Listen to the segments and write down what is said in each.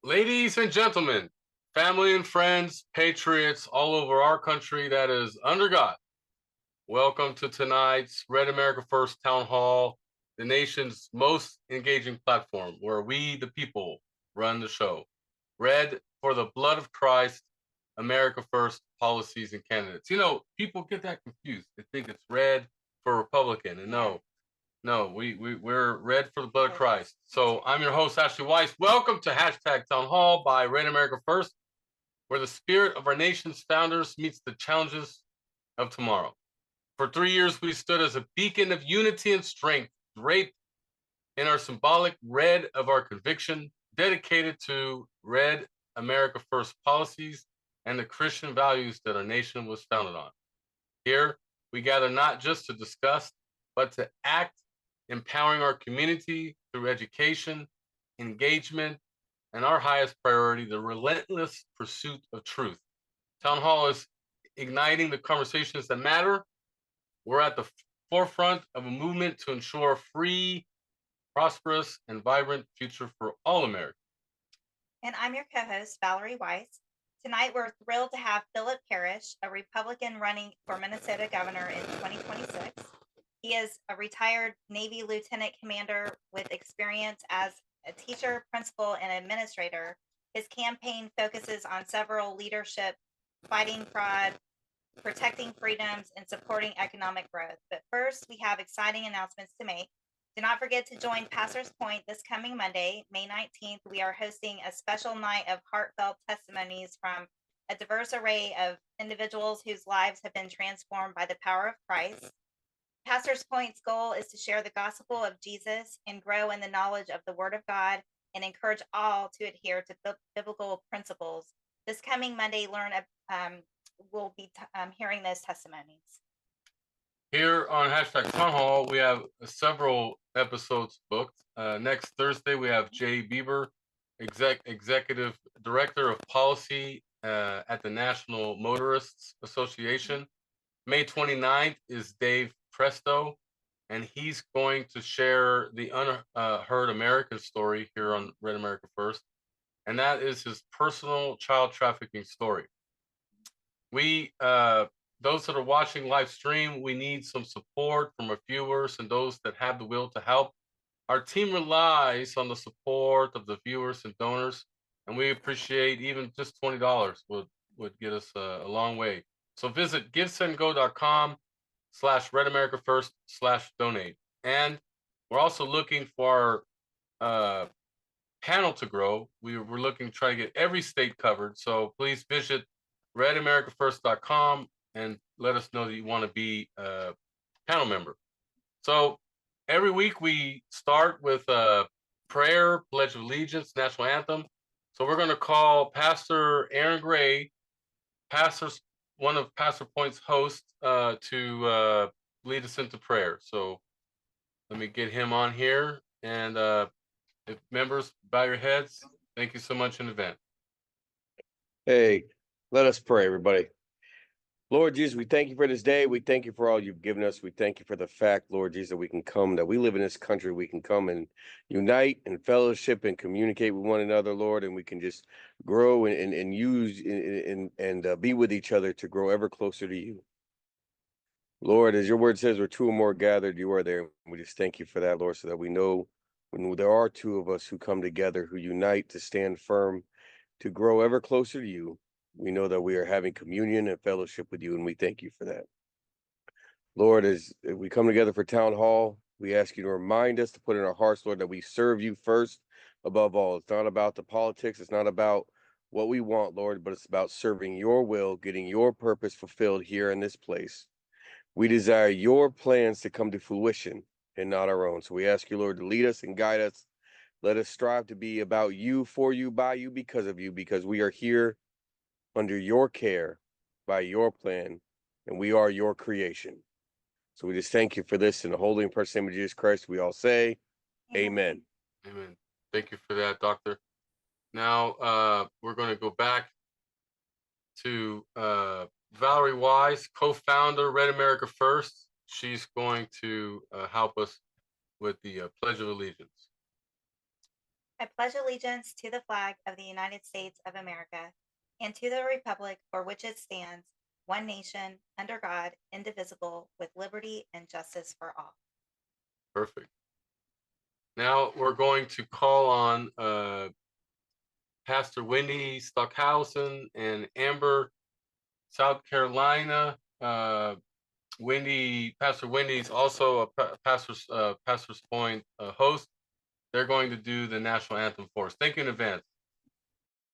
Ladies and gentlemen, family and friends, patriots all over our country that is under God, welcome to tonight's Red America First Town Hall, the nation's most engaging platform where we, the people, run the show. Red for the blood of Christ, America First policies and candidates. People get that confused. They think it's red for Republican, and no, we're red for the blood of Christ. So I'm your host, Ashley Weiss. Welcome to hashtag Town Hall by Red America First, where the spirit of our nation's founders meets the challenges of tomorrow. For 3 years, we stood as a beacon of unity and strength, draped in our symbolic red of our conviction, dedicated to Red America First policies and the Christian values that our nation was founded on. Here, we gather not just to discuss, but to act, empowering our community through education, engagement, and our highest priority, the relentless pursuit of truth. Town Hall is igniting the conversations that matter. We're at the forefront of a movement to ensure a free, prosperous, and vibrant future for all Americans. And I'm your co host, Valerie Weiss. Tonight, we're thrilled to have Phillip Parrish, a Republican running for Minnesota governor in 2026. He is a retired Navy lieutenant commander with experience as a teacher, principal, and administrator. His campaign focuses on several leadership, fighting fraud, protecting freedoms, and supporting economic growth. But first, we have exciting announcements to make. Do not forget to join Pastor's Point this coming Monday, May 19th. We are hosting a special night of heartfelt testimonies from a diverse array of individuals whose lives have been transformed by the power of Christ. Pastor's Point's goal is to share the gospel of Jesus and grow in the knowledge of the Word of God and encourage all to adhere to biblical principles. This coming Monday, we'll be hearing those testimonies. Here on hashtag Town Hall, we have several episodes booked. Next Thursday, we have Jay Bieber, Executive Director of Policy at the National Motorists Association. May 29th is Dave Presto, and he's going to share the unheard American story here on Red America First, and that is his personal child trafficking story. We those that are watching live stream, we need some support from our viewers and those that have the will to help. Our team relies on the support of the viewers and donors, and we appreciate even just $20 would get us a long way. So visit givesendgo.com/Red America First/donate. And we're also looking for our panel to grow. We're looking to try to get every state covered. So please visit redamericafirst.com and let us know that you want to be a panel member. So every week we start with a prayer, Pledge of Allegiance, national anthem. So we're going to call Pastor Aaron Gray, one of Pastor Point's hosts, to lead us into prayer. So let me get him on here. And if members, bow your heads. Thank you so much in advance. Hey, let us pray, everybody. Lord Jesus, we thank you for this day. We thank you for all you've given us. We thank you for the fact, Lord Jesus, that we can come, that we live in this country. We can come and unite and fellowship and communicate with one another, Lord, and we can just grow and use and be with each other to grow ever closer to you. Lord, as your word says, where two or more gathered, you are there. We just thank you for that, Lord, so that we know when there are two of us who come together, who unite to stand firm, to grow ever closer to you. We know that we are having communion and fellowship with you, and we thank you for that. Lord, as we come together for Town Hall, we ask you to remind us to put in our hearts, Lord, that we serve you first above all. It's not about the politics. It's not about what we want, Lord, but it's about serving your will, getting your purpose fulfilled here in this place. We desire your plans to come to fruition and not our own. So we ask you, Lord, to lead us and guide us. Let us strive to be about you, for you, by you, because of you, because we are here under your care, by your plan, and we are your creation. So we just thank you for this in the holy and precious name of Jesus Christ. We all say, Amen. Amen. Thank you for that, Doctor. Now we're going to go back to Valerie Wise, co-founder Red America First. She's going to help us with the Pledge of Allegiance. I pledge allegiance to the flag of the United States of America and to the republic for which it stands, one nation, under God, indivisible, with liberty and justice for all. Perfect. Now we're going to call on Pastor Wendy Stockhausen and Amber, South Carolina. Pastor Wendy's also a Pastor's Point host. They're going to do the national anthem for us. Thank you in advance.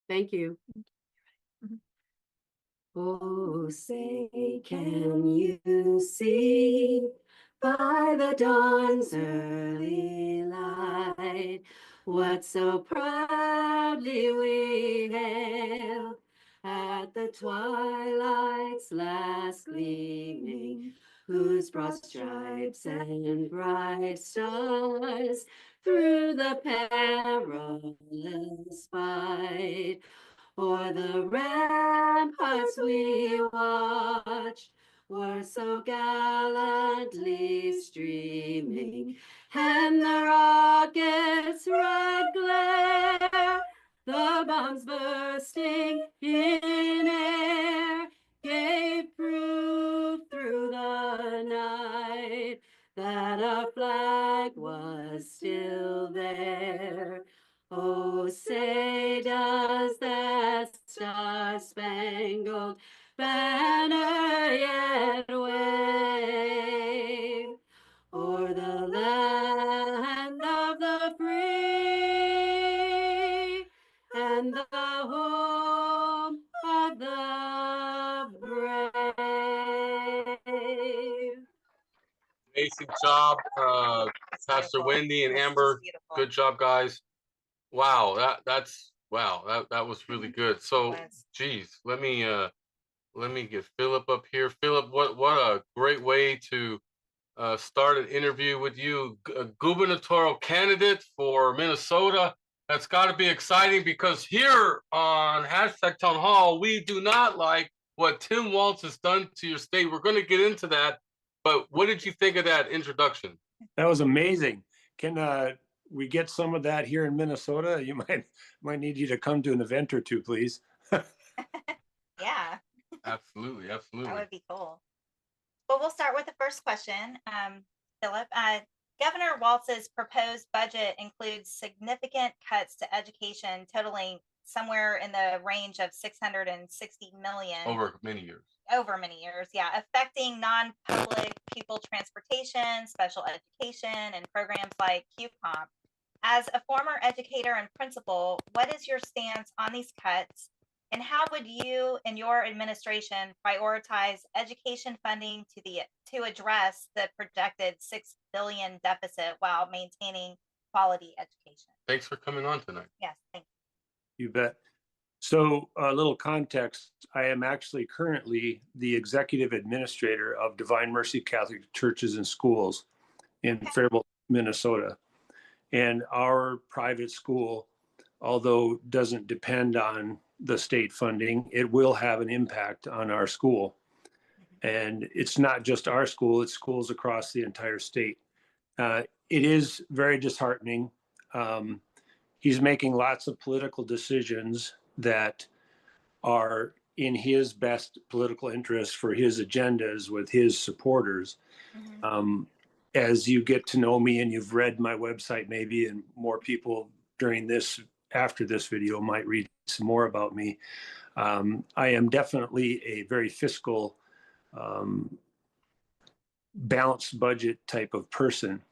Thank you. Oh, say, can you see by the dawn's early light what so proudly we hailed at the twilight's last gleaming, whose broad stripes and bright stars through the perilous fight o'er the ramparts we watched were so gallantly streaming, and the rockets' red glare, the bombs bursting in air, gave proof through the night that our flag was still there. Oh, say does that star-spangled banner yet wave o'er the land of the free and the home of the brave? Amazing job, Pastor Wendy and This is Amber. beautiful. Good job, guys. Wow, that was really good. So, was. geez, let me get Phillip up here. Phillip, what a great way to start an interview with you, a gubernatorial candidate for Minnesota. That's got to be exciting because here on #Town Hall, we do not like what Tim Walz has done to your state. We're going to get into that, but what did you think of that introduction? That was amazing. Can we get some of that here in Minnesota? You might need you to come to an event or two, please. Yeah, Absolutely, that absolutely. would be cool. Well, we'll start with the first question. Phillip, Governor Walz's proposed budget includes significant cuts to education totaling somewhere in the range of $660 million Over many years. over many years, yeah, affecting non-public pupil transportation, special education, and programs like QComp. As a former educator and principal, what is your stance on these cuts, and how would you and your administration prioritize education funding to address the projected $6 billion deficit while maintaining quality education? Thanks for coming on tonight. Yes, thank You bet. So a little context, I am actually currently the executive administrator of Divine Mercy Catholic Churches and Schools in Faribault, Minnesota. And our private school, although doesn't depend on the state funding, it will have an impact on our school. And it's not just our school, it's schools across the entire state. It is very disheartening. He's making lots of political decisions that are in his best political interest for his agendas with his supporters. you. As you get to know me and you've read my website maybe, and more people after this video might read some more about me, I am definitely a very fiscal, balanced budget type of person.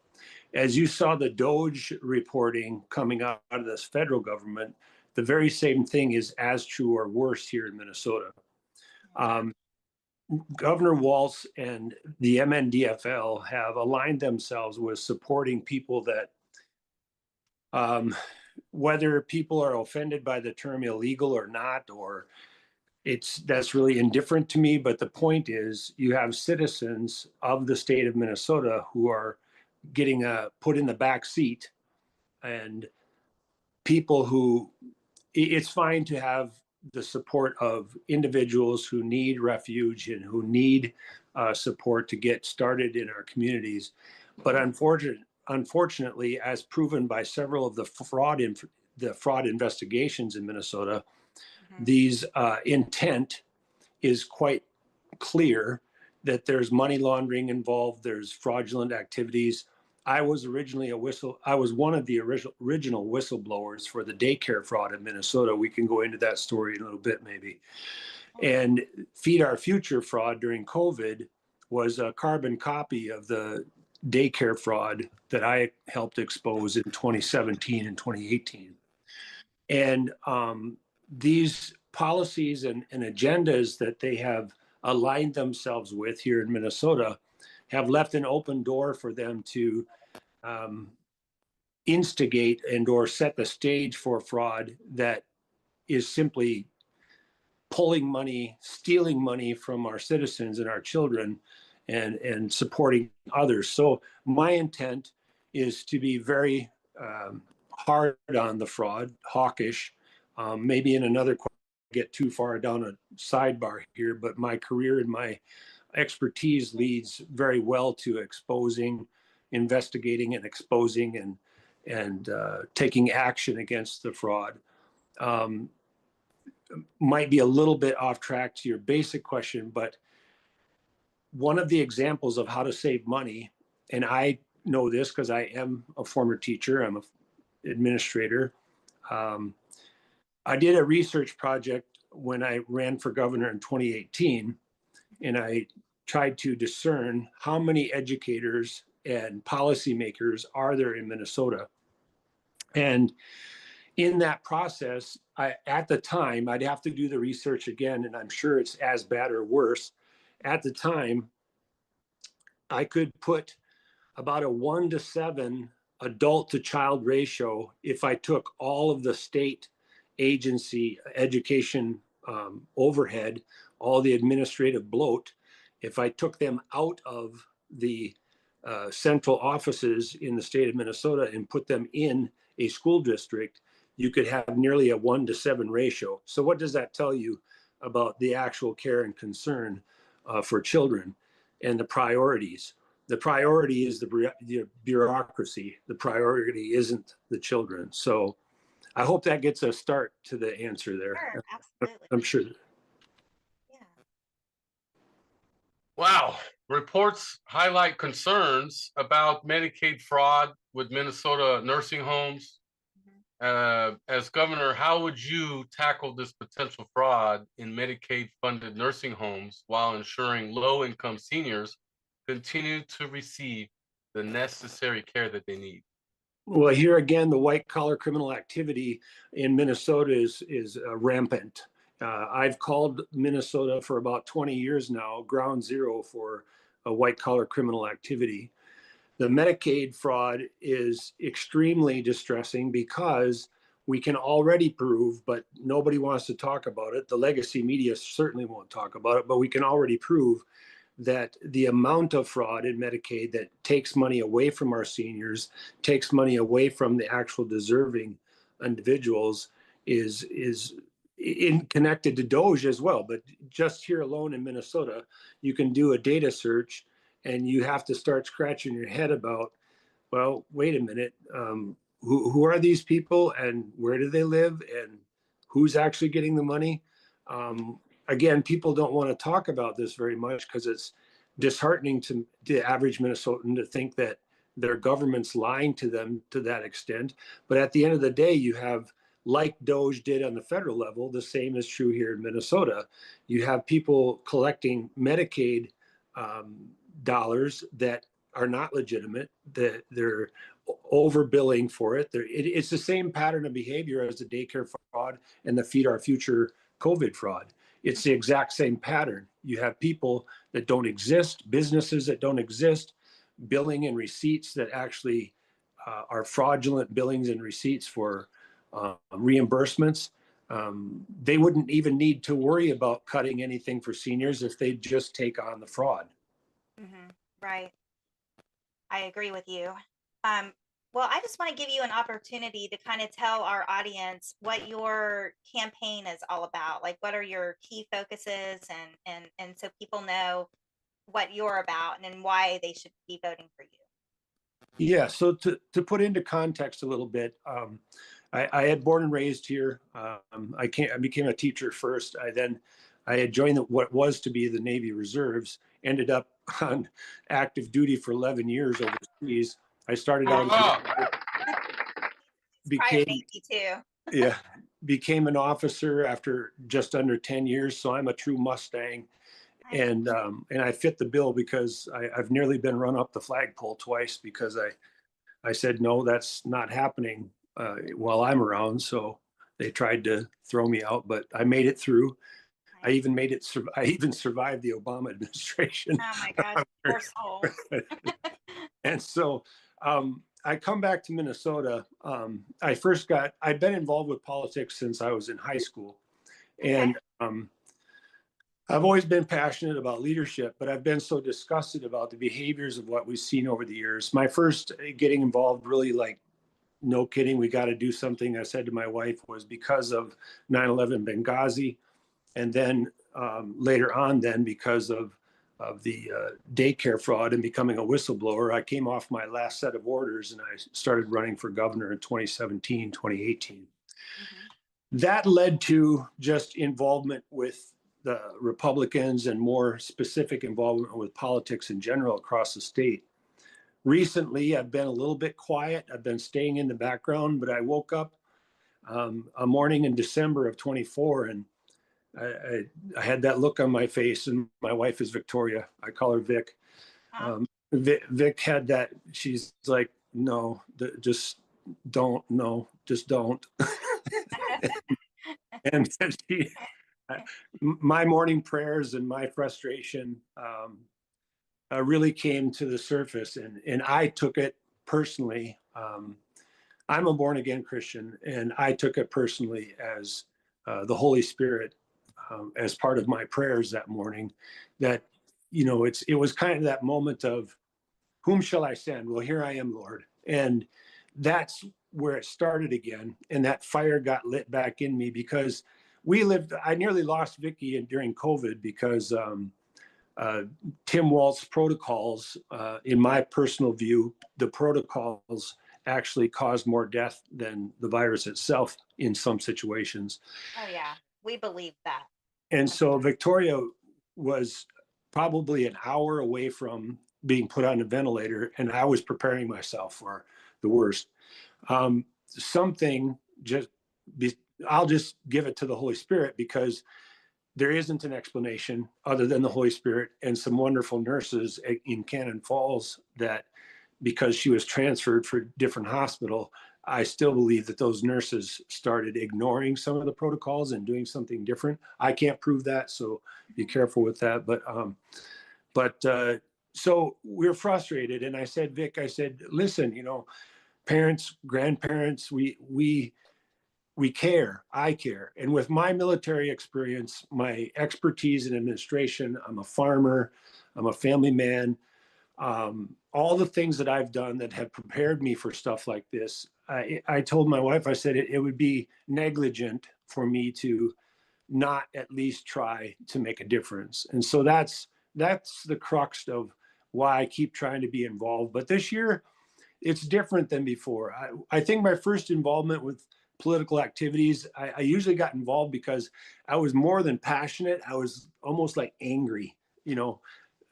As you saw the Doge reporting coming out of this federal government, the very same thing is as true or worse here in Minnesota. Governor Walz and the MNDFL have aligned themselves with supporting people that, whether people are offended by the term illegal or not, or that's really indifferent to me. But the point is, you have citizens of the state of Minnesota who are getting put in the back seat, and people who, it's fine to have the support of individuals who need refuge and who need support to get started in our communities. But unfortunately, as proven by several of the fraud the fraud investigations in Minnesota, Mhm. these intent is quite clear that there's money laundering involved, there's fraudulent activities. I was one of the original whistleblowers for the daycare fraud in Minnesota. We can go into that story in a little bit maybe. And Feed Our Future fraud during COVID was a carbon copy of the daycare fraud that I helped expose in 2017 and 2018. And these policies and agendas that they have aligned themselves with here in Minnesota have left an open door for them to instigate and or set the stage for fraud that is simply pulling money, stealing money from our citizens and our children, and supporting others. So my intent is to be very hard on the fraud, hawkish. Maybe in another get too far down a sidebar here, but my career and my expertise leads very well to exposing, investigating, and exposing and taking action against the fraud. Might be a little bit off track to your basic question, but one of the examples of how to save money, and I know this because I am a former teacher, I'm an administrator. I did a research project when I ran for governor in 2018, and I tried to discern how many educators and policymakers are there in Minnesota. And in that process, at the time, I'd have to do the research again, and I'm sure it's as bad or worse. At the time, I could put about a 1-to-7 adult to child ratio if I took all of the state agency education overhead, all the administrative bloat, if I took them out of the central offices in the state of Minnesota and put them in a school district, you could have nearly a 1-to-7 ratio. So what does that tell you about the actual care and concern for children and the priorities? The priority is the bureaucracy. The priority isn't the children. So I hope that gets a start to the answer there. Sure, absolutely. I'm sure. Yeah. Wow. Reports highlight concerns about Medicaid fraud with Minnesota nursing homes. As governor, how would you tackle this potential fraud in Medicaid-funded nursing homes while ensuring low-income seniors continue to receive the necessary care that they need? Well, here again, the white-collar criminal activity in Minnesota is rampant. I've called Minnesota for about 20 years now, ground zero for white-collar criminal activity. The Medicaid fraud is extremely distressing because we can already prove, but nobody wants to talk about it. The legacy media certainly won't talk about it, but we can already prove that the amount of fraud in Medicaid that takes money away from our seniors, takes money away from the actual deserving individuals is connected to DOJ as well. But just here alone in Minnesota, you can do a data search and you have to start scratching your head about, well, wait a minute, who are these people and where do they live and who's actually getting the money? Again, people don't want to talk about this very much because it's disheartening to the average Minnesotan to think that their government's lying to them to that extent. But at the end of the day, you have, like DOJ did on the federal level, the same is true here in Minnesota. You have people collecting Medicaid dollars that are not legitimate, that they're overbilling for it. It's the same pattern of behavior as the daycare fraud and the Feed Our Future COVID fraud. It's the exact same pattern. You have people that don't exist, businesses that don't exist, billing and receipts that actually are fraudulent billings and receipts for reimbursements. They wouldn't even need to worry about cutting anything for seniors if they just take on the fraud. Right. I agree with you. Well, I just want to give you an opportunity to kind of tell our audience what your campaign is all about. Like, what are your key focuses, and so people know what you're about and why they should be voting for you. Yeah. So to put into context a little bit, I had born and raised here. I became a teacher first. I had joined what was to be the Navy Reserves, ended up on active duty for 11 years overseas. I started out as Prior Navy too. yeah, became an officer after just under 10 years. So I'm a true Mustang. And I fit the bill because I've nearly been run up the flagpole twice because I said, no, that's not happening while I'm around. So they tried to throw me out, but I made it through. I even survived the Obama administration. Oh my gosh, poor soul. And so I come back to Minnesota. I'd been involved with politics since I was in high school. And I've always been passionate about leadership, but I've been so disgusted about the behaviors of what we've seen over the years. My first getting involved, really, like, no kidding, we got to do something, I said to my wife, was because of 9/11 Benghazi. And then later on, then because of the daycare fraud and becoming a whistleblower, I came off my last set of orders and I started running for governor in 2017, 2018. That led to just involvement with the Republicans and more specific involvement with politics in general across the state. Recently, I've been a little bit quiet. I've been staying in the background, but I woke up a morning in December of 24 and I had that look on my face, and my wife is Victoria. I call her Vic. Vic had that. She's like, no, just don't. No, just don't. And my morning prayers and my frustration really came to the surface, and I took it personally. I'm a born again Christian, and I took it personally as the Holy Spirit. As part of my prayers that morning, that, it was kind of that moment of, whom shall I send? Well, here I am, Lord. And that's where it started again. And that fire got lit back in me because I nearly lost Vicky during COVID because Tim Walt's protocols, in my personal view, the protocols actually caused more death than the virus itself in some situations. Oh yeah, we believe that. And so Victoria was probably an hour away from being put on a ventilator, and I was preparing myself for the worst. I'll just give it to the Holy Spirit, because there isn't an explanation other than the Holy Spirit and some wonderful nurses in Cannon Falls that, because she was transferred for a different hospital, I still believe that those nurses started ignoring some of the protocols and doing something different. I can't prove that, so be careful with that. But so we're frustrated, and I said, Vic, listen, parents, grandparents, we care. I care, and with my military experience, my expertise in administration, I'm a farmer, I'm a family man. All the things that I've done that have prepared me for stuff like this, I told my wife, I said it would be negligent for me to not at least try to make a difference. And so that's the crux of why I keep trying to be involved. But this year, it's different than before. I think my first involvement with political activities, I usually got involved because I was more than passionate. I was almost like angry,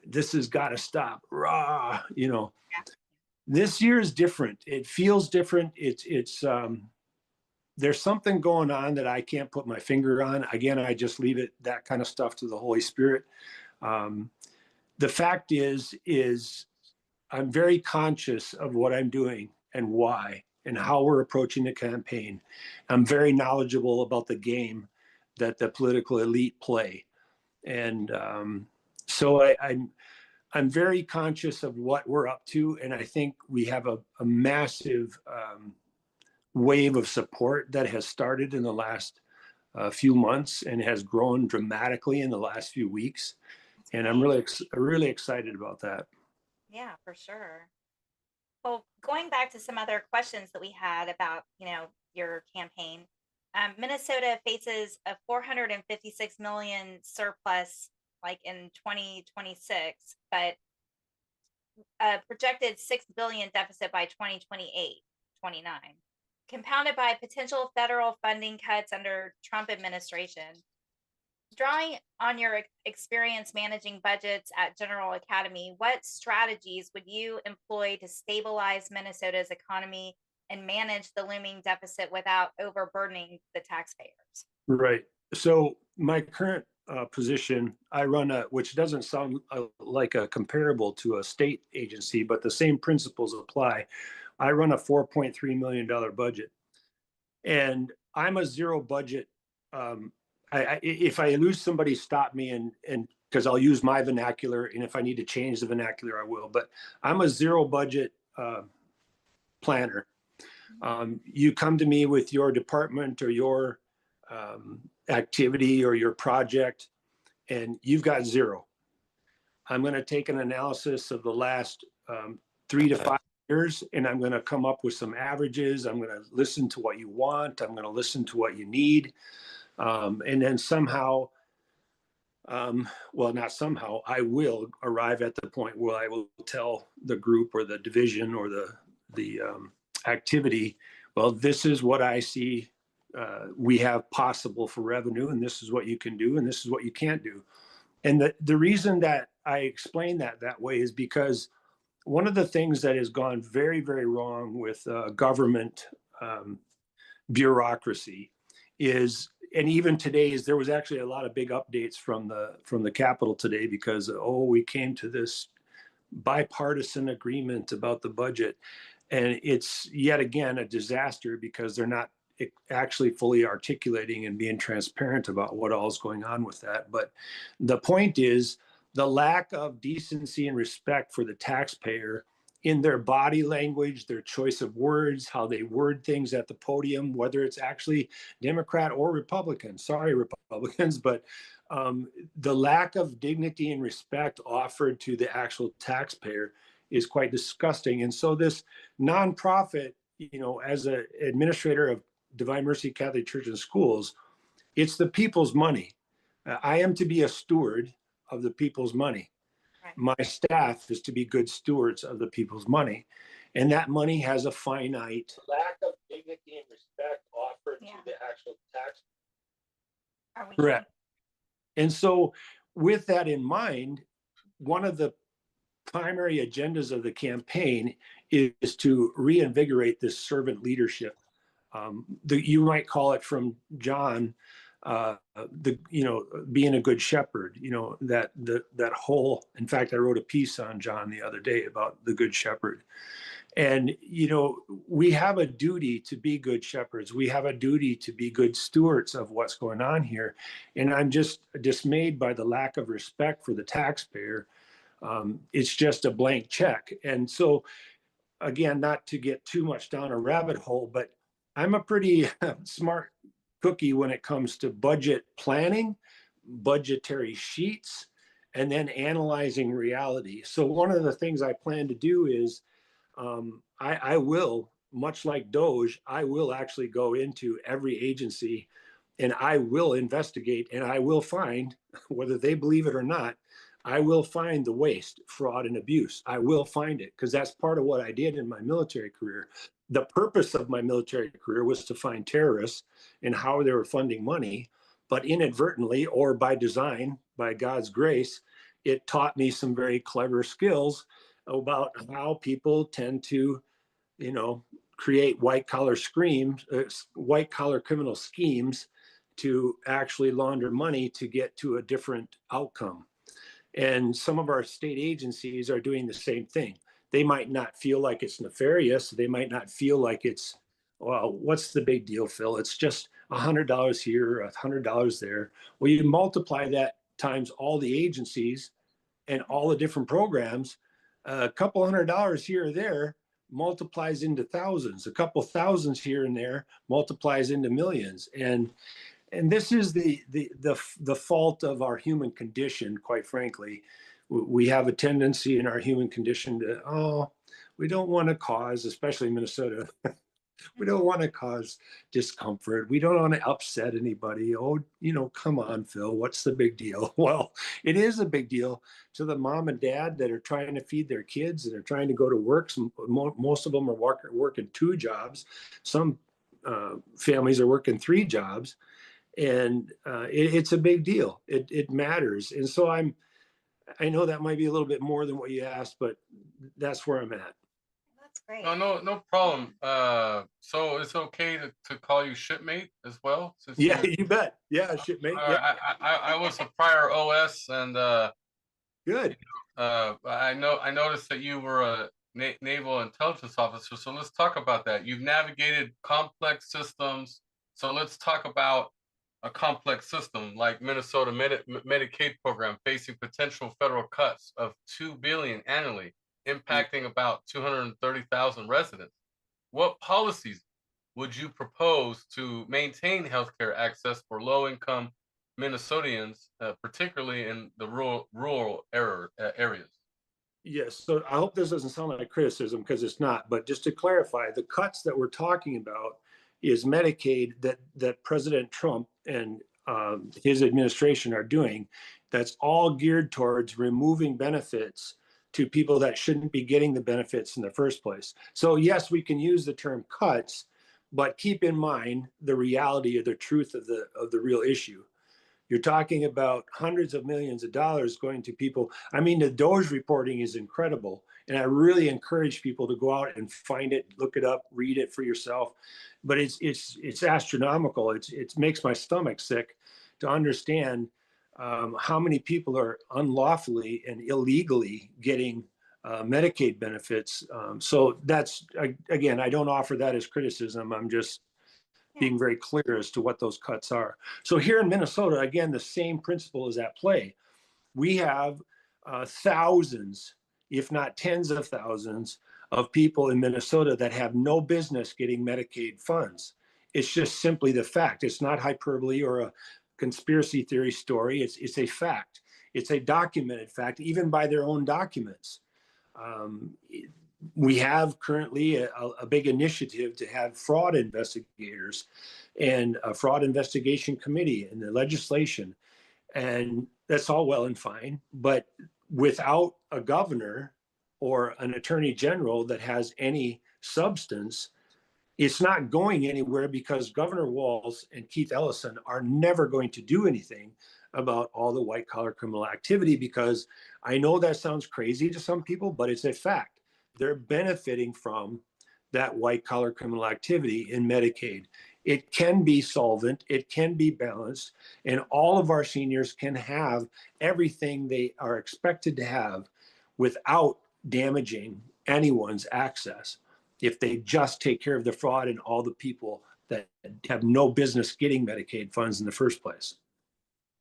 this has got to stop. Rah, This year is different. It feels different. It's there's something going on that I can't put my finger on. Again, I just leave that kind of stuff to the Holy Spirit. The fact is I'm very conscious of what I'm doing and why and how we're approaching the campaign. I'm very knowledgeable about the game that the political elite play. And so I'm very conscious of what we're up to, and I think we have a massive wave of support that has started in the last few months and has grown dramatically in the last few weeks. And I'm really excited about that. Yeah, for sure. Well, going back to some other questions that we had about, your campaign, Minnesota faces a 456 million surplus like in 2026, but a projected 6 billion deficit by 2028, 29. compounded by potential federal funding cuts under Trump administration. Drawing on your experience managing budgets at General Academy, what strategies would you employ to stabilize Minnesota's economy and manage the looming deficit without overburdening the taxpayers? Right. So my current position, I run which doesn't sound like a comparable to a state agency, but the same principles apply. I run a $4.3 million budget, and I'm a zero budget. If I lose somebody, stop me, and because I'll use my vernacular, and if I need to change the vernacular, I will. But I'm a zero budget planner. You come to me with your department or your activity or your project, and you've got zero. I'm going to take an analysis of the last 3 to 5 years, and I'm going to come up with some averages. I'm going to listen to what you want. I'm going to listen to what you need. And then somehow, well, not somehow, I will arrive at the point where I will tell the group or the division or the activity, well, this is what I see we have possible for revenue, and this is what you can do, and this is what you can't do. And the reason that I explain that way is because one of the things that has gone very, very wrong with government bureaucracy is, and even today, is there was actually a lot of big updates from the Capitol today because, we came to this bipartisan agreement about the budget. And it's yet again a disaster because they're not actually fully articulating and being transparent about what all is going on with that. But the point is the lack of decency and respect for the taxpayer in their body language, their choice of words, how they word things at the podium, whether it's actually Democrat or Republican. Sorry, Republicans, but the lack of dignity and respect offered to the actual taxpayer is quite disgusting. And so this nonprofit, as an administrator of Divine Mercy Catholic Church and Schools, it's the people's money. I am to be a steward of the people's money. Right. My staff is to be good stewards of the people's money. And that money has a finite lack of dignity and respect offered to the actual taxpayer. Correct. And so with that in mind, one of the primary agendas of the campaign is to reinvigorate this servant leadership. You might call it from John, being a good shepherd, that whole, in fact, I wrote a piece on John the other day about the good shepherd. And, we have a duty to be good shepherds. We have a duty to be good stewards of what's going on here. And I'm just dismayed by the lack of respect for the taxpayer. It's just a blank check. And so, again, not to get too much down a rabbit hole, but I'm a pretty smart cookie when it comes to budget planning, budgetary sheets, and then analyzing reality. So one of the things I plan to do is I will, much like Doge, I will actually go into every agency and I will investigate and I will find, whether they believe it or not, I will find the waste, fraud, and abuse. I will find it because that's part of what I did in my military career. The purpose of my military career was to find terrorists and how they were funding money, but inadvertently or by design, by God's grace, it taught me some very clever skills about how people tend to, create white collar criminal schemes to actually launder money to get to a different outcome. And some of our state agencies are doing the same thing. They might not feel like it's nefarious. They might not feel like it's, well, what's the big deal, Phil? It's just $100 here, $100 there. Well, you multiply that times all the agencies and all the different programs, a couple $100 here or there multiplies into thousands. A couple thousands here and there multiplies into millions. And this is the fault of our human condition, quite frankly. We have a tendency in our human condition to, we don't want to cause, especially in Minnesota, we don't want to cause discomfort. We don't want to upset anybody. Come on, Phil, what's the big deal? Well, it is a big deal to the mom and dad that are trying to feed their kids and are trying to go to work. Most of them are working 2 jobs. Some families are working 3 jobs, and it's a big deal. It matters. And so I know that might be a little bit more than what you asked, but that's where I'm at. That's great. No problem. So it's okay to call you shipmate as well, since Yeah, you bet. Yeah, shipmate. Yeah, I was a prior OS, and good. I noticed that you were a naval intelligence officer. So let's talk about that. You've navigated complex systems. So let's talk about a complex system like Minnesota Medicaid program facing potential federal cuts of $2 billion annually, impacting about 230,000 residents. What policies would you propose to maintain healthcare access for low-income Minnesotans, particularly in the rural areas? Yes. So I hope this doesn't sound like criticism, because it's not. But just to clarify, the cuts that we're talking about is Medicaid that President Trump and his administration are doing. That's all geared towards removing benefits to people that shouldn't be getting the benefits in the first place. So yes, we can use the term cuts, but keep in mind the reality or the truth of the real issue. You're talking about hundreds of millions of dollars going to people. I mean, the Doge reporting is incredible. And I really encourage people to go out and find it, look it up, read it for yourself. But it's astronomical. It makes my stomach sick to understand how many people are unlawfully and illegally getting Medicaid benefits. So that's, again, I don't offer that as criticism. I'm just being very clear as to what those cuts are. So here in Minnesota, again, the same principle is at play. We have thousands, if not tens of thousands, of people in Minnesota that have no business getting Medicaid funds. It's just simply the fact. It's not hyperbole or a conspiracy theory story. It's a fact. It's a documented fact, even by their own documents. We have currently a big initiative to have fraud investigators and a fraud investigation committee in the legislation. And that's all well and fine. But without a governor or an attorney general that has any substance, it's not going anywhere, because Governor Walz and Keith Ellison are never going to do anything about all the white collar criminal activity, because I know that sounds crazy to some people, but it's a fact. They're benefiting from that white collar criminal activity in Medicaid. It can be solvent, it can be balanced, and all of our seniors can have everything they are expected to have without damaging anyone's access, if they just take care of the fraud and all the people that have no business getting Medicaid funds in the first place.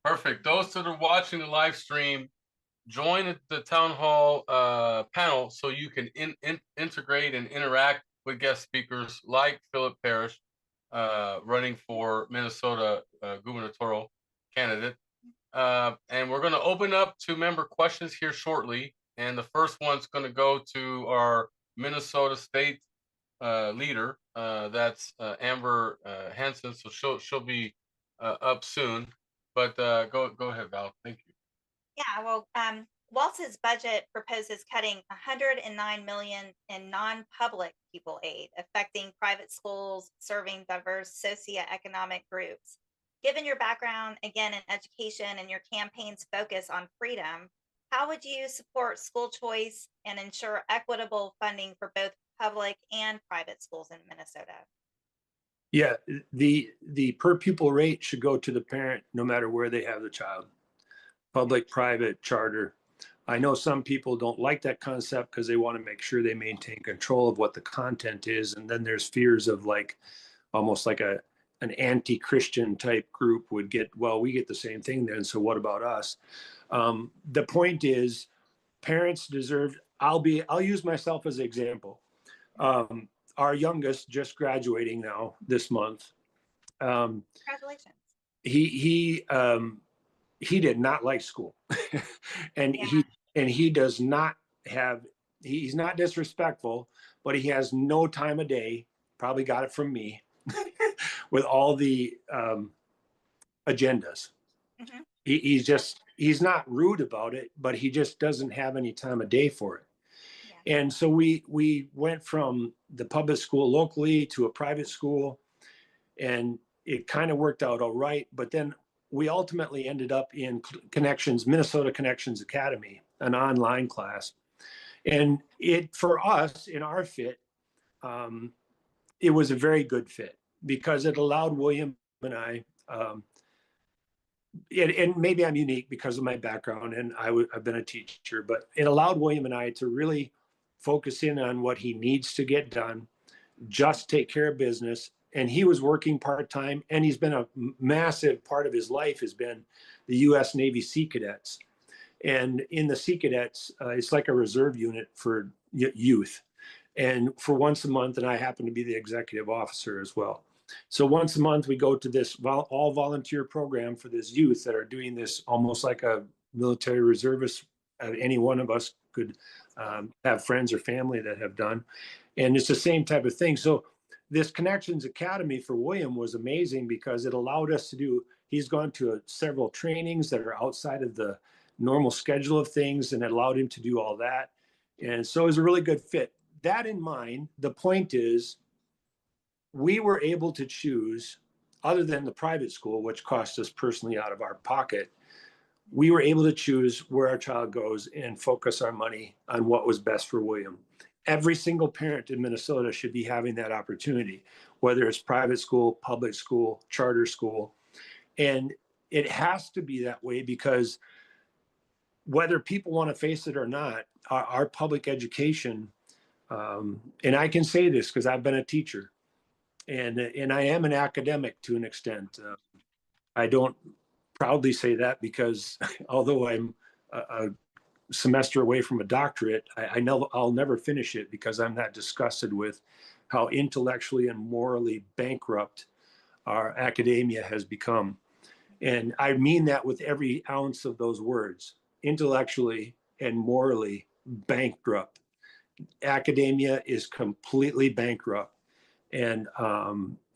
Perfect. Those that are watching the live stream, join the town hall panel so you can integrate and interact with guest speakers like Phillip Parrish, running for Minnesota gubernatorial candidate. And we're going to open up to member questions here shortly. And the first one's going to go to our Minnesota state leader. That's Amber Hansen. So she'll be up soon. But go ahead, Val. Thank you. Yeah, well, Walz's budget proposes cutting $109 million in non-public people aid, affecting private schools, serving diverse socioeconomic groups. Given your background, again, in education and your campaign's focus on freedom, how would you support school choice and ensure equitable funding for both public and private schools in Minnesota? Yeah, the per pupil rate should go to the parent no matter where they have the child. Public, private, charter. I know some people don't like that concept because they want to make sure they maintain control of what the content is. And then there's fears of like, almost like an anti-Christian type group would get, well, we get the same thing then, so what about us? The point is, parents deserve, I'll use myself as an example. Our youngest, just graduating now this month. Congratulations. He did not like school. and Yeah. he does not have, he's not disrespectful, but he has no time of day, probably got it from me, with all the agendas. Mm-hmm. He's not rude about it, but he just doesn't have any time of day for it. Yeah. And so we went from the public school locally to a private school, and it kind of worked out all right. But then we ultimately ended up in Connections, Minnesota Connections Academy, an online class. And it, for us in our fit, it was a very good fit because it allowed William and I, and maybe I'm unique because of my background and I've been a teacher, but it allowed William and I to really focus in on what he needs to get done, just take care of business. And he was working part-time, and he's been a massive part of his life has been the U.S. Navy Sea Cadets. And in the Sea Cadets, it's like a reserve unit for youth. And for once a month, and I happen to be the executive officer as well. So once a month, we go to this all volunteer program for this youth that are doing this almost like a military reservist. Any one of us could have friends or family that have done. And it's the same type of thing. So this Connections Academy for William was amazing because it allowed us to do, he's gone to several trainings that are outside of the normal schedule of things, and it allowed him to do all that. And so it was a really good fit. That in mind, the point is, we were able to choose, other than the private school, which cost us personally out of our pocket, we were able to choose where our child goes and focus our money on what was best for William. Every single parent in Minnesota should be having that opportunity, whether it's private school, public school, charter school. And it has to be that way because whether people want to face it or not, our public education, and I can say this because I've been a teacher, and I am an academic to an extent. I don't proudly say that because although I'm a semester away from a doctorate, I know I'll never finish it because I'm that disgusted with how intellectually and morally bankrupt our academia has become. And I mean that with every ounce of those words, intellectually and morally bankrupt. Academia is completely bankrupt. And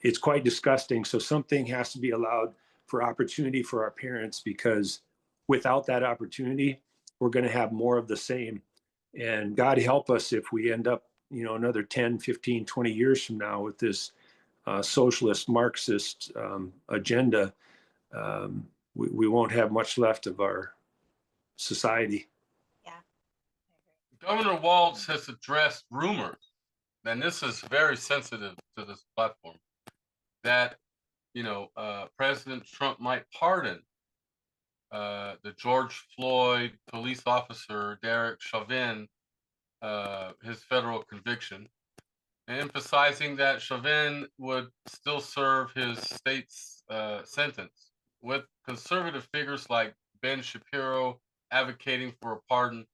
it's quite disgusting. So something has to be allowed for opportunity for our parents, because without that opportunity, we're going to have more of the same. And God help us if we end up, another 10, 15, 20 years from now with this socialist, Marxist agenda. We won't have much left of our society. Yeah. Governor Walz has addressed rumors, and this is very sensitive to this platform, that President Trump might pardon the George Floyd police officer Derek Chauvin his federal conviction, emphasizing that Chauvin would still serve his state's sentence, with conservative figures like Ben Shapiro advocating for a pardon.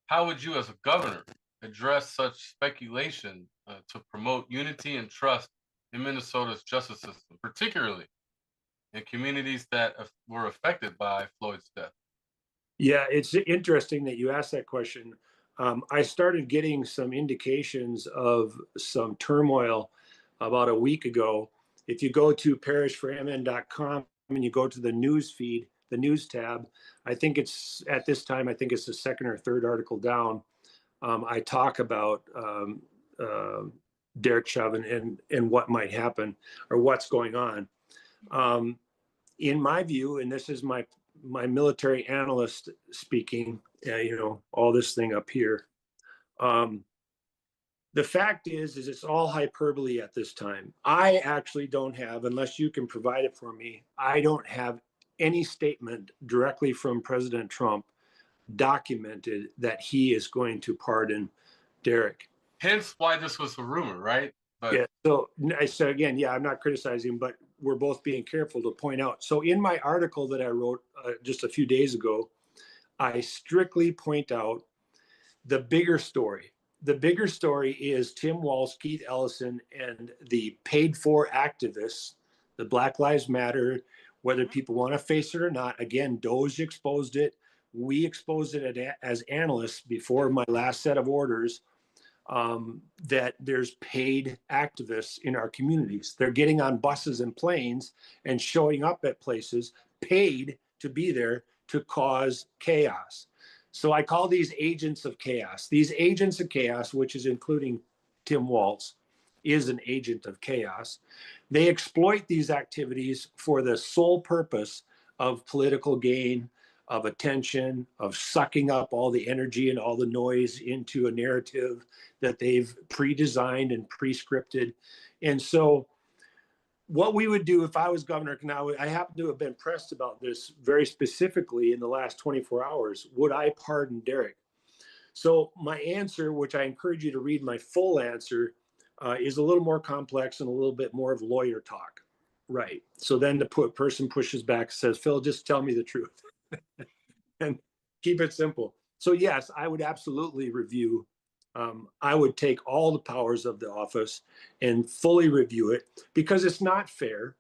How would you, as a governor, address such speculation to promote unity and trust in Minnesota's justice system, particularly in communities that were affected by Floyd's death? Yeah, it's interesting that you asked that question. I started getting some indications of some turmoil about a week ago. If you go to parrishformn.com and you go to the news feed, the news tab, I think it's at this time, I think it's the second or third article down. I talk about Derek Chauvin and what might happen or what's going on. In my view, and this is my military analyst speaking, all this thing up here. The fact is it's all hyperbole at this time. I actually don't have, unless you can provide it for me, I don't have any statement directly from President Trump documented that he is going to pardon Derek. Hence why this was a rumor, right? But yeah. So again, yeah, I'm not criticizing, but we're both being careful to point out. So in my article that I wrote just a few days ago, I strictly point out the bigger story. The bigger story is Tim Walz, Keith Ellison, and the paid for activists, the Black Lives Matter, whether people want to face it or not. Again, Doge exposed it. We exposed it as analysts before my last set of orders. That there's paid activists in our communities. They're getting on buses and planes and showing up at places paid to be there to cause chaos. So I call these agents of chaos. These agents of chaos, which is including Tim Walz, is an agent of chaos. They exploit these activities for the sole purpose of political gain, of attention, of sucking up all the energy and all the noise into a narrative that they've pre-designed and pre-scripted. And so what we would do if I was governor, now I happen to have been pressed about this very specifically in the last 24 hours, would I pardon Derek? So my answer, which I encourage you to read my full answer, is a little more complex and a little bit more of lawyer talk. Right. So then the person pushes back and says, Phil, just tell me the truth and keep it simple. So yes, I would absolutely review. I would take all the powers of the office and fully review it because it's not fair.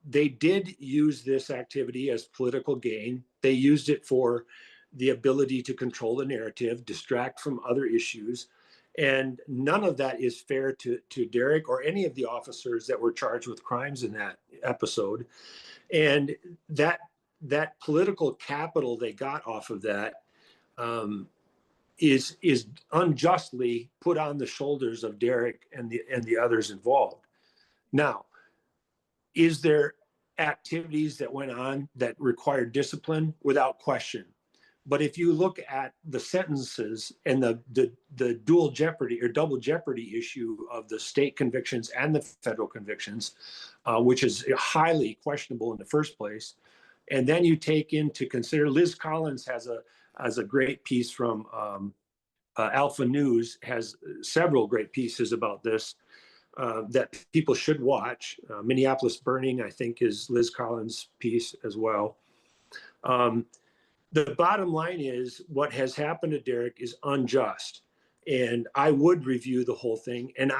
They did use this activity as political gain. They used it for the ability to control the narrative, distract from other issues. And none of that is fair to Derek or any of the officers that were charged with crimes in that episode. And that political capital they got off of that is unjustly put on the shoulders of Derek and the others involved. Now, is there activities that went on that required discipline? Without question. But if you look at the sentences and the dual jeopardy or double jeopardy issue of the state convictions and the federal convictions, which is highly questionable in the first place, and then you take into consider, Liz Collins has a great piece from Alpha News, has several great pieces about this that people should watch. Minneapolis Burning, I think, is Liz Collins' piece as well. The bottom line is what has happened to Derek is unjust. And I would review the whole thing. And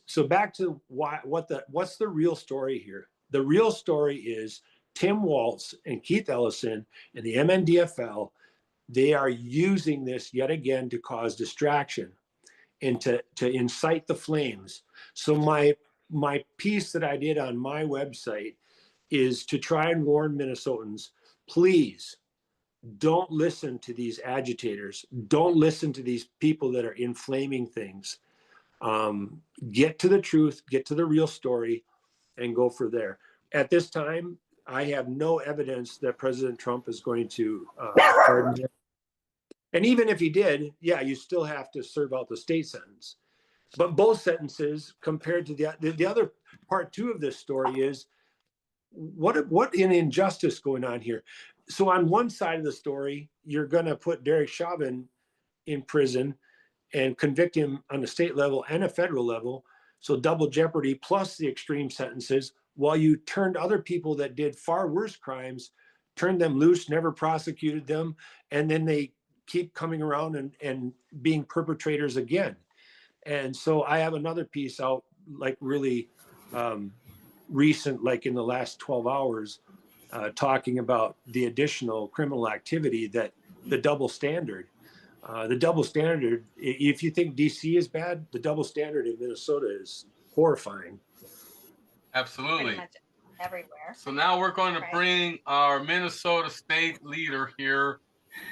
so back to what's the real story here? The real story is Tim Waltz and Keith Ellison and the MNDFL, they are using this yet again to cause distraction and to incite the flames. So my piece that I did on my website is to try and warn Minnesotans, please don't listen to these agitators. Don't listen to these people that are inflaming things. Get to the truth, get to the real story, and go for there. At this time, I have no evidence that President Trump is going to pardon him. And even if he did, yeah, you still have to serve out the state sentence. But both sentences compared to the other part two of this story is what an injustice going on here. So on one side of the story, you're going to put Derek Chauvin in prison and convict him on the state level and a federal level. So double jeopardy plus the extreme sentences, while you turned other people that did far worse crimes, turned them loose, never prosecuted them, and then they keep coming around and being perpetrators again. And so I have another piece out, like really recent, like in the last 12 hours, talking about the additional criminal activity, that the double standard. The double standard, if you think DC is bad, the double standard in Minnesota is horrifying. Absolutely. Pretty much everywhere. So now we're going to bring our Minnesota state leader here,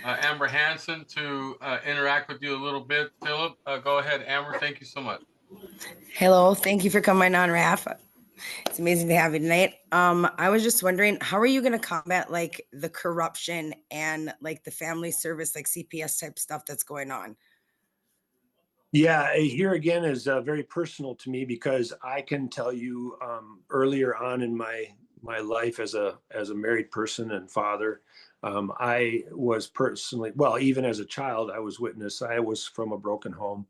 Amber Hansen, to interact with you a little bit. Phillip, go ahead, Amber. Thank you so much. Hello. Thank you for coming on, Raf. It's amazing to have you tonight. I was just wondering, how are you going to combat like the corruption and like the family service, like CPS type stuff that's going on? Yeah, here again is very personal to me because I can tell you earlier on in my life as a married person and father, I was personally, well, even as a child, I was witness. I was from a broken home,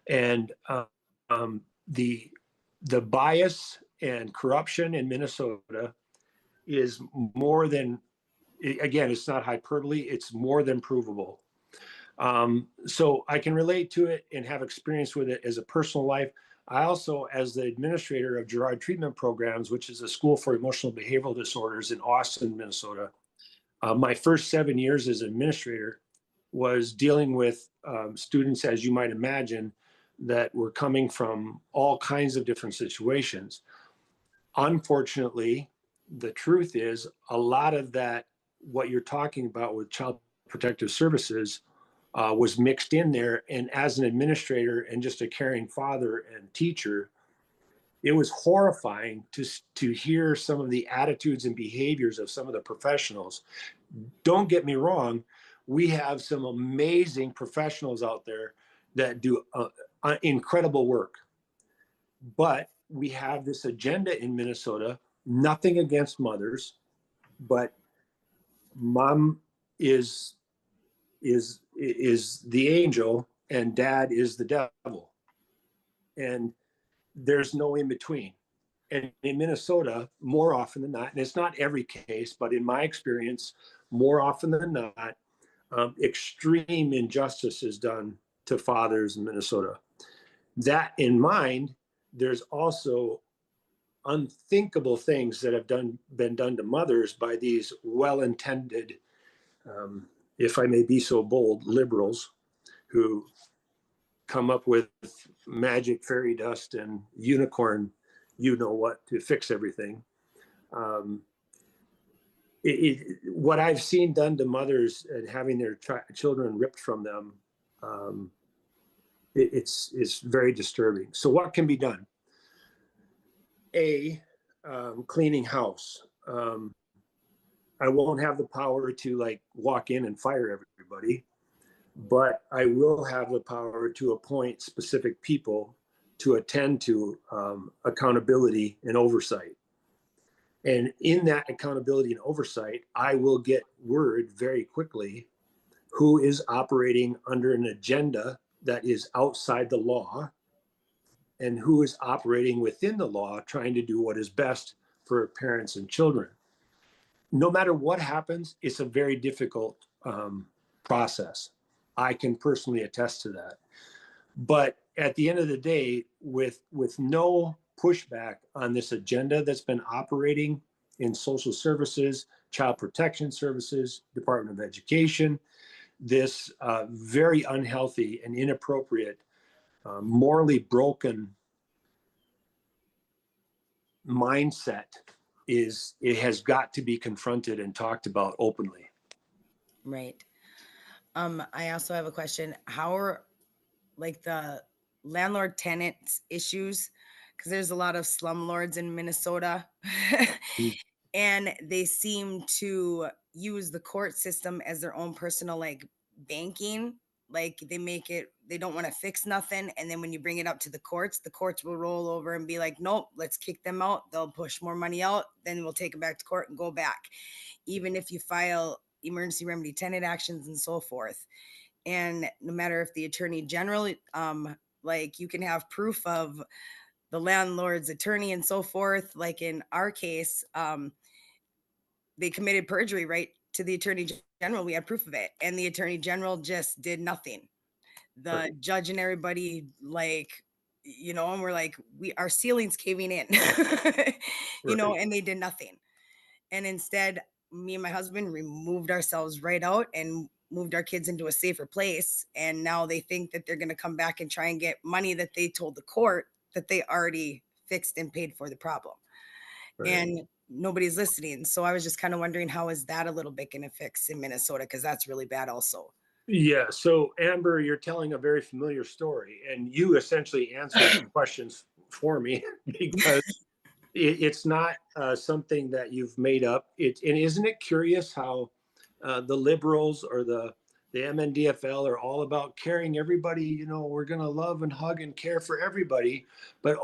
and the bias and corruption in Minnesota is more than, again, it's not hyperbole, it's more than provable. So I can relate to it and have experience with it as a personal life. I also, as the administrator of Girard Treatment Programs, which is a school for emotional behavioral disorders in Austin, Minnesota, my first 7 years as administrator was dealing with students, as you might imagine, that were coming from all kinds of different situations. Unfortunately, the truth is a lot of that, what you're talking about with Child Protective Services, was mixed in there. And as an administrator and just a caring father and teacher, it was horrifying to hear some of the attitudes and behaviors of some of the professionals. Don't get me wrong, we have some amazing professionals out there that do incredible work. But we have this agenda in Minnesota, nothing against mothers, but mom is the angel and dad is the devil. And there's no in between. And in Minnesota, more often than not, and it's not every case, but in my experience, more often than not, extreme injustice is done to fathers in Minnesota. That in mind, there's also unthinkable things that have been done to mothers by these well-intended, if I may be so bold, liberals who come up with magic fairy dust and unicorn, you know what, to fix everything. What I've seen done to mothers and having their children ripped from them, it's very disturbing. So what can be done? Cleaning house. I won't have the power to like walk in and fire everybody, but I will have the power to appoint specific people to attend to accountability and oversight. And in that accountability and oversight, I will get word very quickly who is operating under an agenda that is outside the law and who is operating within the law, trying to do what is best for parents and children. No matter what happens, it's a very difficult process. I can personally attest to that. But at the end of the day, with no pushback on this agenda that's been operating in social services, child protection services, Department of Education, this very unhealthy and inappropriate, morally broken mindset it has got to be confronted and talked about openly. Right. I also have a question. How are like the landlord tenant issues? Because there's a lot of slumlords in Minnesota and they seem to use the court system as their own personal like banking. Like they don't want to fix nothing. And then when you bring it up to the courts will roll over and be like, nope, let's kick them out. They'll push more money out. Then we'll take them back to court and go back. Even if you file emergency remedy tenant actions and so forth. And no matter if the attorney general, like you can have proof of the landlord's attorney and so forth. Like in our case, they committed perjury, right, to the attorney general. We had proof of it. And the attorney general just did nothing. The judge and everybody, like, you know, and we're like, our ceiling's caving in, you know, and they did nothing. And instead, me and my husband removed ourselves right out and moved our kids into a safer place. And now they think that they're going to come back and try and get money that they told the court that they already fixed and paid for the problem. And nobody's listening. So I was just kind of wondering, how is that a little bit going to fix in Minnesota? Because that's really bad also. Yeah. So Amber, you're telling a very familiar story and you essentially answered questions for me because it's not something that you've made up. And isn't it curious how the liberals or the MNDFL are all about caring everybody, you know, we're going to love and hug and care for everybody. But,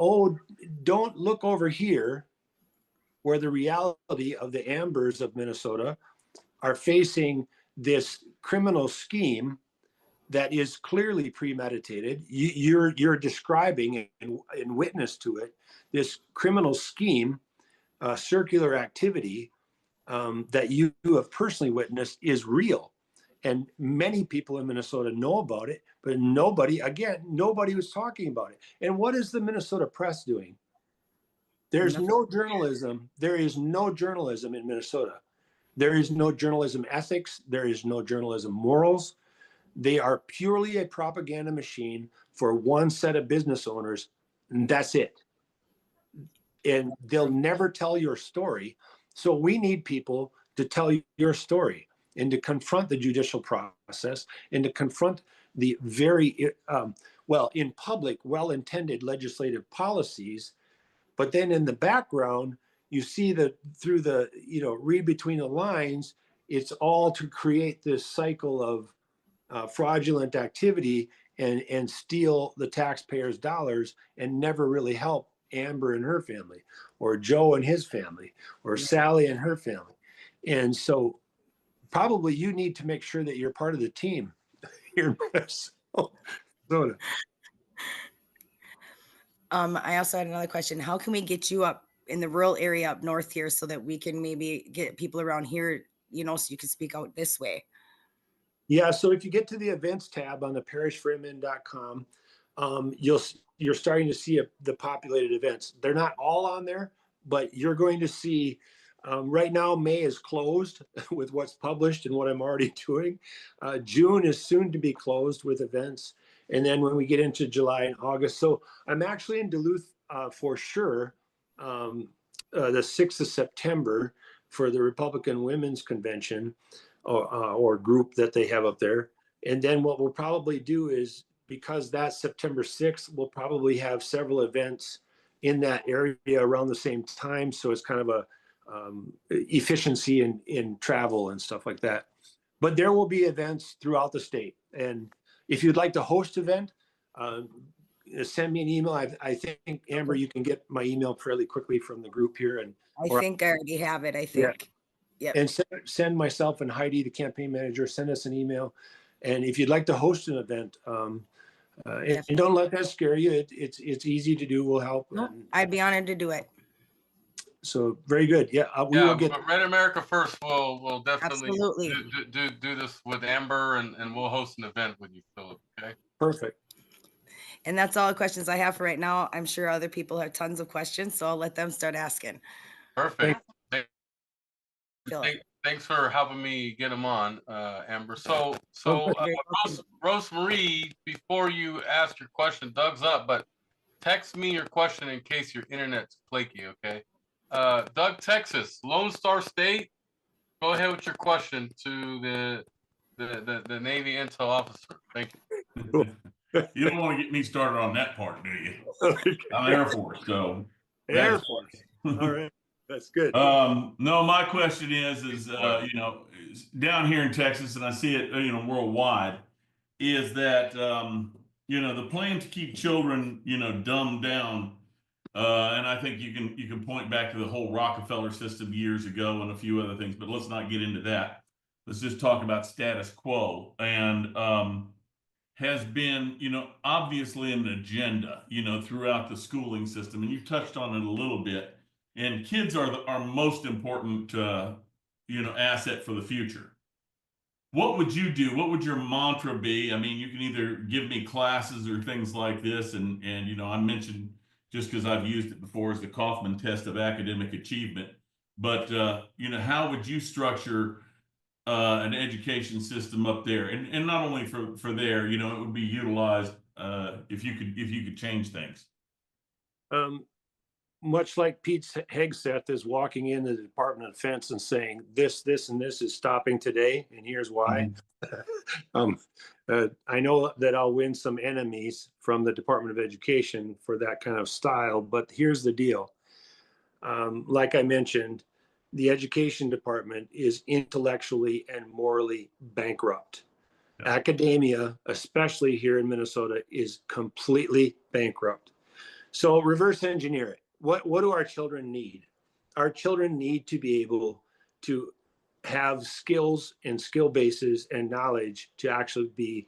don't look over here where the reality of the Ambers of Minnesota are facing this criminal scheme that is clearly premeditated. You're describing and witness to it, this criminal scheme, circular activity that you have personally witnessed is real. And many people in Minnesota know about it, but nobody was talking about it. And what is the Minnesota press doing? There's no journalism. There is no journalism in Minnesota. There is no journalism ethics. There is no journalism morals. They are purely a propaganda machine for one set of business owners, and that's it. And they'll never tell your story. So we need people to tell your story. and to confront the judicial process and to confront the very, well, in public, well-intended legislative policies. But then in the background, you see that through the, read between the lines, it's all to create this cycle of fraudulent activity and steal the taxpayers' dollars and never really help Amber and her family, or Joe and his family, or Sally and her family. And so probably you need to make sure that you're part of the team here in Minnesota. I also had another question. How can we get you up in the rural area up north here so that we can maybe get people around here, so you can speak out this way? Yeah, so if you get to the events tab on the parrishformn.com, you're starting to see the populated events. They're not all on there, but you're going to see right now May is closed with what's published and what I'm already doing. June is soon to be closed with events. And then when we get into July and August, so I'm actually in Duluth for sure, the 6th of September for the Republican Women's Convention or group that they have up there. And then what we'll probably do is, because that's September 6th, we'll probably have several events in that area around the same time. So it's kind of a efficiency in travel and stuff like that. But there will be events throughout the state. And if you'd like to host an event, send me an email. I think, Amber, you can get my email fairly quickly from the group here. And I think I already have it, I think. Yeah. And send myself and Heidi, the campaign manager, send us an email. And if you'd like to host an event, and don't let that scare you. It's easy to do. We'll help. No, I'd be honored to do it. So very good. Yeah, we will get. Red America First will definitely Absolutely do this with Amber, and we'll host an event with you, Phillip. Okay. Perfect. And that's all the questions I have for right now. I'm sure other people have tons of questions, so I'll let them start asking. Perfect. Thanks for helping me get them on, Amber. So Rosemarie, before you ask your question, Doug's up, but text me your question in case your internet's flaky, okay? Doug, Texas, Lone Star State. Go ahead with your question to the Navy Intel officer. Thank you. You don't want to get me started on that part, do you? I'm Air Force, so Air Force. All right. That's good. No, my question is down here in Texas, and I see it, worldwide, is that, the plan to keep children, dumbed down. And I think you can point back to the whole Rockefeller system years ago and a few other things, but let's not get into that. Let's just talk about status quo. And, has been, obviously an agenda, throughout the schooling system. And you touched on it a little bit. And kids are our most important, asset for the future. What would you do? What would your mantra be? I mean, you can either give me classes or things like this. And I mentioned, just because I've used it before, as the Kaufman test of academic achievement. But, how would you structure an education system up there? And not only for there, it would be utilized if you could change things. Much like Pete Hegseth is walking into the Department of Defense and saying, this, and this is stopping today, and here's why. I know that I'll win some enemies from the Department of Education for that kind of style, but here's the deal. Like I mentioned, the education department is intellectually and morally bankrupt. Yeah. Academia, especially here in Minnesota, is completely bankrupt. So reverse engineer it. What do our children need? Our children need to be able to have skills and skill bases and knowledge to actually be,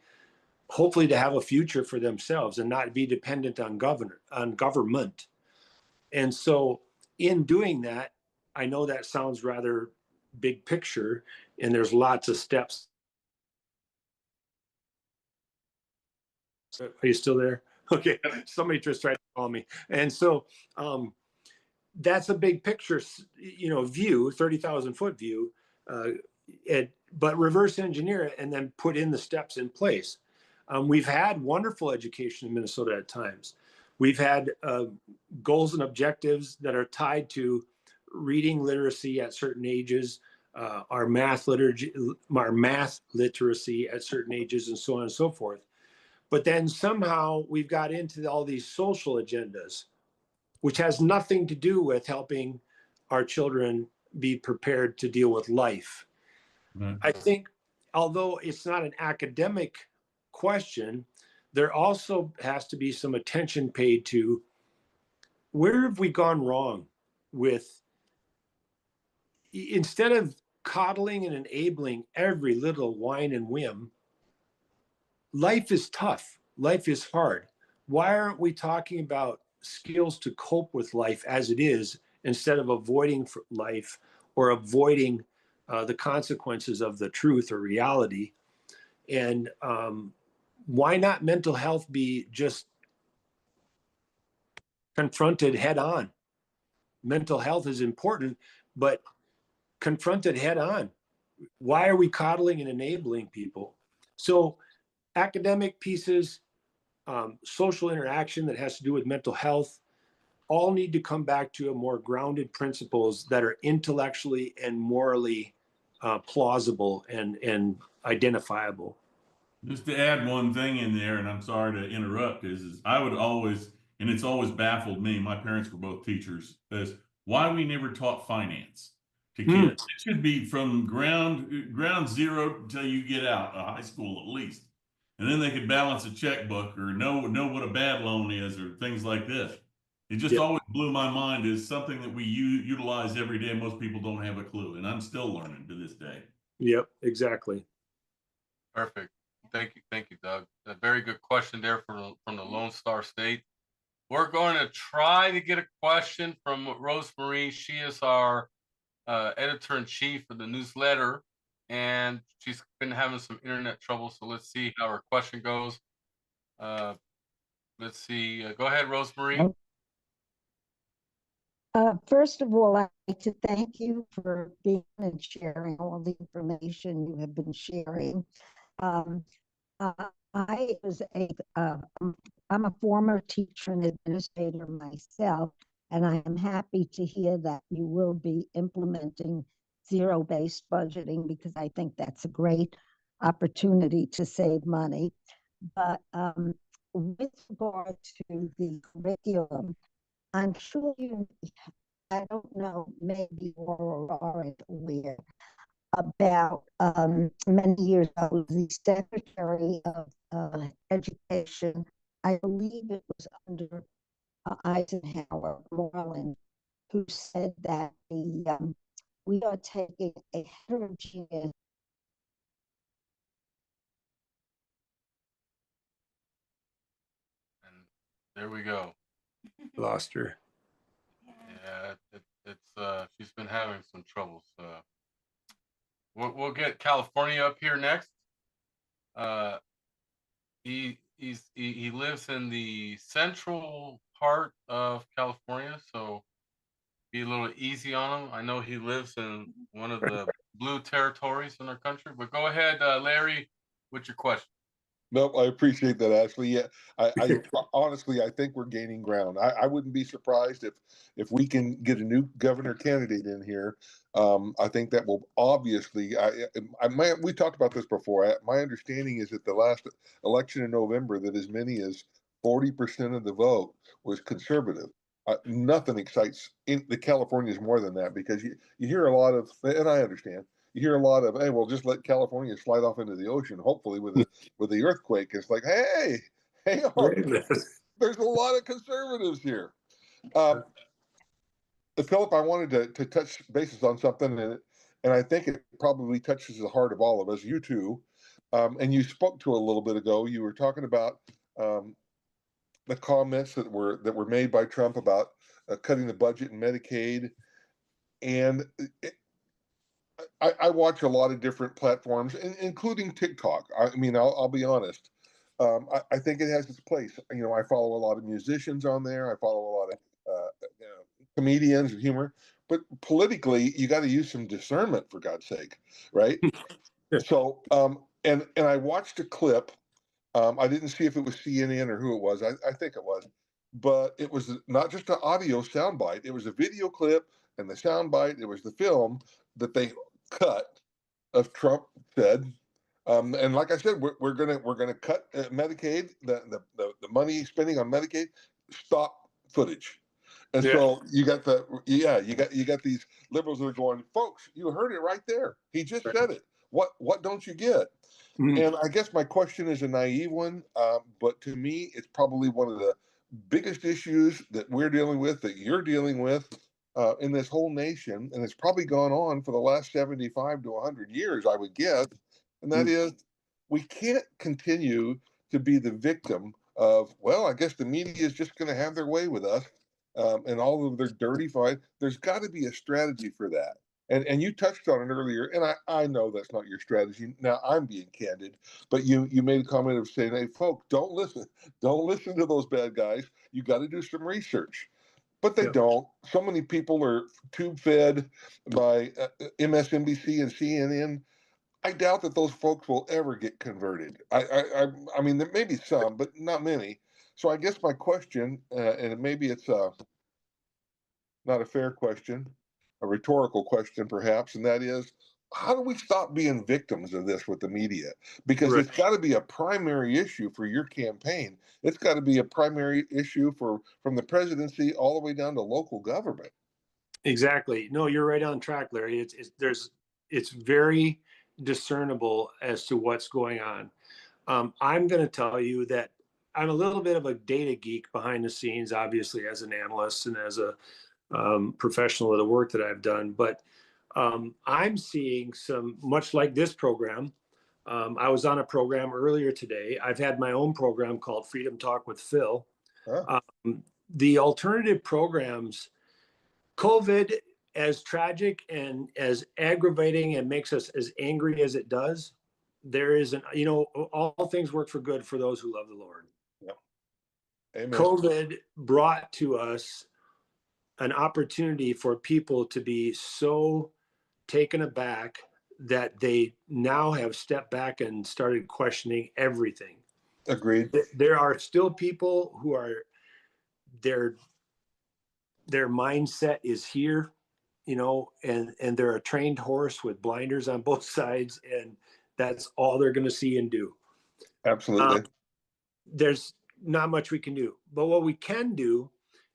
hopefully, to have a future for themselves and not be dependent on government. And so in doing that, I know that sounds rather big picture, and there's lots of steps. Are you still there? Okay, somebody just tried to call me. And so that's a big picture, view, 30,000 foot view, but reverse engineer it and then put in the steps in place. We've had wonderful education in Minnesota at times. We've had goals and objectives that are tied to reading literacy at certain ages, our math literacy at certain ages, and so on and so forth. But then somehow we've got into all these social agendas, which has nothing to do with helping our children be prepared to deal with life. I think, although it's not an academic question, there also has to be some attention paid to where have we gone wrong with, instead of coddling and enabling every little whine and whim, life is tough. Life is hard. Why aren't we talking about skills to cope with life as it is instead of avoiding life or avoiding the consequences of the truth or reality? And why not mental health be just confronted head on? Mental health is important, but confronted head on. Why are we coddling and enabling people? So academic pieces, social interaction that has to do with mental health, all need to come back to a more grounded principles that are intellectually and morally plausible and identifiable. Just to add one thing in there, and I'm sorry to interrupt, is I would always, and it's always baffled me, my parents were both teachers, is why we never taught finance to kids. It should be from ground zero until you get out of high school at least. And then they could balance a checkbook or know what a bad loan is or things like this. It just always blew my mind as something that we utilize every day. Most people don't have a clue, and I'm still learning to this day. Yep, exactly. Perfect. Thank you, Doug. A very good question there from the Lone Star State. We're going to try to get a question from Rosemarie. She is our editor-in-chief of the newsletter, and she's been having some internet trouble. So let's see how her question goes. Let's see. Go ahead, Rosemarie. First of all, I'd like to thank you for being and sharing all the information you have been sharing. I was I'm a former teacher and administrator myself, and I am happy to hear that you will be implementing zero-based budgeting, because I think that's a great opportunity to save money. But with regard to the curriculum, I'm sure I don't know, maybe you aren't aware about many years ago, was the Secretary of Education, I believe it was under Eisenhower, Moreland, who said that we are taking a heterogeneous. And there we go. Lost her. Yeah, it's she's been having some troubles. We'll get California up here next. He lives in the central part of California, so be a little easy on him. I know he lives in one of the blue territories in our country, but go ahead, Larry, with your question. Nope, I appreciate that, Ashley. Yeah, I honestly, I think we're gaining ground. I wouldn't be surprised if we can get a new governor candidate in here. I think that will obviously. We talked about this before. My understanding is that the last election in November, that as many as 40% of the vote was conservative. Nothing excites the Californians more than that, because you hear a lot of, and I understand. You hear a lot of, hey, well, just let California slide off into the ocean, hopefully with the earthquake. It's like, hey, hang on. There's a lot of conservatives here. Philip, I wanted to touch bases on something, and I think it probably touches the heart of all of us, you too. And you spoke to it a little bit ago. You were talking about the comments that were made by Trump about cutting the budget in Medicaid, and I watch a lot of different platforms, including TikTok. I mean, I'll be honest. I think it has its place. You know, I follow a lot of musicians on there. I follow a lot of comedians and humor. But politically, you got to use some discernment, for God's sake, right? So, and I watched a clip. I didn't see if it was CNN or who it was. I think it was, but it was not just an audio soundbite. It was a video clip and the soundbite. It was the film that they cut of Trump said, and like I said, we're gonna cut Medicaid, the money spending on Medicaid, stop footage. And Yeah. so you got you got these liberals that are going, folks, you heard it right there. He just said it. What don't you get? Mhm. And I guess my question is a naive one, but to me, it's probably one of the biggest issues that we're dealing with, that you're dealing with in this whole nation, and it's probably gone on for the last 75 to 100 years, I would guess. And that is, we can't continue to be the victim of, well, I guess the media is just going to have their way with us and all of their dirty fight. There's got to be a strategy for that. And you touched on it earlier, and I know that's not your strategy. Now I'm being candid, but you made a comment of saying, "Hey, folks, don't listen to those bad guys. You got to do some research." But they don't. So many people are tube fed by MSNBC and CNN. I doubt that those folks will ever get converted. I mean, there may be some, but not many. So I guess my question, and maybe it's not a fair question, a rhetorical question perhaps, and that is, how do we stop being victims of this with the media? Because Right. it's got to be a primary issue for your campaign. It's got to be a primary issue from the presidency all the way down to local government. Exactly. No, you're right on track, Larry. It's very discernible as to what's going on. I'm going to tell you that I'm a little bit of a data geek behind the scenes, obviously, as an analyst and as a professional of the work that I've done. But I'm seeing some, much like this program. I was on a program earlier today. I've had my own program called Freedom Talk with Phil. Huh. The alternative programs, COVID, as tragic and as aggravating and makes us as angry as it does, there is all things work for good for those who love the Lord. Yep. Amen. COVID brought to us an opportunity for people to be so taken aback that they now have stepped back and started questioning everything. Agreed. There are still people who are their mindset is here, and they're a trained horse with blinders on both sides, and that's all they're going to see and do. Absolutely. There's not much we can do, but what we can do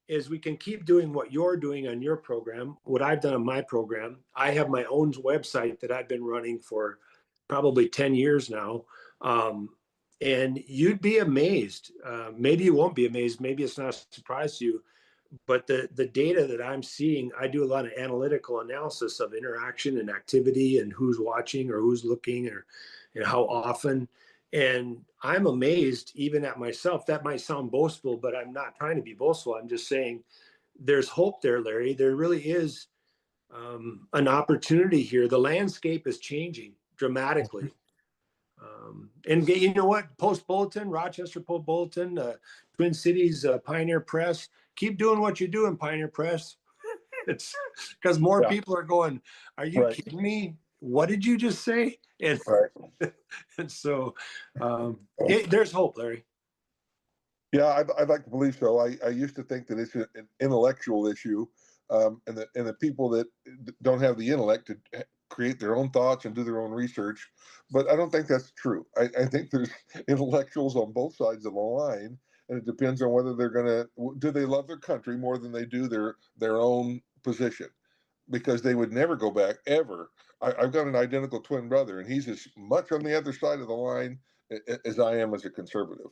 is we can keep doing what you're doing on your program, what I've done on my program. I have my own website that I've been running for probably 10 years now. And you'd be amazed. Maybe you won't be amazed. Maybe it's not a surprise to you. But the data that I'm seeing, I do a lot of analytical analysis of interaction and activity and who's watching or who's looking or how often. And I'm amazed even at myself. That might sound boastful, but I'm not trying to be boastful. I'm just saying there's hope there, Larry. There really is an opportunity here. The landscape is changing dramatically. And you know what? Post Bulletin, Rochester Post Bulletin, Twin Cities Pioneer Press. Keep doing what you do in Pioneer Press. It's because more people are going, are you kidding me? What did you just say? And, and so there's hope, Larry. Yeah, I'd like to believe so. I used to think that it's an intellectual issue, and the people that don't have the intellect to create their own thoughts and do their own research. But I don't think that's true. I think there's intellectuals on both sides of the line, and it depends on whether do they love their country more than they do their own position, because they would never go back ever. I've got an identical twin brother, and he's as much on the other side of the line as I am as a conservative.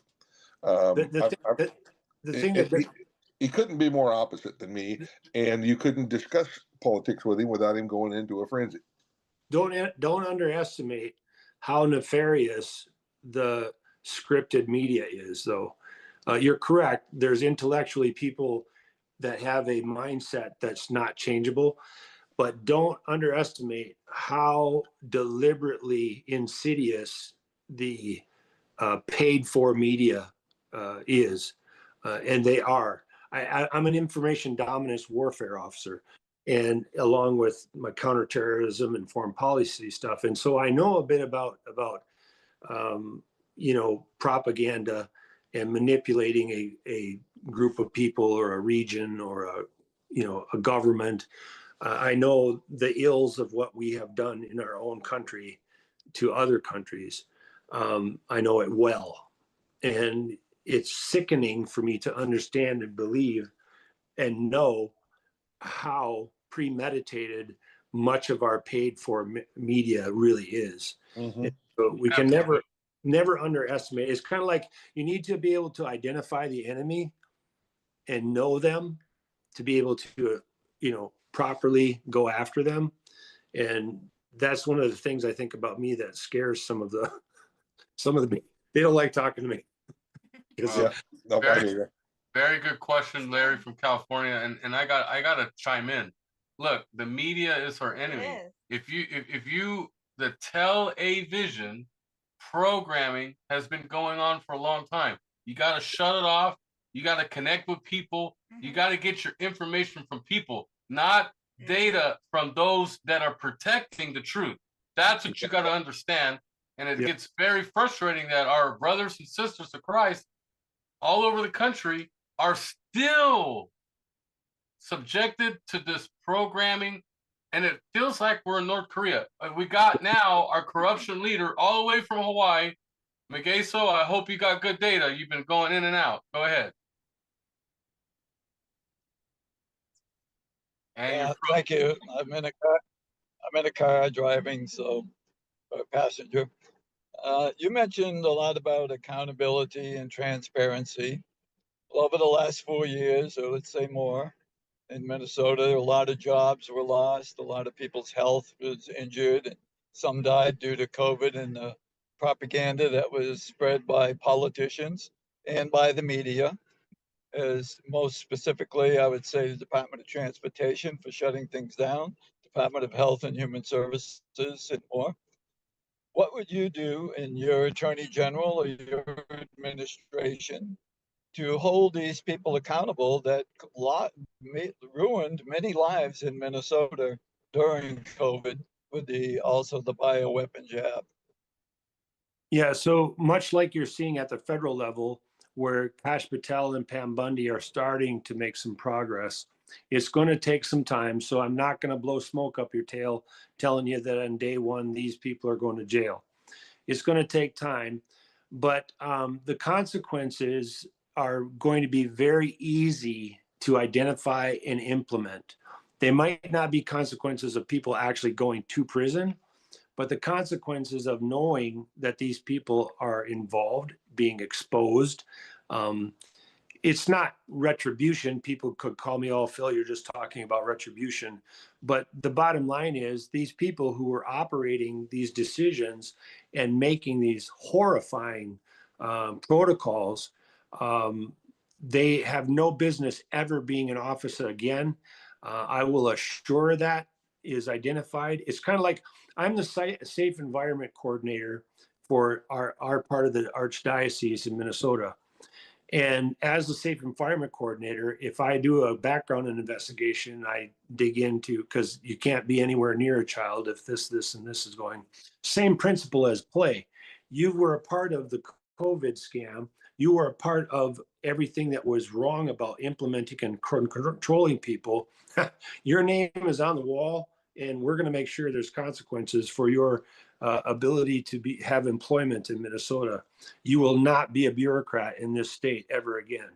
He couldn't be more opposite than me, and you couldn't discuss politics with him without him going into a frenzy. Don't underestimate how nefarious the scripted media is, though. You're correct. There's intellectually people that have a mindset that's not changeable, but don't underestimate how deliberately insidious the paid for media is. And they are. I'm an information dominance warfare officer, and along with my counterterrorism and foreign policy stuff. And so I know a bit about propaganda and manipulating a group of people or a region or a government. I know the ills of what we have done in our own country to other countries. I know it well. And it's sickening for me to understand and believe and know how premeditated much of our paid for media really is. Mhm. So we can never underestimate. It's kind of like you need to be able to identify the enemy and know them to be able to, properly go after them. And that's one of the things I think about me that scares some of the they don't like talking to me. Yeah, no, I hear you. Very good question, Larry from California, and I gotta chime in. Look, the media is our enemy. is. If you the television programming has been going on for a long time. You got to shut it off. You got to connect with people. You got to get your information from people, not data from those that are protecting the truth. That's what you got to understand. And it gets very frustrating that our brothers and sisters of Christ all over the country are still subjected to this programming, and it feels like we're in North Korea. We got now our corruption leader all the way from Hawaii, Megeso. I hope you got good data. You've been going in and out. Go ahead. And Thank you. I'm in a car driving, so a passenger. You mentioned a lot about accountability and transparency. Well, over the last 4 years, or let's say more, in Minnesota, a lot of jobs were lost, a lot of people's health was injured, some died due to COVID and the propaganda that was spread by politicians and by the media. As most specifically, I would say the Department of Transportation for shutting things down, Department of Health and Human Services, and more. What would you do in your Attorney General or your administration to hold these people accountable that ruined many lives in Minnesota during COVID with also the bioweapon jab? Yeah, so much like you're seeing at the federal level, where Kash Patel and Pam Bundy are starting to make some progress, it's going to take some time. So I'm not going to blow smoke up your tail telling you that on day one, these people are going to jail. It's going to take time, but the consequences are going to be very easy to identify and implement. They might not be consequences of people actually going to prison, but the consequences of knowing that these people are involved, being exposed, it's not retribution. People could call me, oh, Phil, you're just talking about retribution. But the bottom line is these people who are operating these decisions and making these horrifying protocols, they have no business ever being in office again. I will assure that is identified. It's kind of like I'm the safe environment coordinator for our part of the Archdiocese in Minnesota. And as the safe environment coordinator, if I do a background investigation, I dig into, because you can't be anywhere near a child if this, and this is going. Same principle as play. You were a part of the COVID scam. You were a part of everything that was wrong about implementing and controlling people. Your name is on the wall, and we're going to make sure there's consequences for your ability to have employment in Minnesota. You will not be a bureaucrat in this state ever again.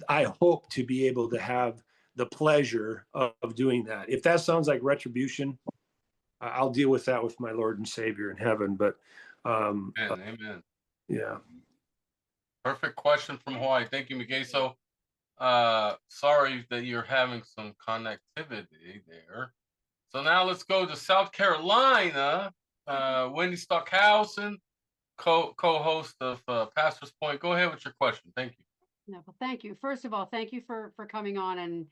I hope to be able to have the pleasure of doing that. If that sounds like retribution, I'll deal with that with my Lord and Savior in heaven. But amen. Yeah. Perfect question from Hawaii. Thank you, Megeso. Sorry that you're having some connectivity there. So now let's go to South Carolina. Wendy Stockhausen, co-host of Pastor's Point. Go ahead with your question. Thank you. No, well, thank you. First of all, thank you for coming on and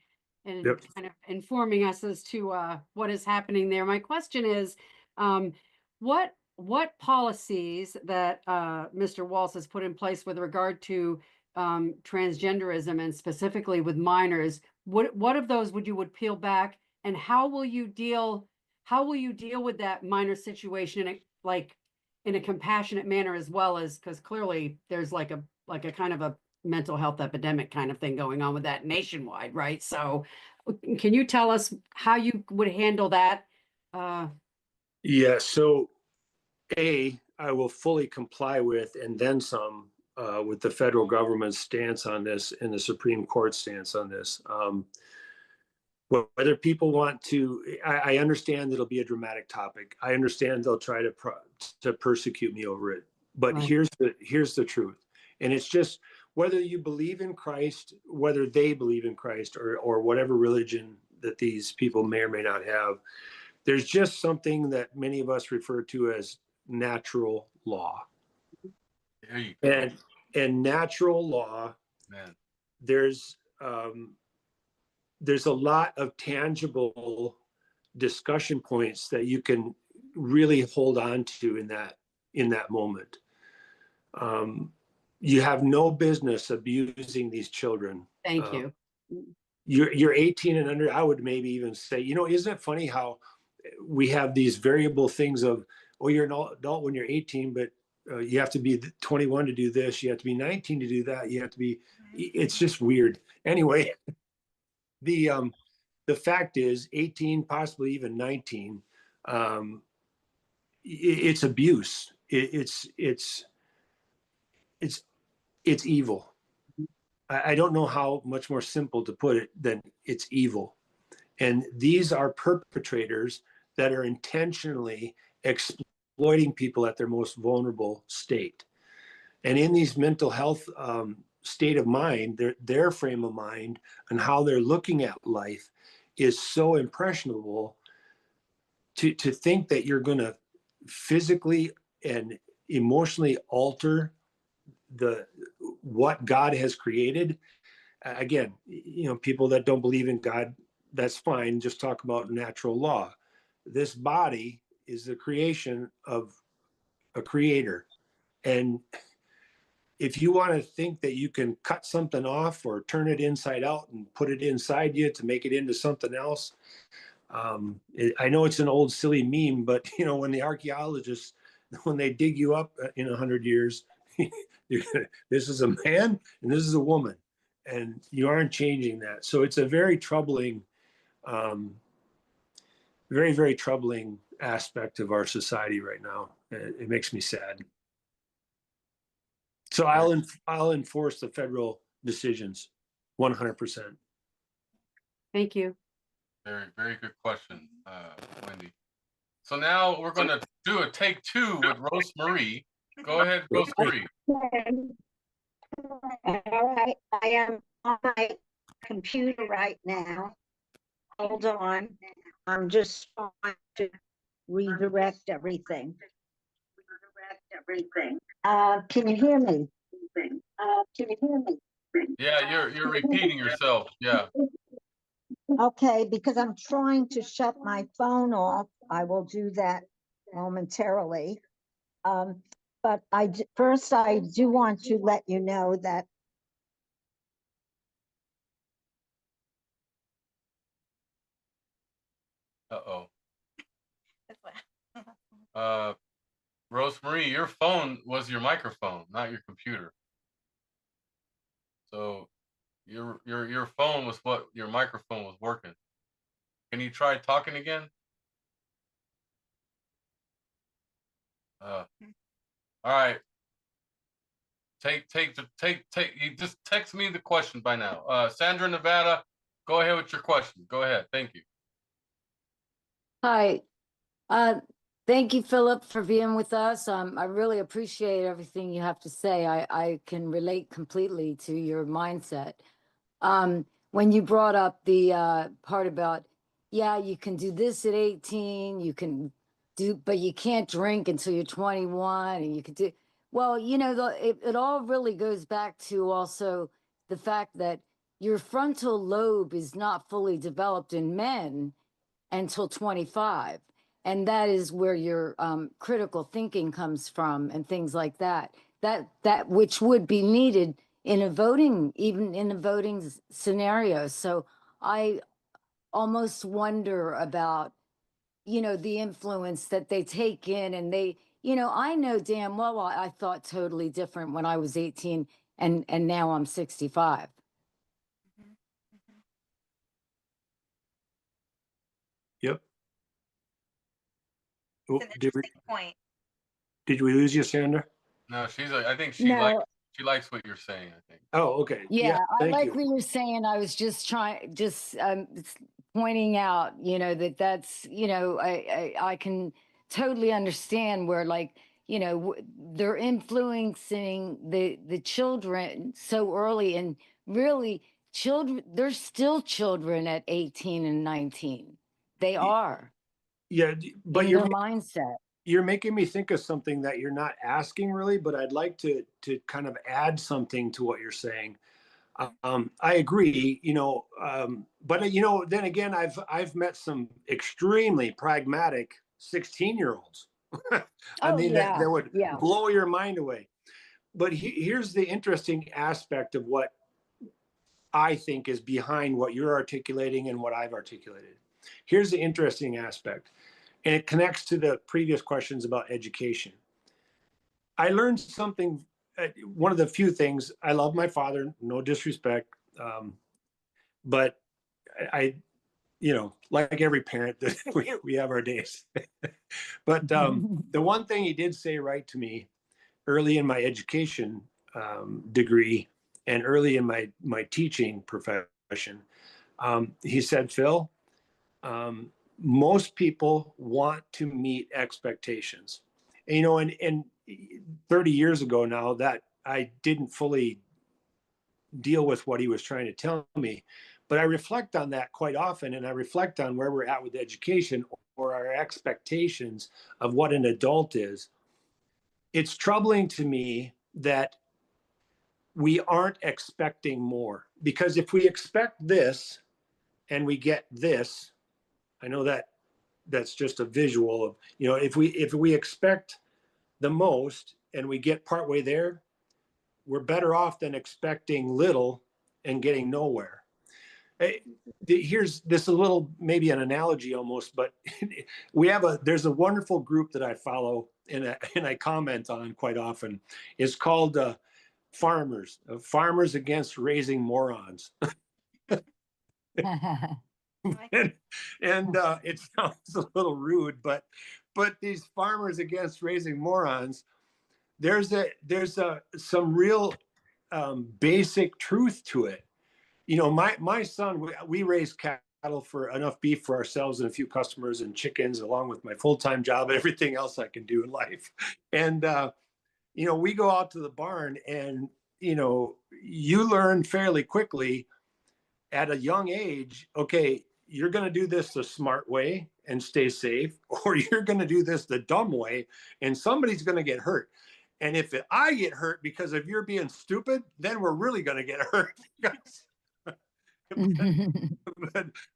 Yep. kind of informing us as to what is happening there. My question is, what policies that Mr. Walz has put in place with regard to transgenderism and specifically with minors, what of those would peel back, and how will you deal with that minor situation in a compassionate manner, as well as, because clearly there's like a kind of mental health epidemic kind of thing going on with that nationwide, right? So can you tell us how you would handle that? Yeah, so I will fully comply with and then some with the federal government's stance on this and the Supreme Court stance on this. Whether people want to, I understand it'll be a dramatic topic. I understand they'll try to persecute me over it. But Right. here's the truth. And it's just whether you believe in Christ, whether they believe in Christ or whatever religion that these people may or may not have, there's just something that many of us refer to as natural law. There you go. And natural law, Man. there's a lot of tangible discussion points that you can really hold on to in that moment. You have no business abusing these children. Thank you. You're 18 and under. I would maybe even say, isn't it funny how we have these variable things of, oh, you're an adult when you're 18, but you have to be 21 to do this. You have to be 19 to do that. You have to be, it's just weird. Anyway, the fact is 18, possibly even 19, it's abuse. It's evil. I don't know how much more simple to put it than it's evil. And these are perpetrators that are intentionally exploiting people at their most vulnerable state. And in these mental health state of mind, their frame of mind and how they're looking at life is so impressionable to think that you're going to physically and emotionally alter what God has created. Again, people that don't believe in God, that's fine. Just talk about natural law. This body is the creation of a creator. And if you want to think that you can cut something off or turn it inside out and put it inside you to make it into something else, I know it's an old silly meme, but when the archaeologists, when they dig you up in 100 years, this is a man and this is a woman, and you aren't changing that. So it's a very troubling, very, very troubling aspect of our society right now. It makes me sad. So I'll enforce the federal decisions 100%. Thank you. Very, very good question, Wendy. So now we're going to do a take two with Rosemarie. Go ahead, Rosemarie. All right, I am on my computer right now. Hold on. I'm just trying to redirect everything. Can you hear me? Yeah, you're repeating yourself. Yeah. Okay, because I'm trying to shut my phone off. I will do that momentarily. But first I do want to let you know that Rosemarie, your phone was your microphone, not your computer. So your phone was what your microphone was working. Can you try talking again? All right. You just text me the question by now. Sandra, Nevada, go ahead with your question. Go ahead. Thank you. Hi. Thank you, Philip, for being with us. I really appreciate everything you have to say. I can relate completely to your mindset. When you brought up the part about, yeah, you can do this at 18, you can do, but you can't drink until you're 21, and you can do, well, it all really goes back to also the fact that your frontal lobe is not fully developed in men until 25. And that is where your critical thinking comes from and things like that. That which would be needed in a voting, even in a voting scenario. So I almost wonder about, the influence that they take in, and they, I know damn well I thought totally different when I was 18. and now I'm 65. Yep. Oh, It's an interesting point. did we lose you, Sandra? No, I think No. she likes what you're saying, I think. Oh, okay. Yeah, I thank like you. what you're saying. I was just pointing out, that's, I can totally understand where, like, they're influencing the children so early, and really they're still children at 18 and 19. They are Yeah, but in their mindset. you're making me think of something that you're not asking really, but I'd like to kind of add something to what you're saying. I agree, but then again, I've met some extremely pragmatic 16-year-olds. I Oh, mean, yeah, that would yeah. blow your mind away. But here's the interesting aspect of what I think is behind what you're articulating and what I've articulated. Here's the interesting aspect, and it connects to the previous questions about education. I learned something. One of the few things, I love my father, no disrespect, but I, like every parent, that we have our days. But the one thing he did say right to me early in my education degree and early in my teaching profession, he said, Phil, most people want to meet expectations. And 30 years ago now, that I didn't fully deal with what he was trying to tell me, but I reflect on that quite often, and I reflect on where we're at with education or our expectations of what an adult is. It's troubling to me that we aren't expecting more, because if we expect this and we get this, I know that that's just a visual of, if we expect the most and we get partway there, we're better off than expecting little and getting nowhere. Here's this a little, maybe an analogy almost, but there's a wonderful group that I follow and I comment on quite often. It's called Farmers Against Raising Morons. and it sounds a little rude, but these Farmers Against Raising Morons, there's some real basic truth to it. My son, we raise cattle for enough beef for ourselves and a few customers, and chickens, along with my full-time job and everything else I can do in life. And we go out to the barn, and you learn fairly quickly at a young age, okay, you're going to do this the smart way and stay safe, or you're going to do this the dumb way and somebody's going to get hurt. And if I get hurt because of you're being stupid, then we're really going to get hurt.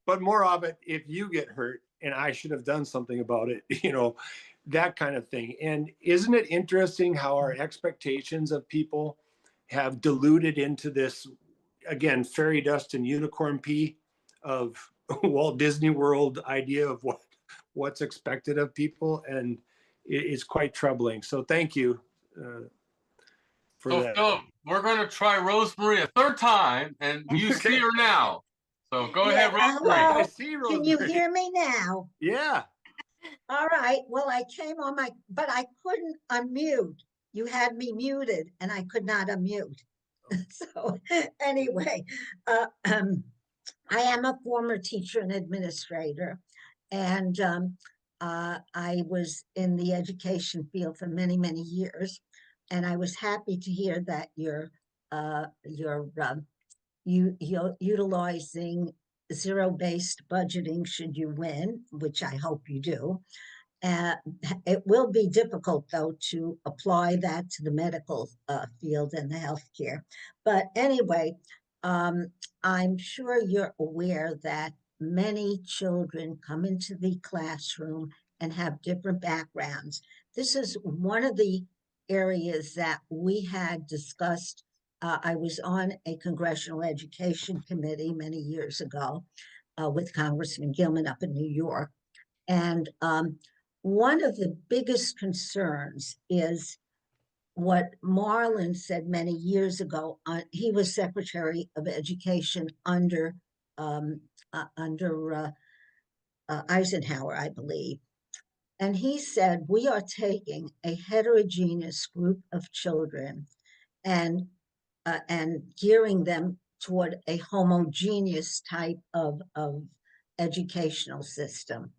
but more of it, if you get hurt and I should have done something about it, that kind of thing. And isn't it interesting how our expectations of people have diluted into this, again, fairy dust and unicorn pea of Walt Disney World idea of what's expected of people, and it's quite troubling. So thank you for that. Philip, we're going to try Rosemary a third time, and you Okay. see her now. So go ahead, Rosemary. Hello. I see Rosemary. Can you hear me now? Yeah. All right. Well, I came on but I couldn't unmute. You had me muted and I could not unmute. So anyway, I am a former teacher and administrator, and I was in the education field for many, many years. And I was happy to hear that you're utilizing zero-based budgeting should you win, which I hope you do. It will be difficult, though, to apply that to the medical field and the healthcare. But anyway, I'm sure you're aware that many children come into the classroom and have different backgrounds. This is one of the areas that we had discussed. I was on a congressional education committee many years ago with Congressman Gilman up in New York. And one of the biggest concerns is what Marlon said many years ago. He was Secretary of Education under Eisenhower, I believe. And he said, we are taking a heterogeneous group of children and gearing them toward a homogeneous type of educational system.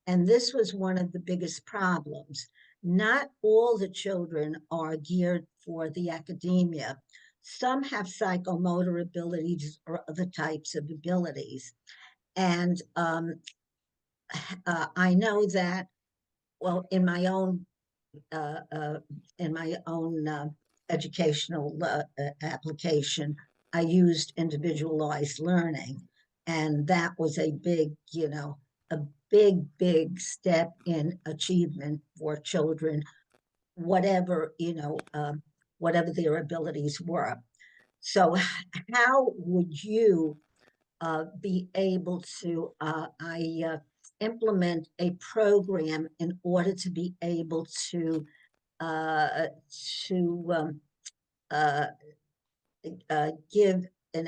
And this was one of the biggest problems. Not all the children are geared for the academia. Some have psychomotor abilities or other types of abilities. And I know that, well, in my own educational application, I used individualized learning, and that was a big, a big step in achievement for children, whatever, whatever their abilities were. So how would you be able to implement a program in order to be able to give an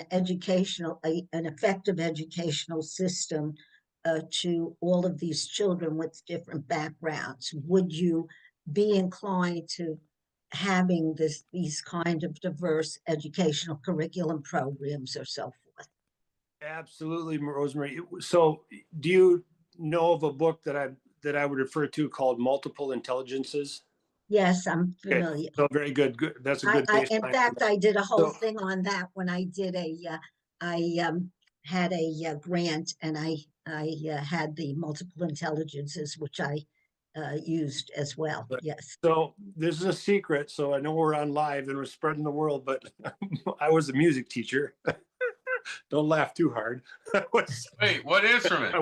effective educational system to all of these children with different backgrounds? Would you be inclined to having these kind of diverse educational curriculum programs or so forth? Absolutely, Rosemary. So do you know of a book that I would refer to called Multiple Intelligences? Yes, I'm familiar. Okay. So very good. Good. That's a good baseline. In fact, I did a whole thing on that when I did I had a grant, and I had the multiple intelligences, which I used as well. Yes. So this is a secret. So I know we're on live and we're spreading the world, but I was a music teacher. Don't laugh too hard. Wait, what instrument?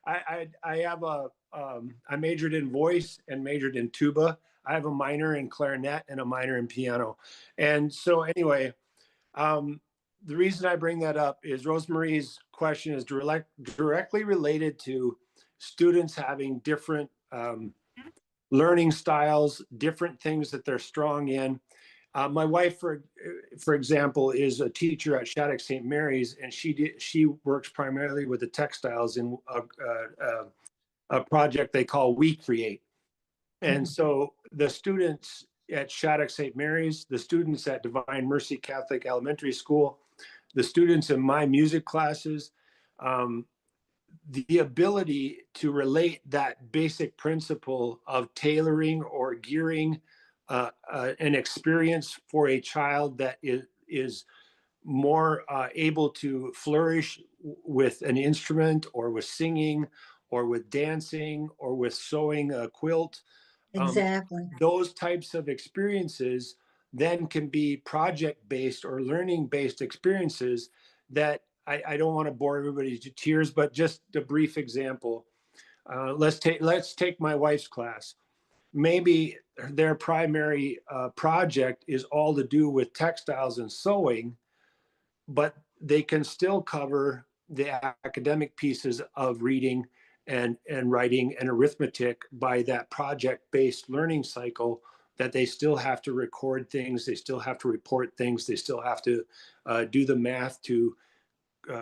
I have I majored in voice and majored in tuba. I have a minor in clarinet and a minor in piano. And so anyway, the reason I bring that up is Rosemarie's question is directly related to students having different learning styles, different things that they're strong in. My wife, for example, is a teacher at Shattuck St. Mary's, and she works primarily with the textiles in a project they call We Create. And so the students at Shattuck St. Mary's, the students at Divine Mercy Catholic Elementary School, the students in my music classes, the ability to relate that basic principle of tailoring or gearing an experience for a child that is more able to flourish with an instrument or with singing or with dancing or with sewing a quilt. Exactly. Those types of experiences then can be project-based or learning-based experiences that I don't want to bore everybody to tears, but just a brief example. Let's take my wife's class. Maybe their primary project is all to do with textiles and sewing, but they can still cover the academic pieces of reading and writing and arithmetic by that project-based learning cycle, that they still have to record things, they still have to report things, they still have to do the math to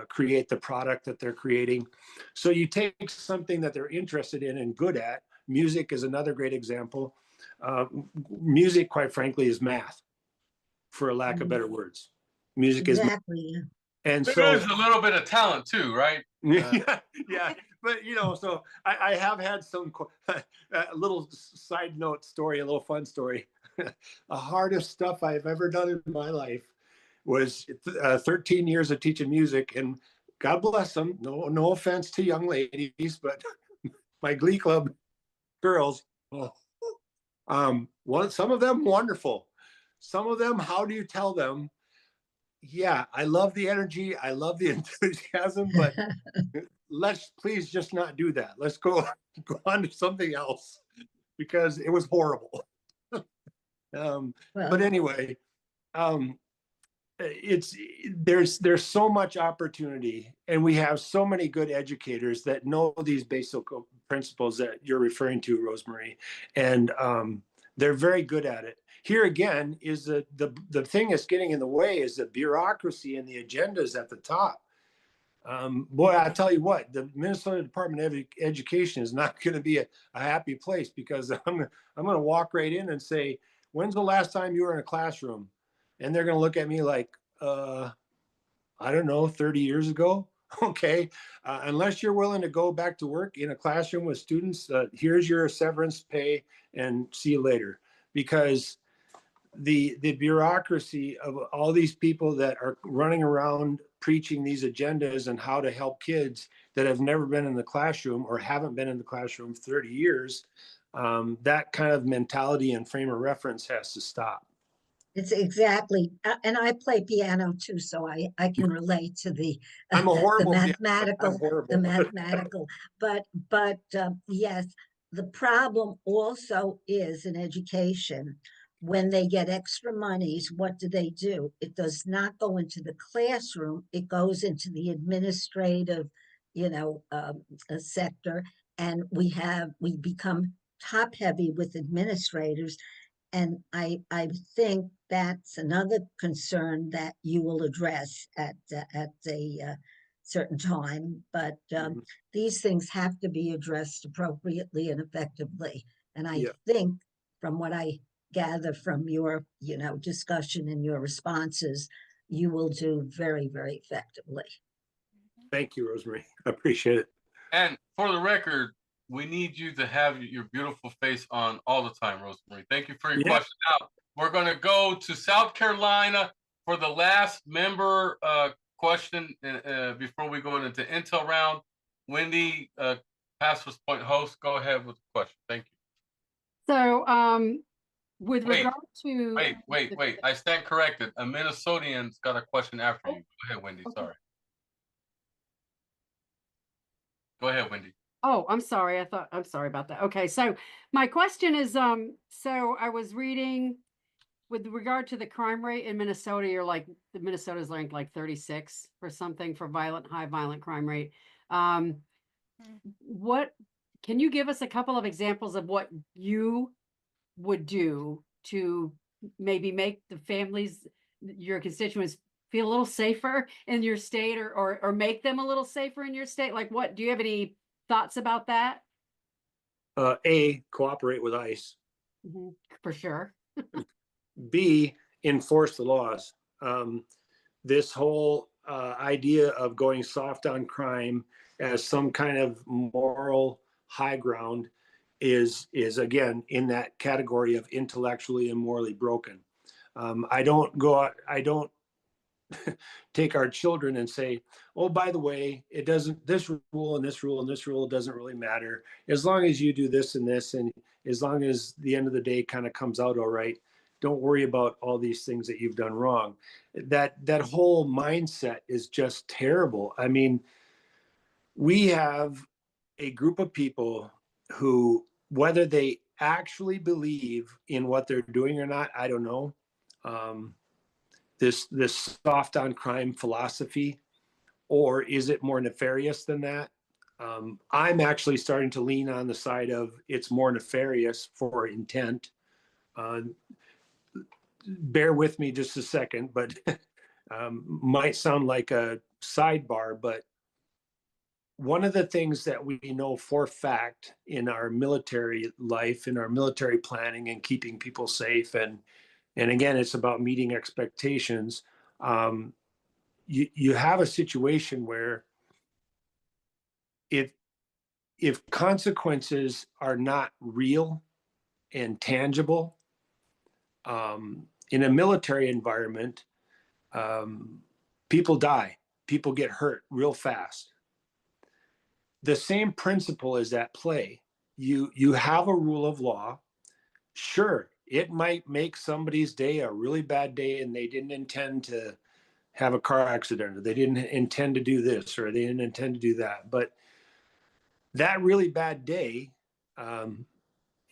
create the product that they're creating. So you take something that they're interested in and good at. Music is another great example. Music, quite frankly, is math, for a lack of better words. Music is math. And so there's a little bit of talent too, right? Yeah. But so I have had some a little side note story, a little fun story. The hardest stuff I've ever done in my life was 13 years of teaching music, and God bless them. No offense to young ladies, but my Glee Club girls, some of them wonderful. Some of them, how do you tell them? Yeah, I love the energy, I love the enthusiasm, but let's please just not do that. Let's go on to something else, because it was horrible. But anyway, there's so much opportunity, and we have so many good educators that know these basic principles that you're referring to, Rosemarie, and They're very good at it. Here again is the thing that's getting in the way is the bureaucracy and the agendas at the top. Boy, I tell you what, the Minnesota Department of Education is not going to be a happy place, because I'm going to walk right in and say, when's the last time you were in a classroom? And they're going to look at me like, I don't know, 30 years ago. Okay. Unless you're willing to go back to work in a classroom with students, here's your severance pay and see you later. Because the bureaucracy of all these people that are running around preaching these agendas and how to help kids that have never been in the classroom or haven't been in the classroom 30 years, that kind of mentality and frame of reference has to stop. It's exactly, and I play piano too, so I can relate to the I'm a horrible the I'm mathematical. But yes, the problem also is in education. When they get extra monies, what do? It does not go into the classroom. It goes into the administrative, sector, and we become top heavy with administrators. And I think that's another concern that you will address at a certain time. But these things have to be addressed appropriately and effectively. And I think, from what I gather from your discussion and your responses, you will do very, very effectively. Thank you, Rosemary. I appreciate it. And for the record, we need you to have your beautiful face on all the time, Rosemary. Thank you for your question. Now, we're going to go to South Carolina for the last member question before we go into intel round. Wendy, Pastor's Point host, go ahead with the question. Thank you. So, with regard to... Wait. I stand corrected. A Minnesotian's got a question after you. Go ahead, Wendy. Okay. Sorry. Go ahead, Wendy. Oh, I'm sorry. I'm sorry about that. Okay. So my question is, so I was reading with regard to the crime rate in Minnesota, the Minnesota's ranked like 36 or something for high violent crime rate. What can you give us a couple of examples of what you would do to maybe make the families, your constituents, feel a little safer in your state, or make them a little safer in your state? Like, what do you have any thoughts about that? A, cooperate with ICE. For sure. B, enforce the laws. This whole idea of going soft on crime as some kind of moral high ground is again in that category of intellectually and morally broken. I don't take our children and say, oh, by the way, this rule and this rule and this rule doesn't really matter. As long as you do this and this, and as long as the end of the day kind of comes out all right, don't worry about all these things that you've done wrong. That whole mindset is just terrible. I mean, we have a group of people who, whether they actually believe in what they're doing or not, I don't know. This soft on crime philosophy, or is it more nefarious than that? I'm actually starting to lean on the side of it's more nefarious for intent. Bear with me just a second, but might sound like a sidebar, but one of the things that we know for fact in our military life, in our military planning and keeping people safe, and again, it's about meeting expectations. You have a situation where if consequences are not real and tangible, in a military environment, people die, people get hurt real fast. The same principle is at play. You have a rule of law. Sure, it might make somebody's day a really bad day and they didn't intend to have a car accident, or they didn't intend to do this, or they didn't intend to do that. But that really bad day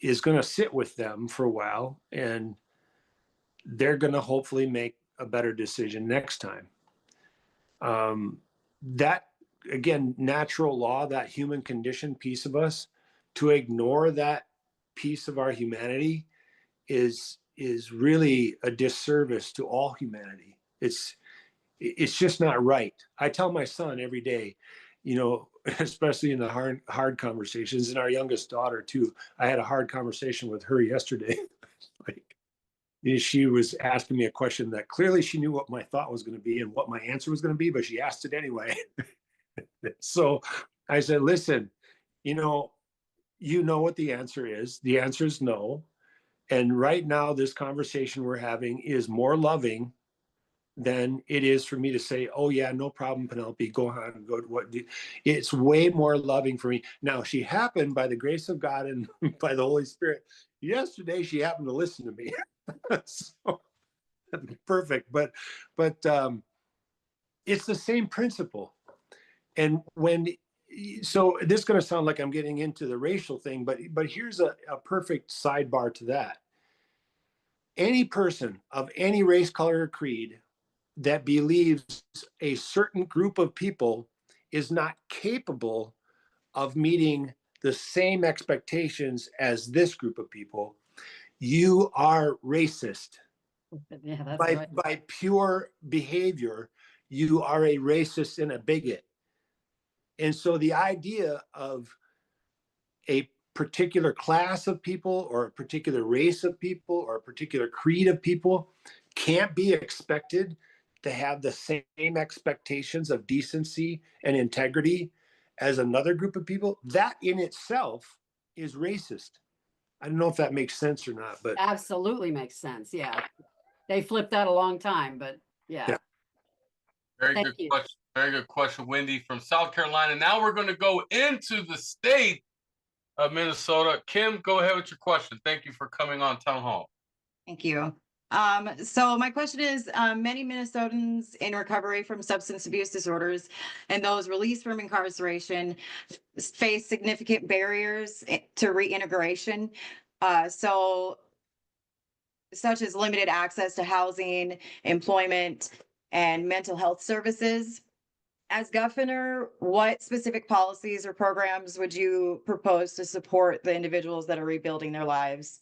is going to sit with them for a while, and they're going to hopefully make a better decision next time. That, again, natural law, that human condition piece of us, to ignore that piece of our humanity is really a disservice to all humanity. It's just not right. I tell my son every day, you know, especially in the hard conversations, and our youngest daughter too. I had a hard conversation with her yesterday. Like, she was asking me a question that clearly she knew what my thought was going to be and what my answer was going to be, but she asked it anyway. So I said, listen, you know what the answer is. The answer is no. And right now, this conversation we're having is more loving than it is for me to say, oh yeah, no problem, Penelope, go on, go. It's way more loving for me. Now, she happened, by the grace of God and by the Holy Spirit, yesterday she happened to listen to me. So, perfect. But it's the same principle. And so this is going to sound like I'm getting into the racial thing, but here's a perfect sidebar to that. Any person of any race, color, or creed that believes a certain group of people is not capable of meeting the same expectations as this group of people, you are racist. Yeah, that's by, right. by pure behavior, you are a racist and a bigot. And so the idea of a particular class of people or a particular race of people or a particular creed of people can't be expected to have the same expectations of decency and integrity as another group of people, that in itself is racist. I don't know if that makes sense or not, but Absolutely makes sense. Yeah. They flipped out a long time, but yeah. Yeah. Very Thank good you. question. Very good question, Wendy from South Carolina. Now we're going to go into the state of Minnesota. Kim, go ahead with your question. Thank you for coming on Town Hall. Thank you. So my question is, many Minnesotans in recovery from substance abuse disorders and those released from incarceration face significant barriers to reintegration. Such as limited access to housing, employment, and mental health services. As governor, what specific policies or programs would you propose to support the individuals that are rebuilding their lives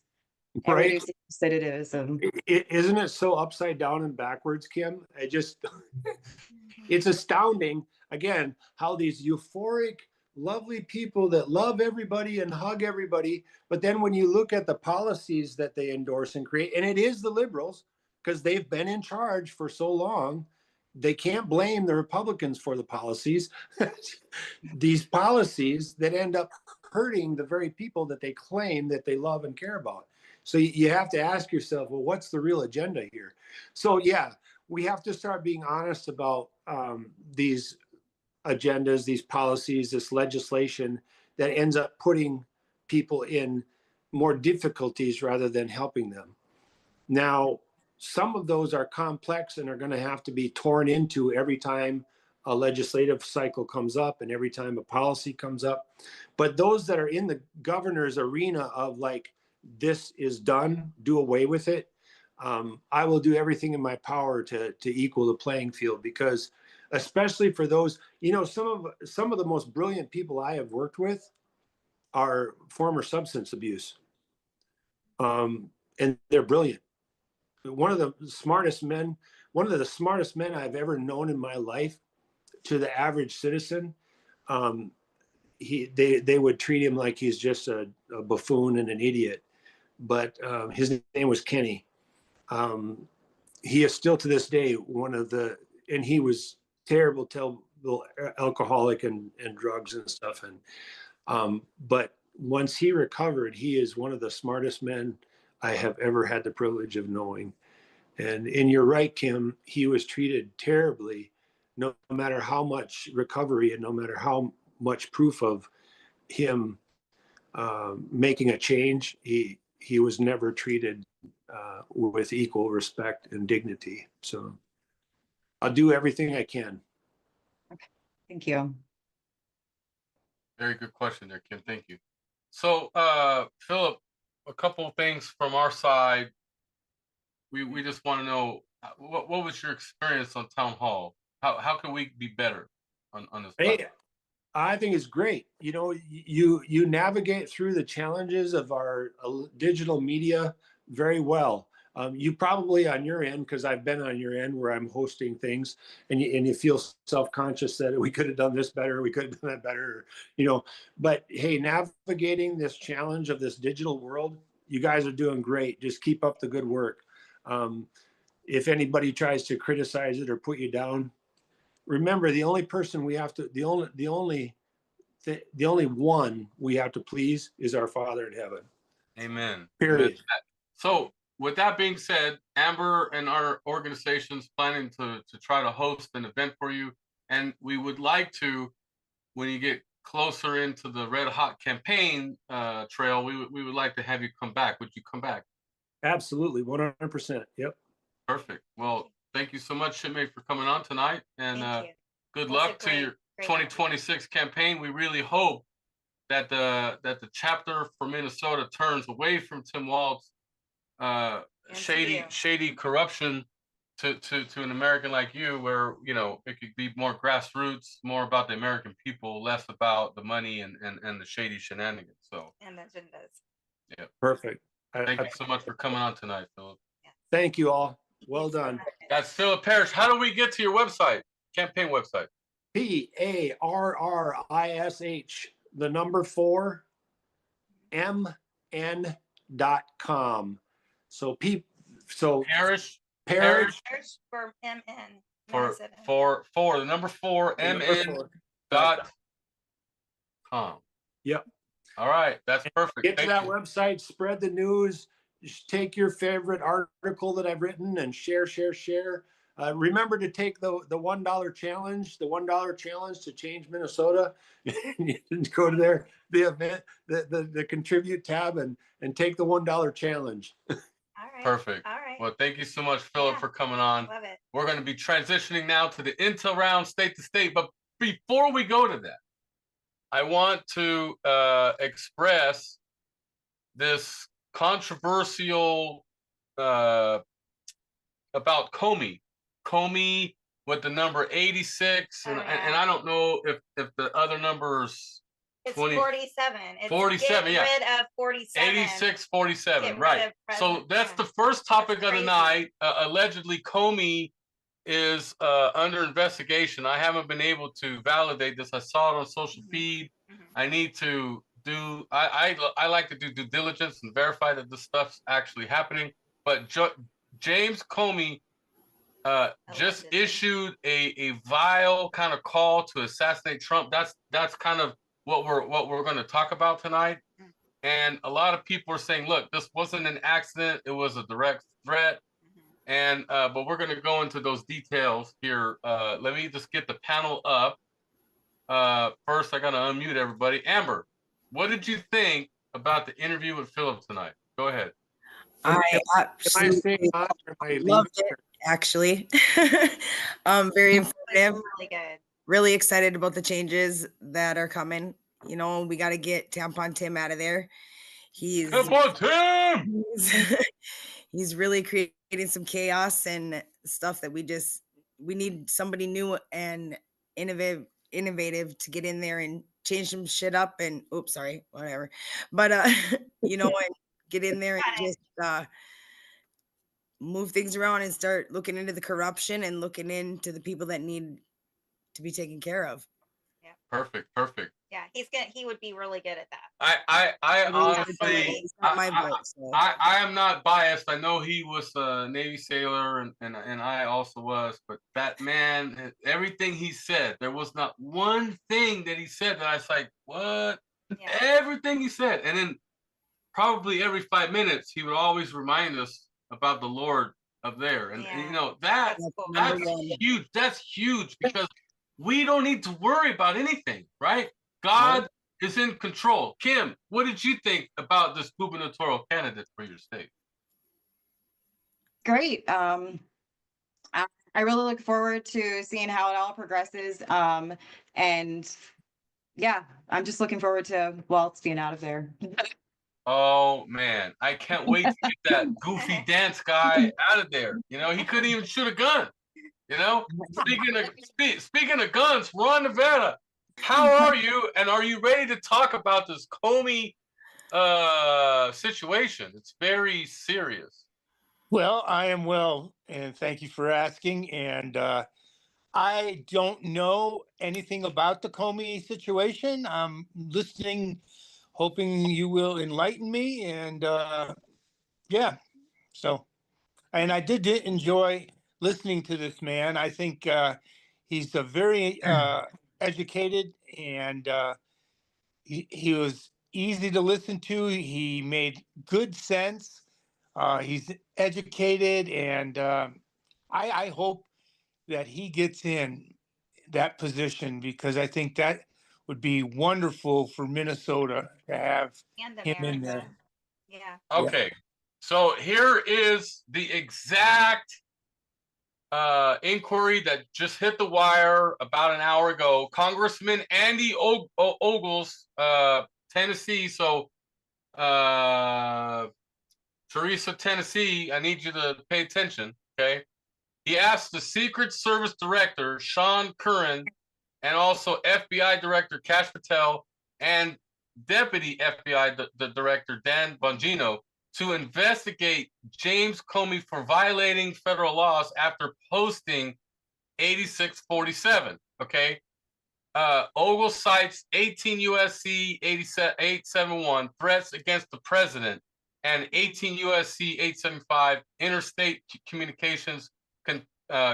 and right? reducing recidivism? Isn't it so upside down and backwards, Kim? It's astounding, again, how these euphoric, lovely people that love everybody and hug everybody, but then when you look at the policies that they endorse and create, and it is the liberals, because they've been in charge for so long, they can't blame the Republicans for the policies. These policies that end up hurting the very people that they claim that they love and care about. So you have to ask yourself, well, what's the real agenda here? So yeah, we have to start being honest about these agendas, these policies, this legislation that ends up putting people in more difficulties rather than helping them. Now, some of those are complex and are going to have to be torn into every time a legislative cycle comes up and every time a policy comes up. But those that are in the governor's arena of like, this is done, do away with it, I will do everything in my power to equal the playing field, because especially for those, you know, some of the most brilliant people I have worked with are former substance abuse. And they're brilliant. One of the smartest men I've ever known in my life, to the average citizen, they would treat him like he's just a buffoon and an idiot. But his name was Kenny. He is still to this day and he was terrible alcoholic and drugs and stuff. And but once he recovered, he is one of the smartest men I have ever had the privilege of knowing. And you're right, Kim, he was treated terribly, no matter how much recovery and no matter how much proof of him making a change, he was never treated with equal respect and dignity. So I'll do everything I can. Okay, thank you. Very good question there, Kim. Thank you. So, Phillip, a couple of things from our side. We just want to know what was your experience on Town Hall? How can we be better on this? Hey, I think it's great. You know, you navigate through the challenges of our digital media very well. You probably on your end, because I've been on your end where I'm hosting things, and you feel self-conscious that we could have done this better, we could have done that better, you know. But hey, navigating this challenge of this digital world, you guys are doing great. Just keep up the good work. If anybody tries to criticize it or put you down, remember the only person we have to, the only one we have to please is our Father in heaven. Amen. Period. Amen. So with that being said, Amber and our organization's planning to try to host an event for you. And we would like to, when you get closer into the Red Hot campaign trail, we would like to have you come back. Would you come back? Absolutely, 100%. Yep. Perfect. Well, thank you so much, shipmate, for coming on tonight. And good That's luck a to your great 2026 campaign. We really hope that the chapter for Minnesota turns away from Tim Walz shady corruption to an American like you, where it could be more grassroots, more about the American people, less about the money and the shady shenanigans. So and agendas. Yeah, perfect. Thank you so much for coming on tonight, Phillip. Thank you all. Well done. That's Phillip Parrish. How do we get to your website, campaign website? PARRISH, the number 4, MN.com. So Parrish for MN. for the number 4 MN.com. Yep. All right, that's perfect. Get to that website, spread the news. Just take your favorite article that I've written and share. Remember to take the $1 challenge, to change Minnesota. Go to the event, the contribute tab, and take the $1 challenge. All right. Perfect. All right. Well, thank you so much, Phillip, for coming on. Love it. We're going to be transitioning now to the intel round, state to state. But before we go to that, I want to express this controversial about Comey with the number 86, and I don't know if the other numbers. It's 47. It's 47, yeah. Rid of 47. 86, 47, right. So that's the first topic of the night. Allegedly, Comey is under investigation. I haven't been able to validate this. I saw it on social feed. I need to do, I like to do due diligence and verify that this stuff's actually happening. But James Comey just issued a vile kind of call to assassinate Trump. That's kind of what we're going to talk about tonight. And a lot of people are saying, look, this wasn't an accident, it was a direct threat. And but we're going to go into those details here. Let me just get the panel up. First, I got to unmute everybody. Amber, what did you think about the interview with Phillip tonight? Go ahead. I absolutely loved it, actually. Very informative. Really good. Really excited about the changes that are coming. You know, we got to get Tampon Tim out of there. Tampon Tim! He's really creating some chaos and stuff that we need somebody new and innovative to get in there and change some shit up and whatever. But you know, and get in there and just move things around and start looking into the corruption and looking into the people that need to be taken care of. Yeah. Perfect. Yeah, he would be really good at that. I honestly, I am not biased. I know he was a Navy sailor and I also was, but that man, everything he said, there was not one thing that he said that I was like, what? Yeah. Everything he said. And then probably every 5 minutes, he would always remind us about the Lord up there. And you know, that's huge. That's huge because we don't need to worry about anything, right? God is in control. Kim, what did you think about this gubernatorial candidate for your state? Great. I really look forward to seeing how it all progresses. And yeah, I'm just looking forward to Waltz being out of there. Oh man, I can't wait to get that goofy dance guy out of there. You know, he couldn't even shoot a gun. You know, speaking of guns, Ron Nevada, how are you? And are you ready to talk about this Comey situation. It's very serious. Well, I am well, and thank you for asking. And I don't know anything about the Comey situation. I'm listening, hoping you will enlighten me. And yeah, so, and I did enjoy listening to this man. I think he's a very educated, and he was easy to listen to. He made good sense. He's educated, and I hope that he gets in that position, because I think that would be wonderful for Minnesota to have And him in America. there. Yeah. Okay, so here is the exact inquiry that just hit the wire about an hour ago. Congressman Andy Ogles, Tennessee. So, Teresa, Tennessee, I need you to pay attention, okay? He asked the Secret Service Director, Sean Curran, and also FBI Director Kash Patel and Deputy FBI Director Dan Bongino to investigate James Comey for violating federal laws after posting 8647. Okay. Ogle cites 18 USC 871 threats against the president and 18 USC 875 interstate communications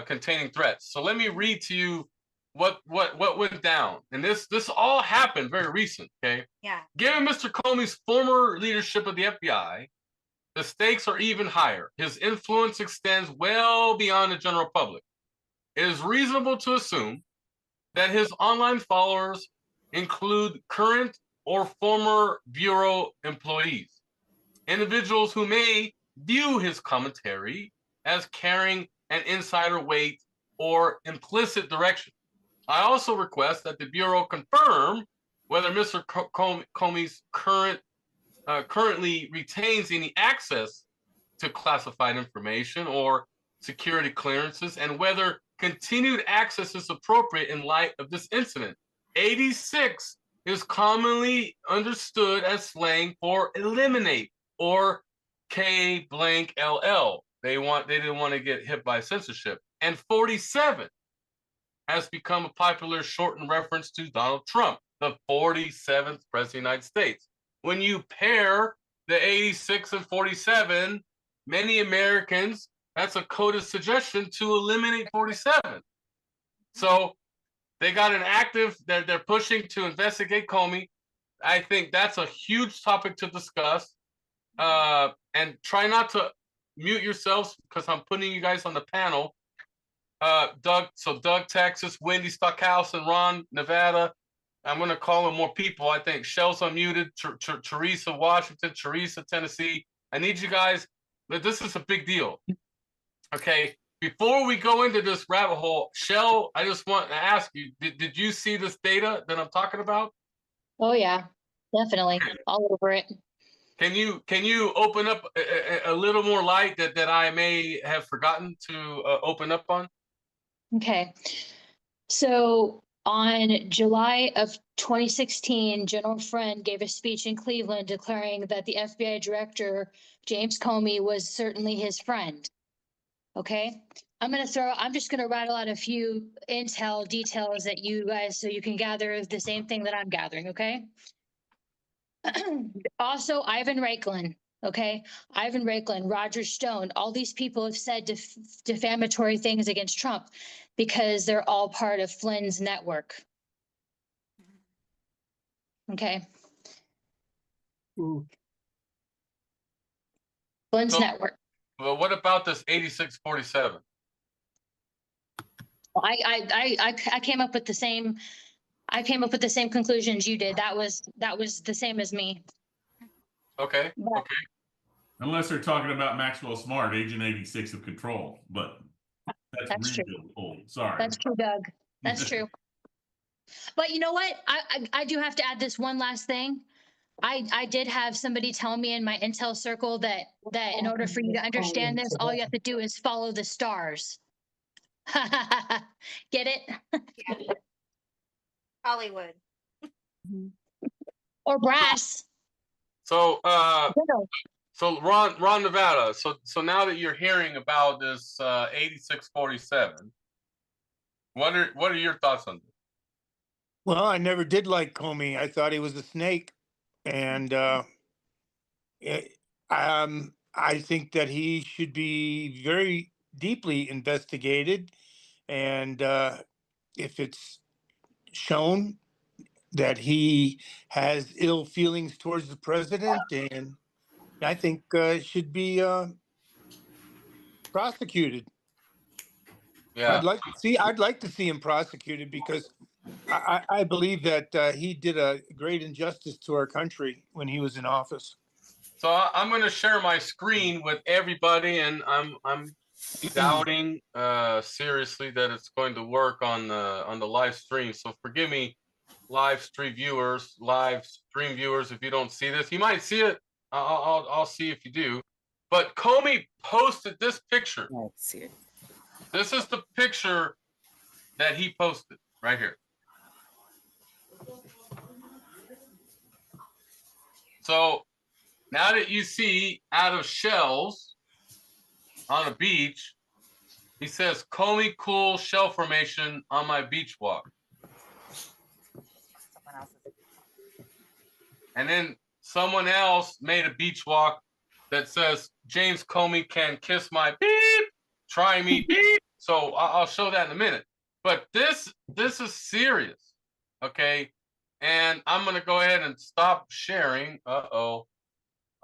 containing threats. So let me read to you what went down. And this all happened very recent. Okay. Yeah. Given Mr. Comey's former leadership of the FBI, the stakes are even higher. His influence extends well beyond the general public. It is reasonable to assume that his online followers include current or former Bureau employees, individuals who may view his commentary as carrying an insider weight or implicit direction. I also request that the Bureau confirm whether Mr. Comey's currently retains any access to classified information or security clearances, and whether continued access is appropriate in light of this incident. 86 is commonly understood as slang for eliminate or K blank LL. They didn't want to get hit by censorship. And 47 has become a popular shortened reference to Donald Trump, the 47th president of the United States. When you pair the 86 and 47, many Americans, that's a coded suggestion to eliminate 47. So they got an active, they're pushing to investigate Comey. I think that's a huge topic to discuss. And try not to mute yourselves because I'm putting you guys on the panel. Doug, Texas, Wendy Stockhouse, and Ron, Nevada. I'm going to call in more people. I think Shell's unmuted, Teresa, Washington, Teresa, Tennessee. I need you guys, but this is a big deal. Okay, before we go into this rabbit hole, Shell, I just want to ask you, did you see this data that I'm talking about? Oh yeah, definitely. All over it. Can you open up a little more light that I may have forgotten to open up on? Okay. So on July of 2016, General Friend gave a speech in Cleveland declaring that the FBI director, James Comey, was certainly his friend. Okay. I'm just going to rattle out a few intel details that you guys, so you can gather the same thing that I'm gathering. Okay. Also, Ivan Raiklin. Okay. Ivan Raiklin, Roger Stone, all these people have said defamatory things against Trump because they're all part of Flynn's network. Okay. Flynn's network. Well, what about this 8647? I came up with the same. I came up with the same conclusions you did. That was the same as me. Okay. But, okay. Unless they're talking about Maxwell Smart, Agent 86 of Control, but that's true. old. Sorry. That's true, Doug. That's true. But you know what? I do have to add this one last thing. I did have somebody tell me in my intel circle that in order for you to understand this, all you have to do is follow the stars. Get it? Yeah. Hollywood. Or brass. So so Ron Nevada. So now that you're hearing about this 8647, what are your thoughts on this? Well, I never did like Comey. I thought he was a snake, and I think that he should be very deeply investigated, and if it's shown that he has ill feelings towards the president, and I think should be prosecuted. Yeah. I'd like to see him prosecuted because I believe that he did a great injustice to our country when he was in office. So I'm going to share my screen with everybody, and I'm doubting seriously that it's going to work on the live stream. So forgive me, live stream viewers, if you don't see this. You might see it. I'll see if you do. But Comey posted this picture. Let's see it. This is the picture that he posted right here. So now that you see out of shells on a beach, he says, Comey cool shell formation on my beach walk. And then someone else made a beach walk that says, James Comey can kiss my beep, try me beep. So I'll show that in a minute. But this is serious, okay? And I'm going to go ahead and stop sharing. Uh-oh.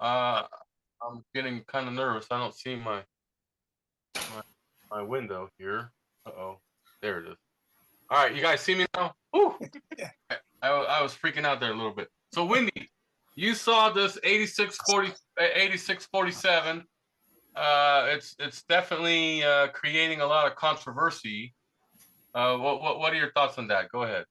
I'm getting kind of nervous. I don't see my window here. Uh-oh. There it is. All right, you guys see me now? Whew. I was freaking out there a little bit. So Wendy, you saw this 8647. It's definitely creating a lot of controversy. What are your thoughts on that? Go ahead.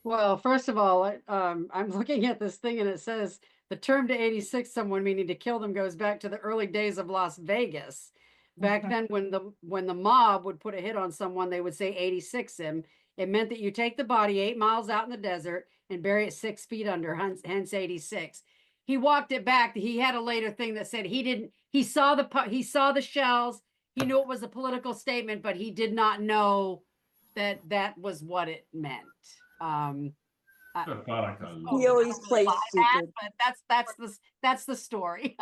Well, first of all, I'm looking at this thing and it says the term to 86, someone meaning to kill them, goes back to the early days of Las Vegas. Back then, when the mob would put a hit on someone, they would say 86 him. It meant that you take the body 8 miles out in the desert and bury it 6 feet under, hence 86. He walked it back. He had a later thing that said he saw the shells. He knew it was a political statement, but he did not know that was what it meant. He always plays stupid. But that's the story.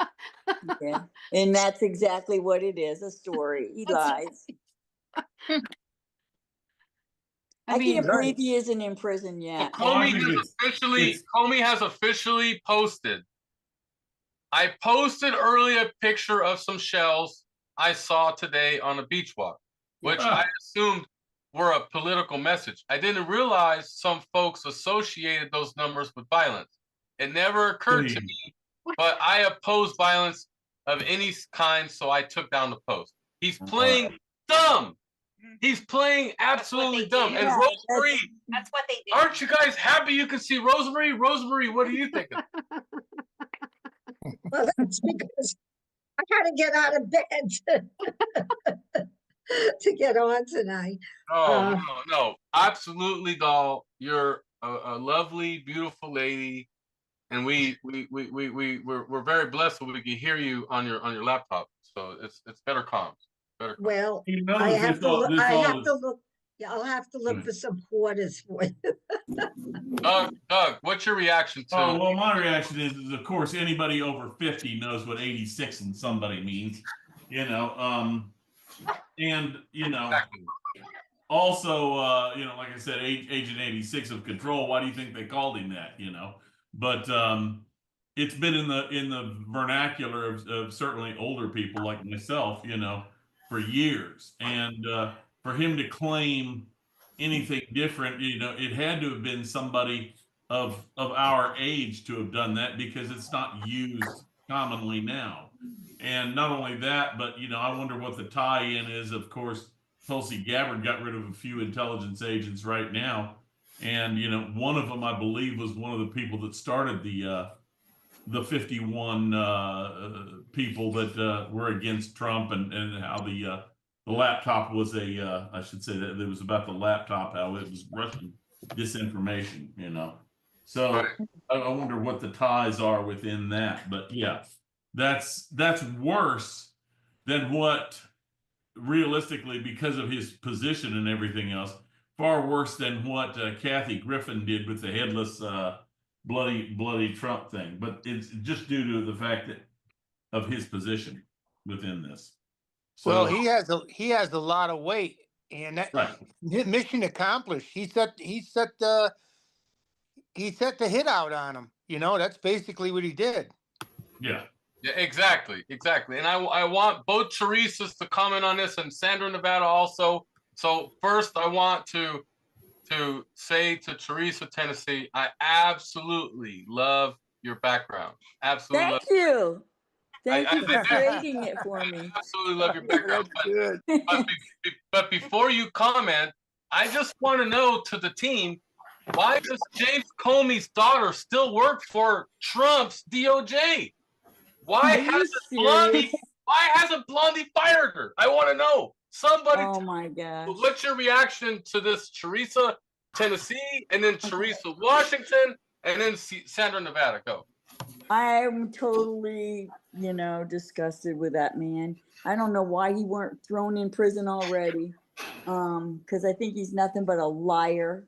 Yeah, and that's exactly what it is, a story. He lies. I can't believe he isn't in prison yet. Comey has officially posted. I posted earlier a picture of some shells I saw today on a beach walk, which I assumed were a political message. I didn't realize some folks associated those numbers with violence. It never occurred to me, but I oppose violence of any kind, so I took down the post. He's playing dumb. He's playing absolutely dumb. And Rosemary, that's what they do. Aren't you guys happy you can see Rosemary? Rosemary, what do you think? Well, that's because I had to get out of bed to get on tonight. Oh, no, absolutely, doll. You're a lovely, beautiful lady, and we're very blessed that we can hear you on your laptop. So it's better comms. Better comms. Well, I have to look. Yeah, I'll have to look for some quarters for you. Doug, what's your reaction to? Oh, well, my reaction is of course anybody over 50 knows what 86 and somebody means, and also, like I said, Agent 86 of Control. Why do you think they called him that? But it's been in the vernacular of certainly older people like myself, for years, and for him to claim anything different, it had to have been somebody of our age to have done that, because it's not used commonly now. And not only that, but I wonder what the tie-in is. Of course, Tulsi Gabbard got rid of a few intelligence agents right now, and one of them, I believe, was one of the people that started the 51 people that were against Trump, and how the laptop was I should say that it was about the laptop, how it was Russian disinformation, So I wonder what the ties are within that, but yeah, that's worse than what realistically, because of his position and everything else, far worse than what Kathy Griffin did with the headless, bloody Trump thing. But it's just due to the fact that of his position within this. So, Well, he has a lot of weight, and that right. mission accomplished. He set the hit out on him. You know, that's basically what he did. Yeah. Yeah, exactly. And I want both Teresas to comment on this, and Sandra Nevada also. So first, I want to say to Teresa, Tennessee, I absolutely love your background. Absolutely. Thank you. Thank I you for creating it for me. absolutely love your background. Good. But before you comment, I just want to know to the team, why does James Comey's daughter still work for Trump's DOJ? Why hasn't Blondie fired her? I want to know. Somebody. Oh my gosh. What's your reaction to this, Teresa, Tennessee, and then Teresa, Washington, and then Sandra, Nevada? Go. I'm totally, disgusted with that man. I don't know why he weren't thrown in prison already. Because I think he's nothing but a liar.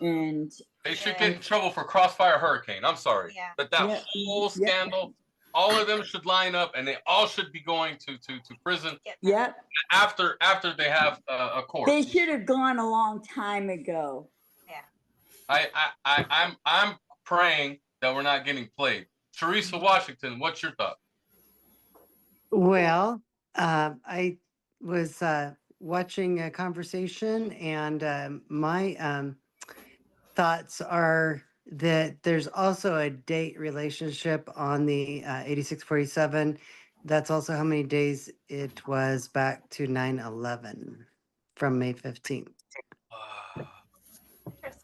And they should get in trouble for Crossfire Hurricane. I'm sorry. Yeah. But that whole scandal, all of them should line up, and they all should be going to prison. Yep. After they have a court. They should have gone a long time ago. Yeah. I'm praying that we're not getting played. Teresa, Washington, what's your thought? Well, I was watching a conversation, and my thoughts are that there's also a date relationship on the 8647. That's also how many days it was back to 9/11 from May 15th. Interesting.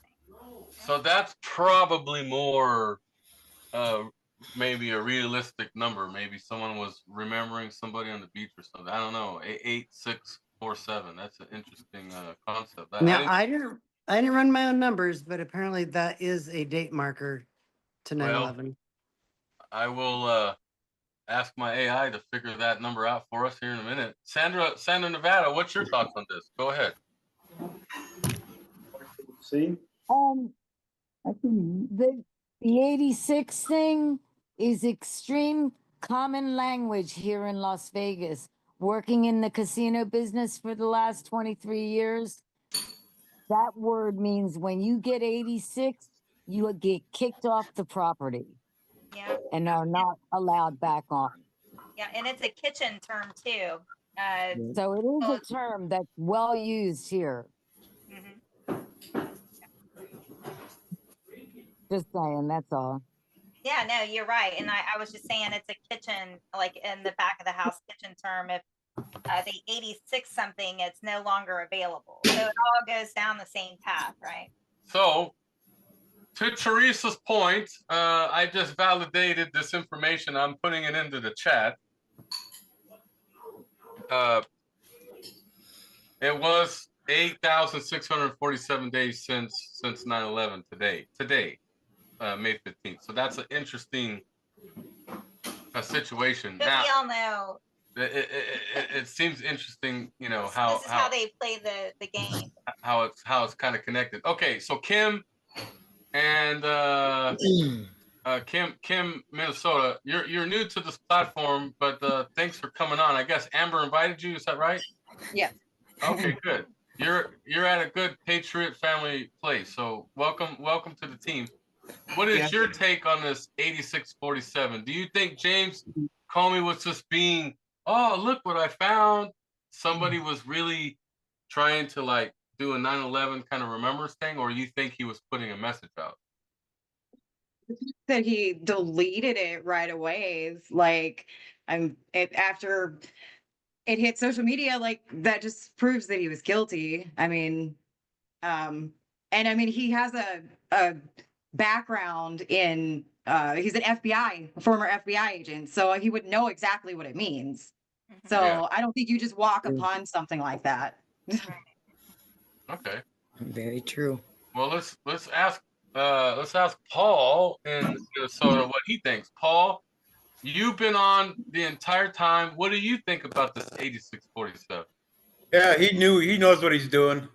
So that's probably more maybe a realistic number. Maybe someone was remembering somebody on the beach or something. I don't know. 8647. That's an interesting concept. Now I didn't run my own numbers, but apparently that is a date marker to 9/11. I will ask my AI to figure that number out for us here in a minute. Sandra, Nevada, what's your thoughts on this? Go ahead. See? I think the 86 thing is extreme common language here in Las Vegas. Working in the casino business for the last 23 years, that word means when you get 86, you get kicked off the property. Yeah. And are not allowed back on. Yeah, and it's a kitchen term too. So it is a term that's well used here. Mm-hmm. Just saying, that's all. Yeah, no, you're right. And I was just saying it's a kitchen, like in the back of the house kitchen term. If the 86 something, it's no longer available. So it all goes down the same path, right? So, to Teresa's point, I just validated this information. I'm putting it into the chat. It was 8,647 days since 9/11 today, May 15th. So that's an interesting situation. But now, we all know it seems interesting, this is how they play the game. How it's kind of connected. Okay, so Kim and Kim Minnesota, you're new to this platform, but thanks for coming on. I guess Amber invited you. Is that right? Yeah. Okay, good. You're at a good patriot family place. So welcome to the team. What is your take on this 8647? Do you think James Comey was just being, oh, look what I found? Somebody was really trying to do a 9/11 kind of remembrance thing, or you think he was putting a message out? That he deleted it right away is after it hit social media, that just proves that he was guilty. I mean, he has a background in he's a former FBI agent, so he would know exactly what it means. So I don't think you just walk upon something like that. Okay. Very true. Well, let's ask let's ask Paul in Minnesota what he thinks. Paul, you've been on the entire time. What do you think about this 8647? Yeah, he knows what he's doing.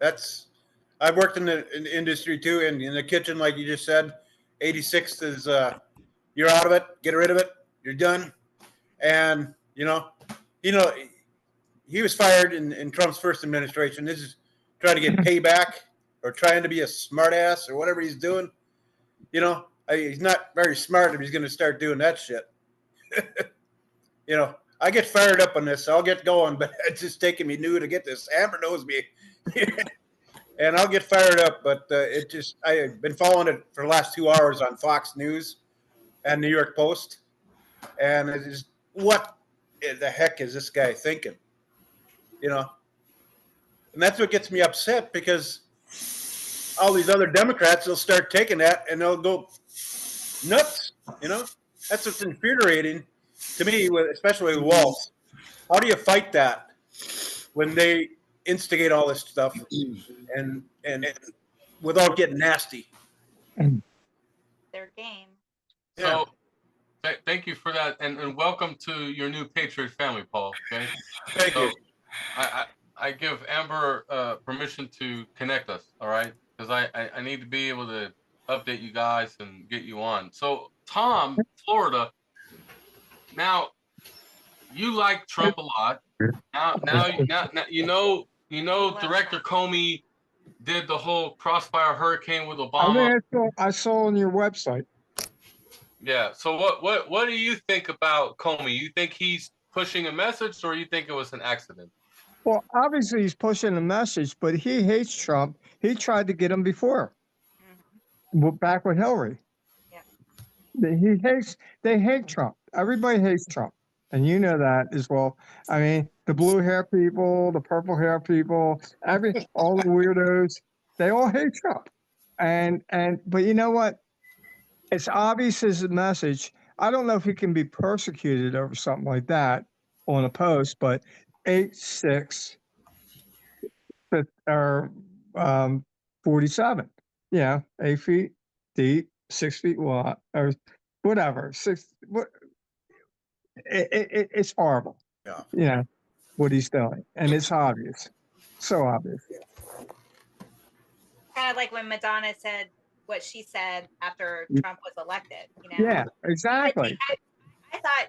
I've worked in the industry too, and in the kitchen, like you just said, 86 is, you're out of it, get rid of it, you're done. And, he was fired in Trump's first administration. This is trying to get payback or trying to be a smartass or whatever he's doing. He's not very smart if he's going to start doing that shit. I get fired up on this, so I'll get going, but it's just taking me new to get this. Amber knows me. And I'll get fired up, but I've been following it for the last 2 hours on Fox News and New York Post. And it's just, what the heck is this guy thinking? And that's what gets me upset, because all these other Democrats will start taking that and they'll go nuts. That's what's infuriating to me, especially with Waltz. How do you fight that when they instigate all this stuff and without getting nasty? Their game. So thank you for that, and welcome to your new Patriot family, Paul. Okay. Thank you. I give Amber permission to connect us. All right, because I need to be able to update you guys and get you on. So Tom, Florida. Now, you like Trump a lot. Now Director Comey did the whole crossfire hurricane with Obama. I saw on your website. Yeah. So what do you think about Comey? You think he's pushing a message, or you think it was an accident? Well, obviously he's pushing a message, but he hates Trump. He tried to get him before, back with Hillary. Yeah. They hate Trump. Everybody hates Trump. And you know that as well. I mean, the blue hair people, the purple hair people, all the weirdos, they all hate Trump. But you know what? It's obvious as a message. I don't know if he can be persecuted over something like that on a post, but 8'6" or 47. Yeah, 8 feet deep, 6 feet wide, or whatever. It's horrible. Yeah. What he's doing, and it's obvious, so obvious. Kind of like when Madonna said what she said after Trump was elected. Yeah, exactly. I thought,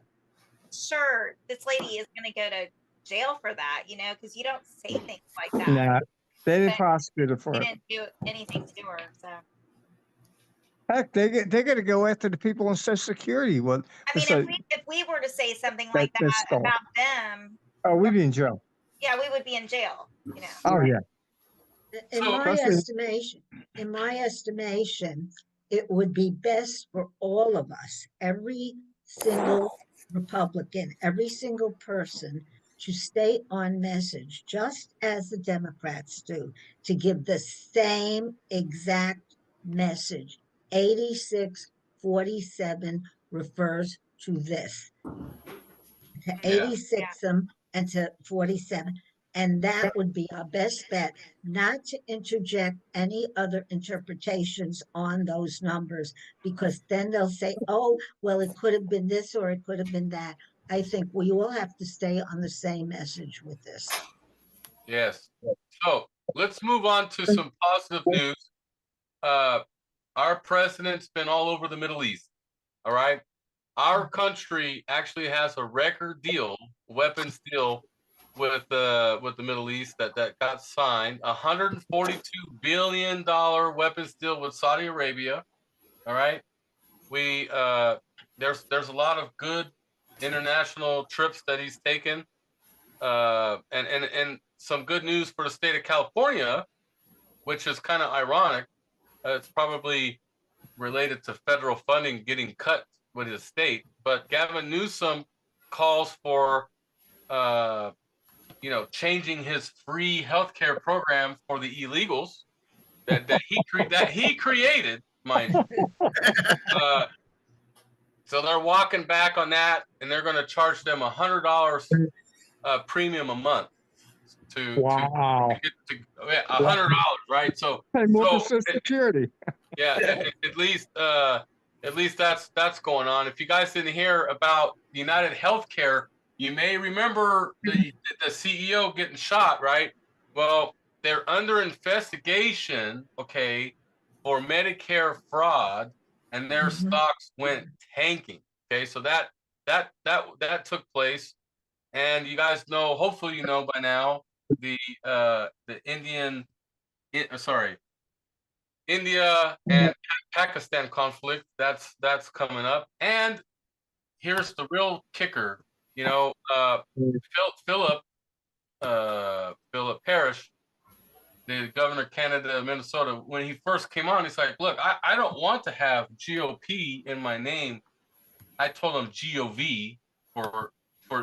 sure, this lady is going to go to jail for that, because you don't say things like that. Nah, they didn't prosecute her for it. They didn't do anything to her, so. Heck, they're going to go after the people on Social Security. Well, I mean, if we were to say something like that about them, oh, we'd be in jail. Yeah, we would be in jail. Oh yeah. In my estimation, it would be best for all of us, every single Republican, every single person, to stay on message, just as the Democrats do, to give the same exact message. 8647 refers to this, to 86 them and to 47. And that would be our best bet, not to interject any other interpretations on those numbers, because then they'll say, oh, well, it could have been this or it could have been that. I think we all have to stay on the same message with this. Yes. So let's move on to some positive news. Our president's been all over the Middle East. All right. Our country actually has a record deal, weapons deal, with the Middle East that got signed. $142 billion weapons deal with Saudi Arabia. All right. There's a lot of good international trips that he's taken. And some good news for the state of California, which is kind of ironic. It's probably related to federal funding getting cut with his state, but Gavin Newsom calls for, changing his free healthcare program for the illegals that he created, mind you. So they're walking back on that, and they're going to charge them $100 premium a month to Wow. get to $100, right? So Hey, more so than Social Security. yeah, at least that's going on. If you guys didn't hear about United Healthcare, you may remember the CEO getting shot, right? Well, they're under investigation, okay, for Medicare fraud, and their stocks went tanking. Okay, so that took place, and you guys know, hopefully you know by now, the India and Pakistan conflict that's coming up. And here's the real kicker, you know, Phillip Parrish, the governor of Canada, Minnesota, when he first came on, he's like, look, I don't want to have GOP in my name. I told him GOV for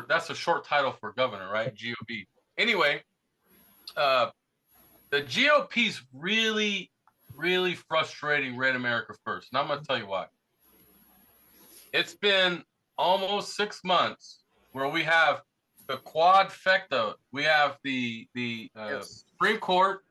that's a short title for governor, right? GOV. Anyway, the GOP's really frustrating Red America First. And I'm going to tell you why. It's been almost 6 months where we have the quadfecta. We have the Supreme Court,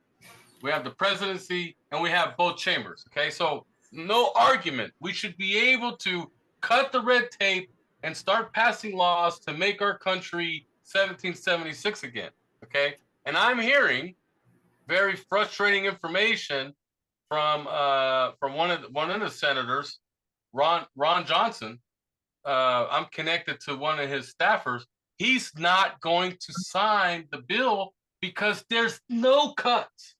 we have the presidency, and we have both chambers. Okay, so no argument. We should be able to cut the red tape and start passing laws to make our country 1776 again. Okay, and I'm hearing very frustrating information from one of the senators, Ron Johnson. I'm connected to one of his staffers. He's not going to sign the bill because there's no cuts.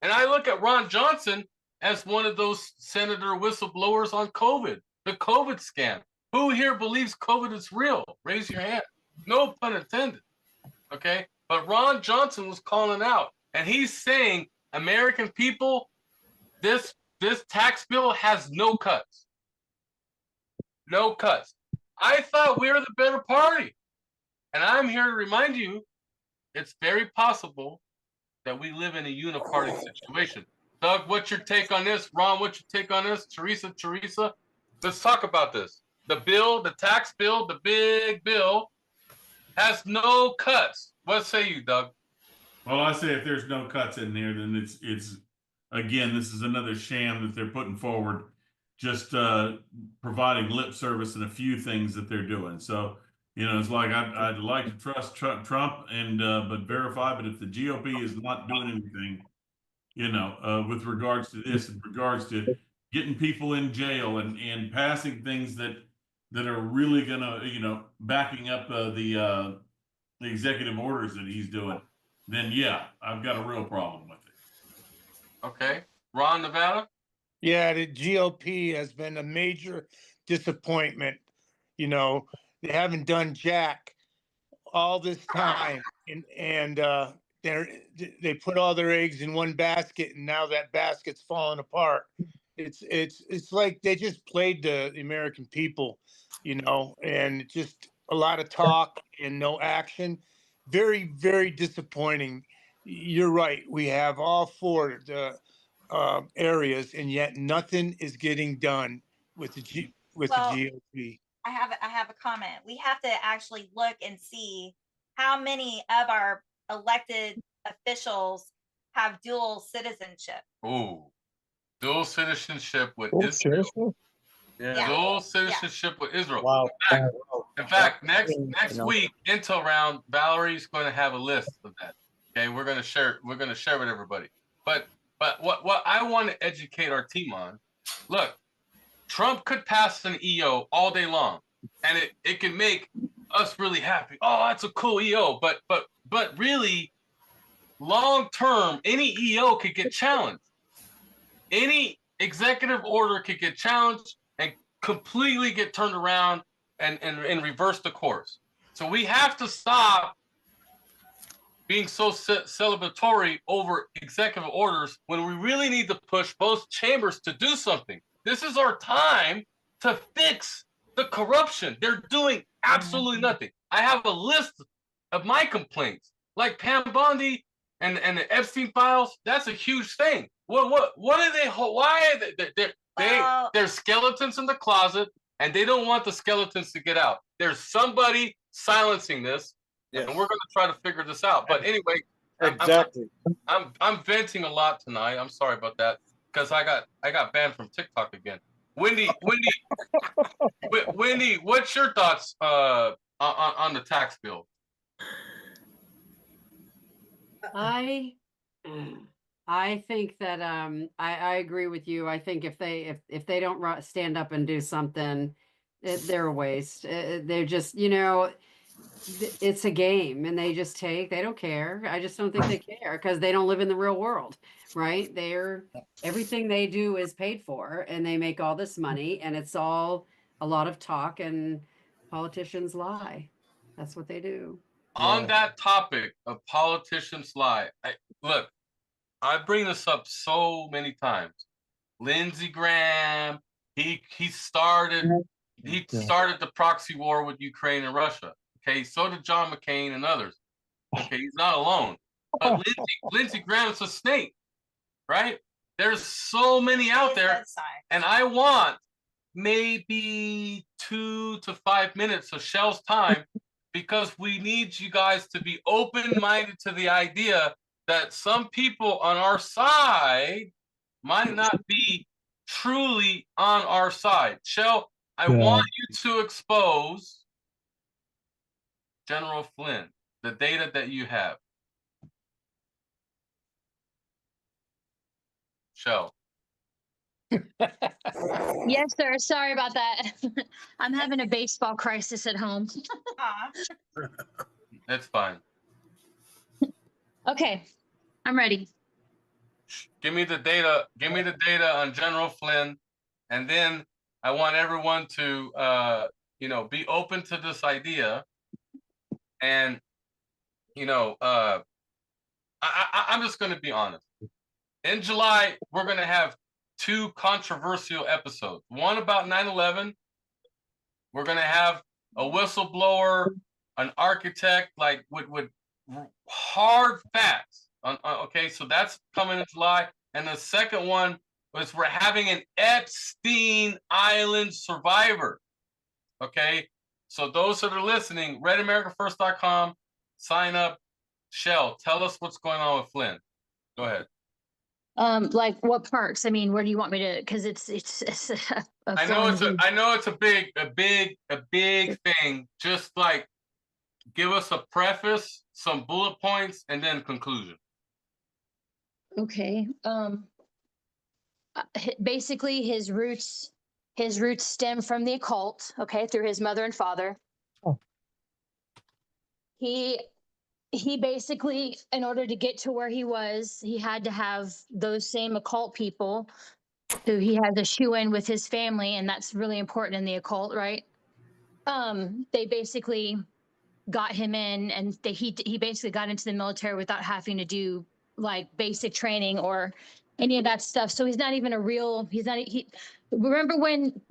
And I look at Ron Johnson as one of those senator whistleblowers on COVID, the COVID scam. Who here believes COVID is real? Raise your hand. No pun intended. Okay, but Ron Johnson was calling out, and he's saying, American people, this tax bill has no cuts. No cuts. I thought we were the better party. And I'm here to remind you, it's very possible that we live in a uniparty situation. Doug, what's your take on this? Ron, what's your take on this? Teresa, let's talk about this. The bill, the tax bill, the big bill, has no cuts. What say you, Doug? Well, I say if there's no cuts in there, then it's again, this is another sham that they're putting forward, just providing lip service and a few things that they're doing. So, you know, it's like I'd like to trust Trump and but verify, but if the GOP is not doing anything, you know, with regards to this, in regards to getting people in jail and passing things that are really gonna, you know, backing up the executive orders that he's doing, then yeah, I've got a real problem with it. Okay. Ron, Nevada? Yeah, the GOP has been a major disappointment. You know, they haven't done jack all this time, and they put all their eggs in one basket, and now that basket's falling apart. It's like they just played the American people, you know, and just a lot of talk and no action. Very, very disappointing. You're right. We have all four areas, and yet nothing is getting done with the GOP. I have a comment. We have to actually look and see how many of our elected officials have dual citizenship. Ooh, dual citizenship with Israel. Yeah. Dual citizenship with Israel. Wow. In fact, next week, Intel Round, Valerie's going to have a list of that. Okay, we're going to share with everybody. But what I want to educate our team on, look, Trump could pass an EO all day long, and it can make us really happy. Oh, that's a cool EO. But really, long term, any EO could get challenged. Any executive order could get challenged and completely get turned around and reverse the course. So we have to stop being so celebratory over executive orders when we really need to push both chambers to do something. This is our time to fix the corruption. They're doing absolutely nothing. I have a list of my complaints, like Pam Bondi and the Epstein files. That's a huge thing. What are they? Why are they're skeletons in the closet, and they don't want the skeletons to get out. There's somebody silencing this. and we're going to try to figure this out. But anyway, Exactly. I'm venting a lot tonight. I'm sorry about that because I got banned from TikTok again. Wendy, what's your thoughts on the tax bill? I think that I agree with you. I think if they don't stand up and do something, they're a waste. They're just, it's a game and they don't care. I just don't think they care because they don't live in the real world, right? Everything they do is paid for and they make all this money and it's all a lot of talk and politicians lie. That's what they do. On that topic of politicians lie, look, I bring this up so many times. Lindsey Graham, he started the proxy war with Ukraine and Russia. Okay, so did John McCain and others. Okay, he's not alone. But Lindsey Graham's a snake, right? There's so many out there, and I want maybe 2 to 5 minutes of Shell's time because we need you guys to be open-minded to the idea that some people on our side might not be truly on our side. Shell, I want you to expose General Flynn, the data that you have. Shell. Yes, sir. Sorry about that. I'm having a baseball crisis at home. That's fine. Okay, I'm ready. Give me the data. Give me the data on General Flynn, and then I want everyone to, be open to this idea. And, I'm just going to be honest. In July, we're going to have 2 controversial episodes. One about 9/11. We're going to have a whistleblower, an architect, like with hard facts. Okay, so that's coming in July. And the second one was we're having an Epstein Island survivor. Okay, so those that are listening, redamerica1st.com, sign up. Shell, tell us what's going on with Flynn. Go ahead. Like what parts? I mean, where do you want me to? Because it's I know it's a big thing. Just like give us a preface, some bullet points, and then conclusion. Okay. Basically, his roots stem from the occult. Okay, through his mother and father. Oh. He basically, in order to get to where he was, he had to have those same occult people who he had to shoe in with his family, and that's really important in the occult, right? They basically got him in, and he basically got into the military without having to do like basic training or any of that stuff. So he's not even remember when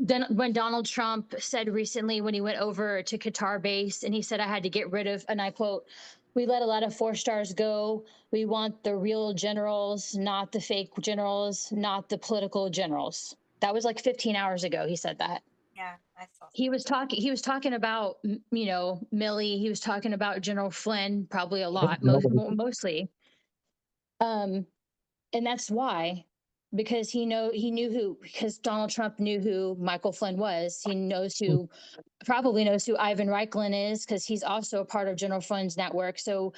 Donald Trump said recently when he went over to Qatar base and he said, I had to get rid of, and I quote, "We let a lot of 4-stars go. We want the real generals, not the fake generals, not the political generals." That was like 15 hours ago. He said that. Yeah, I saw. He was talking about, Milley. He was talking about General Flynn, probably a lot, mostly. And that's why, because because Donald Trump knew who Michael Flynn was. He probably knows who Ivan Reichlin is, because he's also a part of General Flynn's network. So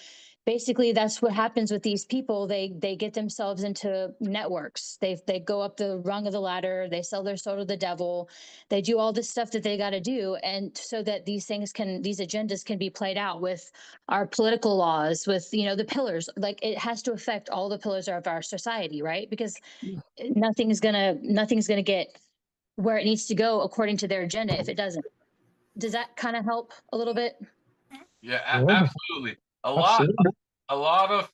basically that's what happens with these people. They get themselves into networks. They go up the rung of the ladder. They sell their soul to the devil. They do all this stuff that they got to do. And so that these agendas can be played out with our political laws, with, the pillars. Like, it has to affect all the pillars of our society, right? Because nothing's gonna get where it needs to go according to their agenda if it doesn't. Does that kind of help a little bit? Yeah, absolutely. A lot of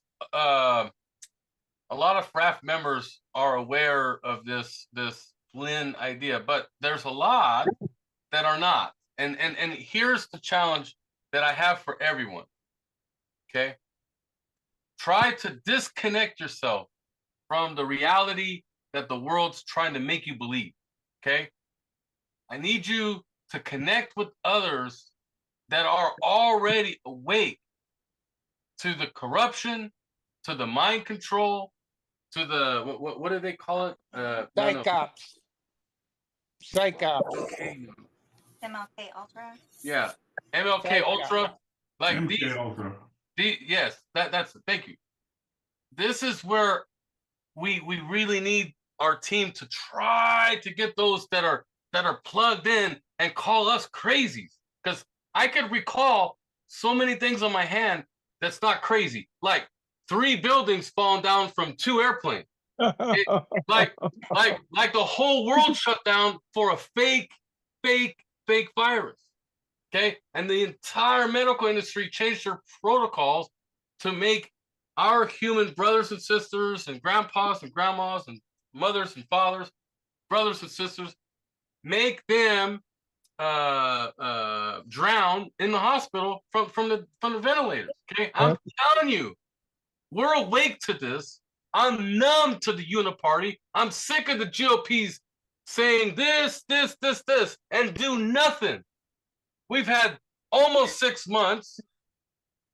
FRAF members are aware of this Flynn idea, but there's a lot that are not. And here's the challenge that I have for everyone. Okay, try to disconnect yourself from the reality that the world's trying to make you believe. Okay, I need you to connect with others that are already awake to the corruption, to the mind control, to the what do they call it? Psych ops. Psych ops. MLK Ultra. Yeah, MLK Psych Ultra. ops. Like MK these, Ultra. yes, that's it. Thank you. This is where we really need our team to try to get those that are plugged in and call us crazies. Because I could recall so many things on my hand that's not crazy, like 3 buildings falling down from 2 airplanes. Like the whole world shut down for a fake virus. Okay, and the entire medical industry changed their protocols to make our human brothers and sisters and grandpas and grandmas and mothers and fathers, brothers and sisters, make them drown in the hospital from the ventilators. Okay, I'm telling you, we're awake to this. I'm numb to the uniparty. I'm sick of the GOP's saying this, and do nothing. We've had almost 6 months,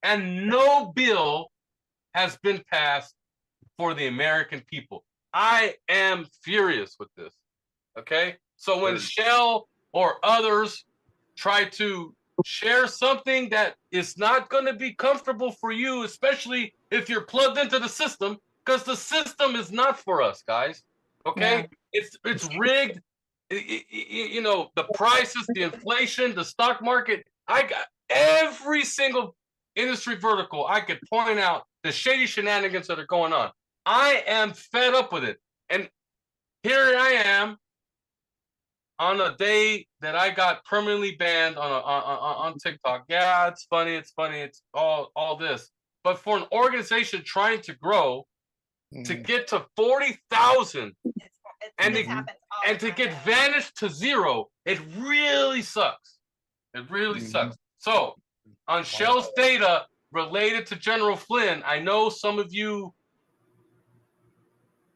and no bill has been passed for the American people. I am furious with this. Okay, so when Shell or others try to share something that is not going to be comfortable for you, especially if you're plugged into the system, because the system is not for us, guys. Okay, yeah. It's rigged. You know, the prices, the inflation, the stock market. I got every single industry vertical I could point out the shady shenanigans that are going on. I am fed up with it. And here I am on a day that I got permanently banned on TikTok. Yeah, it's funny, it's all this. But for an organization trying to grow, to get to 40,000 and to get vanished to 0, it really sucks. It really sucks. So on Shell's data related to General Flynn, I know some of you,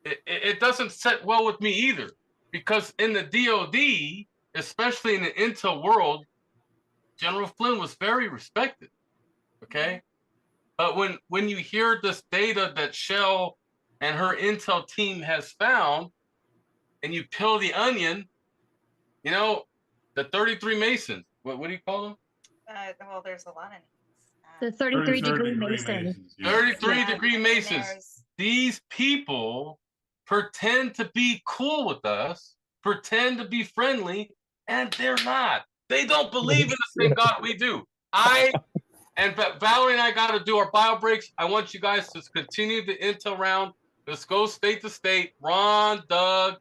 it doesn't sit well with me either, because in the DOD, especially in the intel world, General Flynn was very respected. Okay, but when you hear this data that Shell and her intel team has found, and you peel the onion, you know, the 33 Masons. What do you call them? Well, there's a lot of names. The 33-degree Masons. 33-degree Masons. These people pretend to be cool with us, pretend to be friendly, and they're not. They don't believe in the same God we do. And Valerie and I got to do our bio breaks. I want you guys to continue the intel round. Let's go state to state. Ron, Doug,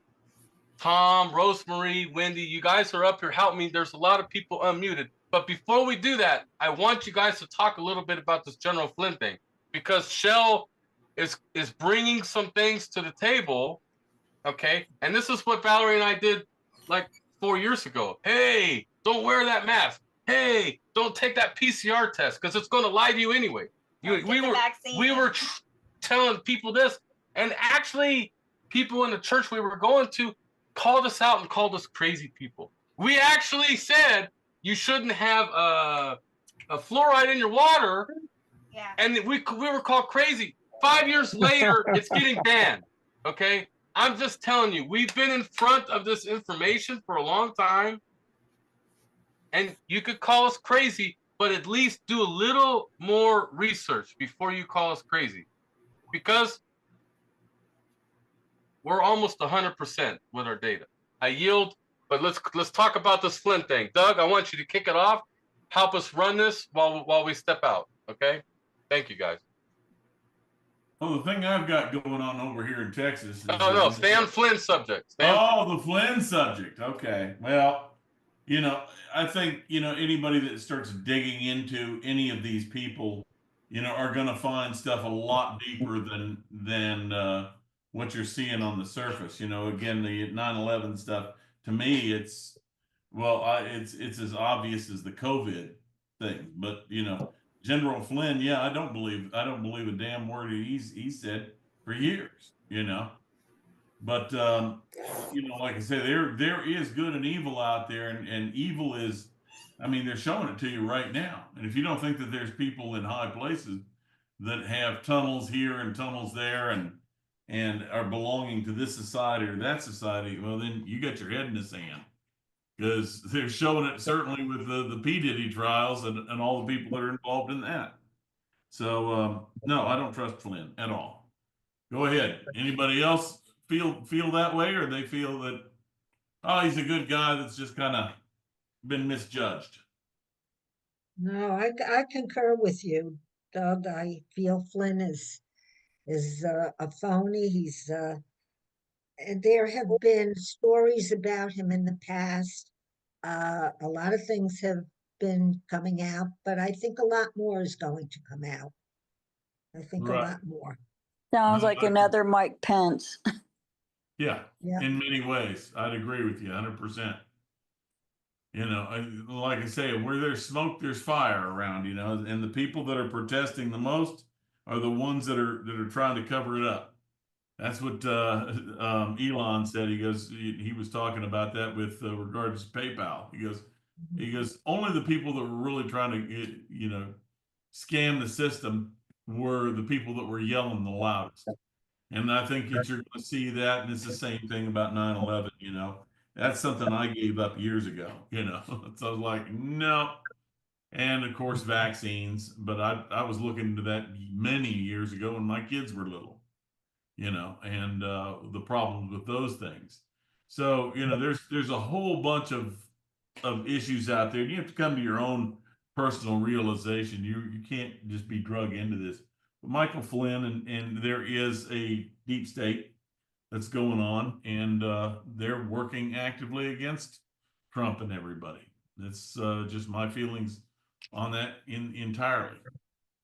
Tom, Rosemary, Wendy, you guys are up here. Help me. There's a lot of people unmuted. But before we do that, I want you guys to talk a little bit about this General Flynn thing, because Shell is bringing some things to the table, okay? And this is what Valerie and I did like 4 years ago. Hey, don't wear that mask. Hey, don't take that PCR test because it's going to lie to you anyway. We were telling people this, and actually people in the church we were going to called us out and called us crazy people. We actually said you shouldn't have a fluoride in your water, and we were called crazy. 5 years later, it's getting banned, okay? I'm just telling you, we've been in front of this information for a long time, and you could call us crazy, but at least do a little more research before you call us crazy, because we're almost 100% with our data. I yield, but let's talk about this Flynn thing. Doug, I want you to kick it off. Help us run this while we step out, okay? Thank you, guys. Well, the thing I've got going on over here in Texas is... No, stay on Flynn's subject. The Flynn subject. Okay. Well, you know, I think, you know, anybody that starts digging into any of these people, you know, are going to find stuff a lot deeper than what you're seeing on the surface. You know, again, the 9/11 stuff, to me, it's as obvious as the COVID thing. But, you know, General Flynn, yeah, I don't believe a damn word he said for years, you know. But you know, like I said, there is good and evil out there, and evil is, I mean, they're showing it to you right now. And if you don't think that there's people in high places that have tunnels here and tunnels there and are belonging to this society or that society, well, then you got your head in the sand. Because they're showing it certainly with the P. Diddy trials and all the people that are involved in that. So no, I don't trust Flynn at all. Go ahead. Anybody else feel that way, or they feel that, oh, he's a good guy that's just kind of been misjudged? No, I concur with you, Doug. I feel Flynn is a phony. And there have been stories about him in the past. A lot of things have been coming out, but I think a lot more is going to come out. I think a Right. lot more. Sounds No, like another Mike Pence. Yeah, Yeah. in many ways, I'd agree with you 100%. You know, like I say, where there's smoke, there's fire around. You know, and the people that are protesting the most are the ones that are trying to cover it up. That's what Elon said. He goes, he was talking about that with regards to PayPal. He goes, only the people that were really trying to, you know, scam the system were the people that were yelling the loudest. And I think that you're going to see that. And it's the same thing about 9/11, you know. That's something I gave up years ago, you know. So I was like, no. And of course, vaccines. But I was looking into that many years ago when my kids were little, you know, and the problems with those things. So, you know, there's a whole bunch of issues out there. And you have to come to your own personal realization. You can't just be drug into this. But Michael Flynn and there is a deep state that's going on, and they're working actively against Trump and everybody. That's just my feelings on that entirely.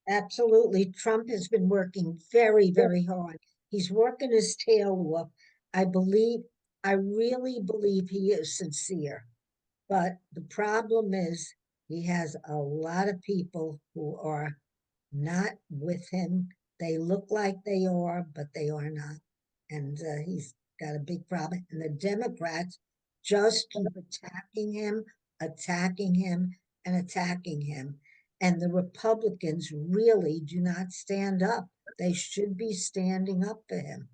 Absolutely. Trump has been working very, very hard. He's working his tail off. I believe, I really believe he is sincere. But the problem is he has a lot of people who are not with him. They look like they are, but they are not. And he's got a big problem. And the Democrats just keep attacking him, and attacking him. And the Republicans really do not stand up. They should be standing up for him.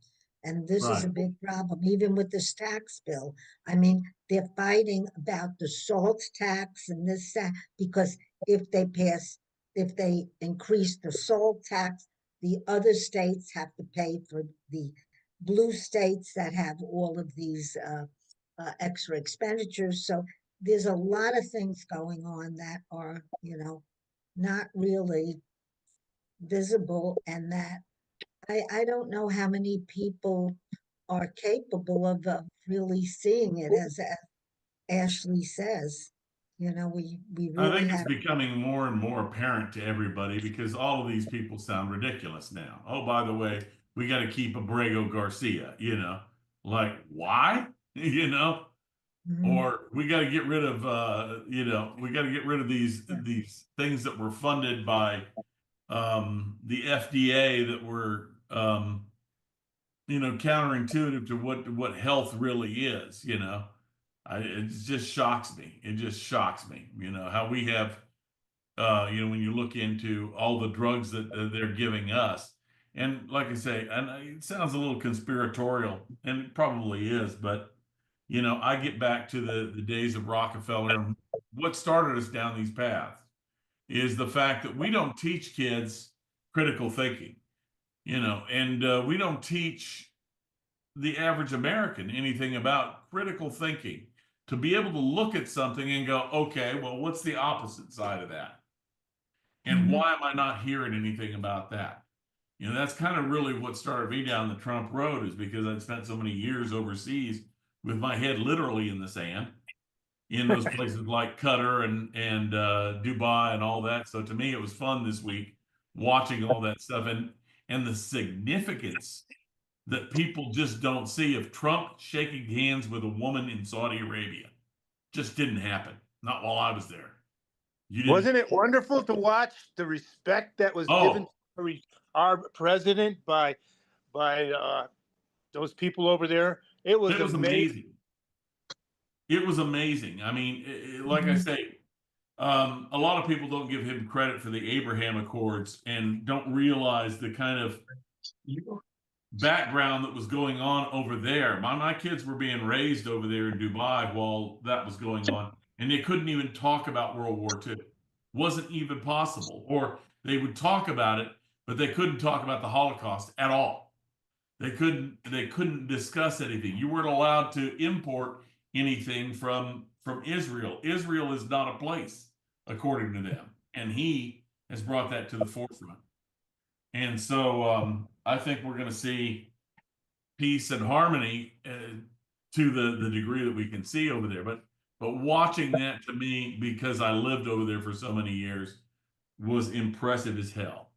And this is a Right. big problem, even with this tax bill. I mean, they're fighting about the salt tax and this, that, because if they increase the salt tax, the other states have to pay for the blue states that have all of these extra expenditures. So there's a lot of things going on that are, you know, not really visible, and that I don't know how many people are capable of really seeing it, as Ashley says. You know, we I really think it's have. becoming more and more apparent to everybody because all of these people sound ridiculous now. Oh, by the way, we got to keep Abrego Garcia, you know, like why? You know, or we got to get rid of you know, we got to get rid of these things that were funded by the FDA that were you know, counterintuitive to what health really is, you know. It just shocks me. It just shocks me, you know, how we have you know, when you look into all the drugs that they're giving us. And like I say, and it sounds a little conspiratorial, and it probably is, but you know, I get back to the days of Rockefeller, and what started us down these paths is the fact that we don't teach kids critical thinking, you know, and we don't teach the average American anything about critical thinking to be able to look at something and go, okay, well, what's the opposite side of that? And why am I not hearing anything about that? You know, that's kind of really what started me down the Trump road, is because I'd spent so many years overseas with my head literally in the sand in those places like Qatar and Dubai and all that. So to me, it was fun this week watching all that stuff and the significance that people just don't see of Trump shaking hands with a woman in Saudi Arabia. Just didn't happen. Not while I was there. You didn't. Wasn't it wonderful to watch the respect that was given to our president by those people over there? It was amazing. It was amazing. I mean, like I say, a lot of people don't give him credit for the Abraham Accords and don't realize the kind of background that was going on over there. My kids were being raised over there in Dubai while that was going on, and they couldn't even talk about World War II. Wasn't even possible. Or they would talk about it, but they couldn't talk about the Holocaust at all. They couldn't discuss anything. You weren't allowed to import anything from Israel. Israel is not a place, according to them. And he has brought that to the forefront. And so I think we're going to see peace and harmony to the degree that we can see over there. But watching that, to me, because I lived over there for so many years, was impressive as hell.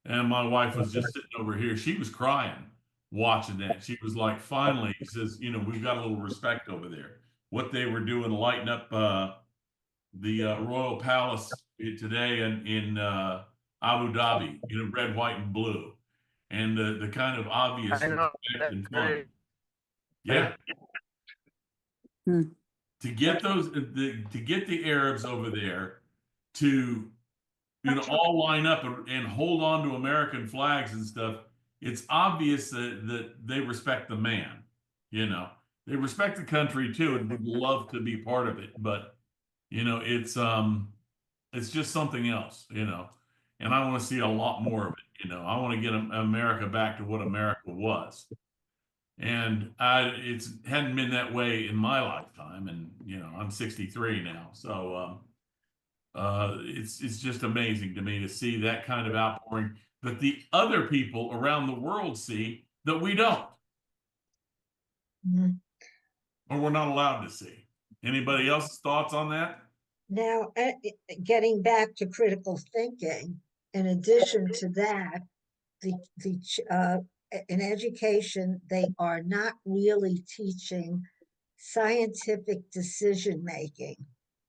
And my wife was just sitting over here. She was crying watching that. She was like, finally, she says, you know, we've got a little respect over there. What they were doing, lighting up the Royal Palace today in Abu Dhabi, you know, red, white, and blue. And the kind of obvious respect and fun. Yeah. To get those, to get the Arabs over there to, you know, all line up and hold on to American flags and stuff, it's obvious that they respect the man. You know, they respect the country too and would love to be part of it. But, you know, it's just something else, you know, and I want to see a lot more of it. You know, I want to get America back to what America was. And it's hadn't been that way in my lifetime. And, you know, I'm 63 now. So it's just amazing to me to see that kind of outpouring that the other people around the world see that we don't. Or we're not allowed to see. Anybody else's thoughts on that? Now, getting back to critical thinking, in addition to that, in education, they are not really teaching scientific decision making,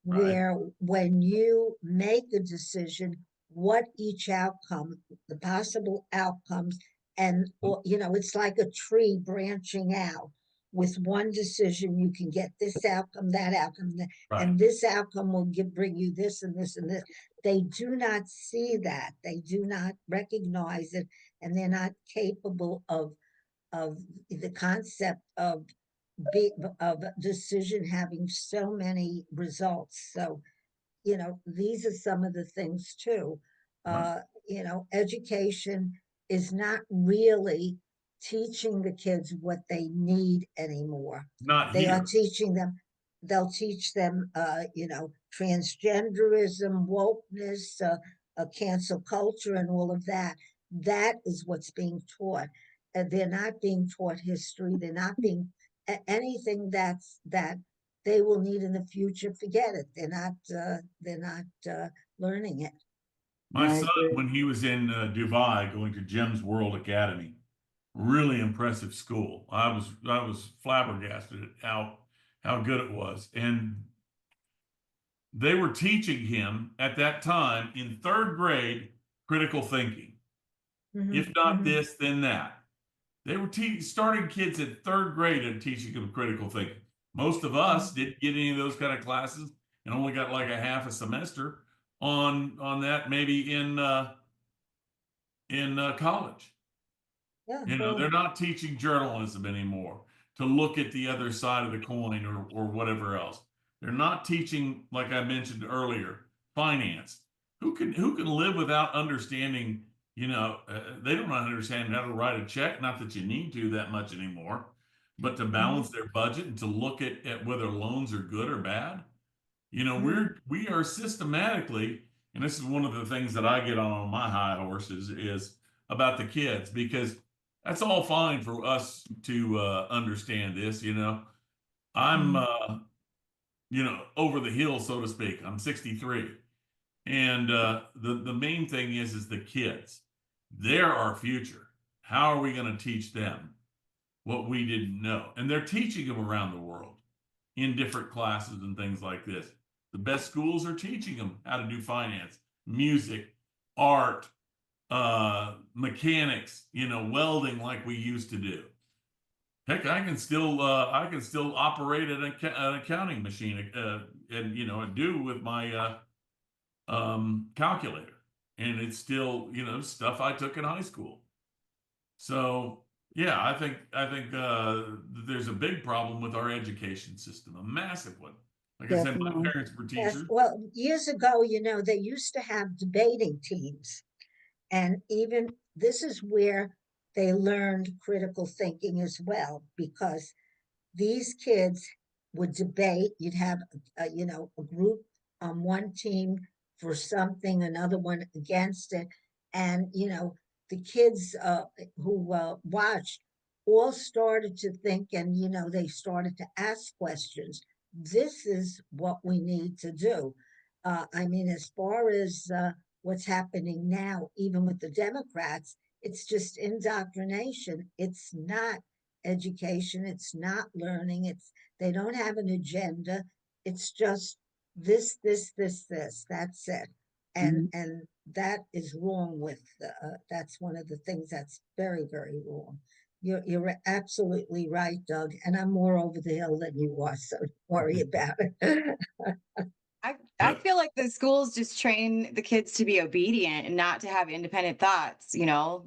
where when you make a decision, what each outcome, the possible outcomes, and you know, it's like a tree branching out. With one decision, you can get this outcome, that outcome, and this outcome will bring you this and this and this. They do not see that. They do not recognize it, and they're not capable of the concept of decision having so many results. So, you know, these are some of the things too. You know, education is not really teaching the kids what they need anymore. They are teaching them, they'll teach them, you know, transgenderism, wokeness, cancel culture, and all of that. That is what's being taught. They're not being taught history. They're not being anything that they will need in the future. Forget it. They're not learning it. My son, when he was in Dubai, going to Jim's World Academy, really impressive school. I was flabbergasted at how good it was, and they were teaching him at that time in 3rd grade critical thinking. If not this, then that. They were starting kids at 3rd grade and teaching them critical thinking. Most of us didn't get any of those kind of classes and only got like a half a semester on that, maybe in college. You know, they're not teaching journalism anymore, to look at the other side of the coin or whatever else. They're not teaching, like I mentioned earlier, finance. Who can live without understanding? You know, they don't understand how to write a check. Not that you need to that much anymore, but to balance their budget and to look at whether loans are good or bad. You know, we are systematically, and this is one of the things that I get on my high horses is about the kids, because that's all fine for us to understand this. You know, I'm you know, over the hill, so to speak. I'm 63, and the main thing is the kids. They're our future. How are we going to teach them what we didn't know? And they're teaching them around the world in different classes and things like this. The best schools are teaching them how to do finance, music, art, mechanics, you know, welding like we used to do. Heck, I can still operate an accounting machine, and you know, do with my calculator. And it's still, you know, stuff I took in high school. So yeah, I think there's a big problem with our education system, a massive one. Like I said, my Definitely. parents were Yes, teachers. well, years ago, you know, they used to have debating teams. And even this is where they learned critical thinking as well, because these kids would debate. You'd have, you know, a group on one team for something, another one against it. And, you know, the kids who watched all started to think, and, you know, they started to ask questions. This is what we need to do. I mean, as far as what's happening now, even with the Democrats, it's just indoctrination. It's not education. It's not learning. They don't have an agenda. It's just this. That's it. And that is wrong with. That's one of the things that's very, very wrong. You're absolutely right, Doug. And I'm more over the hill than you are, so don't worry about it. I feel like the schools just train the kids to be obedient and not to have independent thoughts, you know.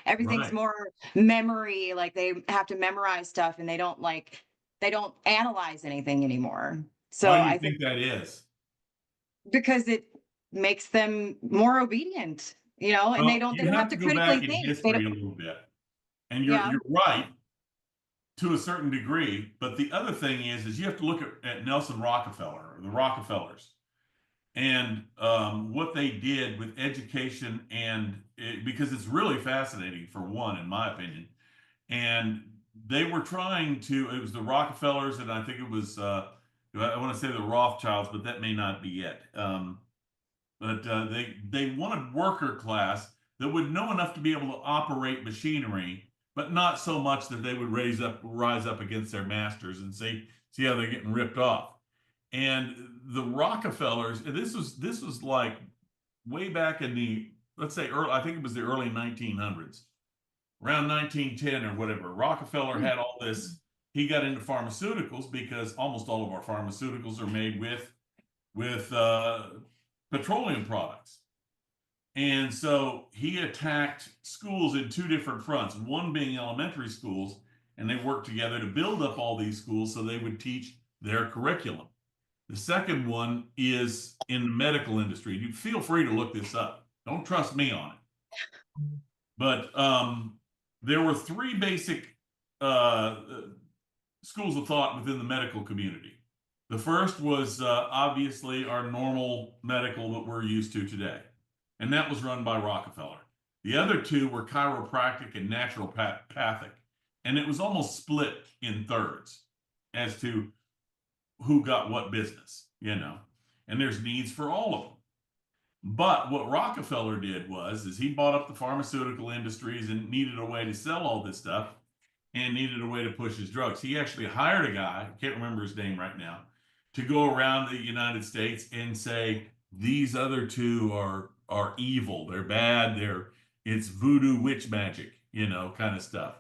Everything's Right. more memory, like they have to memorize stuff and they don't analyze anything anymore. So Why do you I think think that is? because it makes them more obedient, you know, and they Well, don't you have have to to go critically back in think. They history don't, a little bit. And yeah. you're right to a certain degree, but the other thing is you have to look at Nelson Rockefeller or the Rockefellers and what they did with education because it's really fascinating for one, in my opinion. And they were trying to, it was the Rockefellers, and I think it was, I want to say the Rothschilds, but that may not be it. But they wanted worker class that would know enough to be able to operate machinery, but not so much that they would rise up against their masters and see how they're getting ripped off. And the Rockefellers, this was like way back in the, let's say I think it was the early 1900s, around 1910 or whatever. Rockefeller had all this. He got into pharmaceuticals because almost all of our pharmaceuticals are made with petroleum products. And so he attacked schools in two different fronts, one being elementary schools, and they worked together to build up all these schools so they would teach their curriculum. The second one is in the medical industry. You feel free to look this up. Don't trust me on it. But there were three basic schools of thought within the medical community. The first was obviously our normal medical that we're used to today, and that was run by Rockefeller. The other two were chiropractic and naturopathic, and it was almost split in thirds as to who got what business, you know, and there's needs for all of them. But what Rockefeller did is he bought up the pharmaceutical industries and needed a way to sell all this stuff and needed a way to push his drugs. He actually hired a guy, I can't remember his name right now, to go around the United States and say, these other two are evil, they're bad, it's voodoo witch magic, you know, kind of stuff,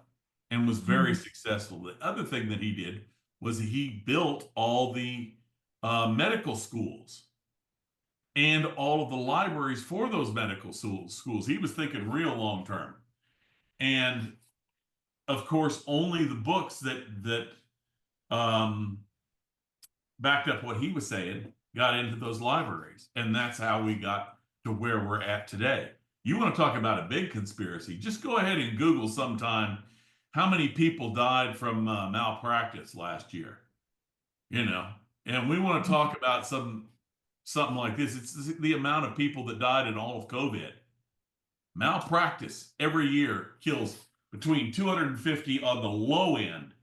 and was very successful. The other thing that he did was he built all the medical schools and all of the libraries for those medical schools. He was thinking real long term. And of course, only the books that backed up what he was saying got into those libraries. And that's how we got to where we're at today. You want to talk about a big conspiracy? Just go ahead and Google sometime how many people died from malpractice last year, you know, and we want to talk about something like this. It's the amount of people that died in all of COVID. Malpractice every year kills between 250 on the low end,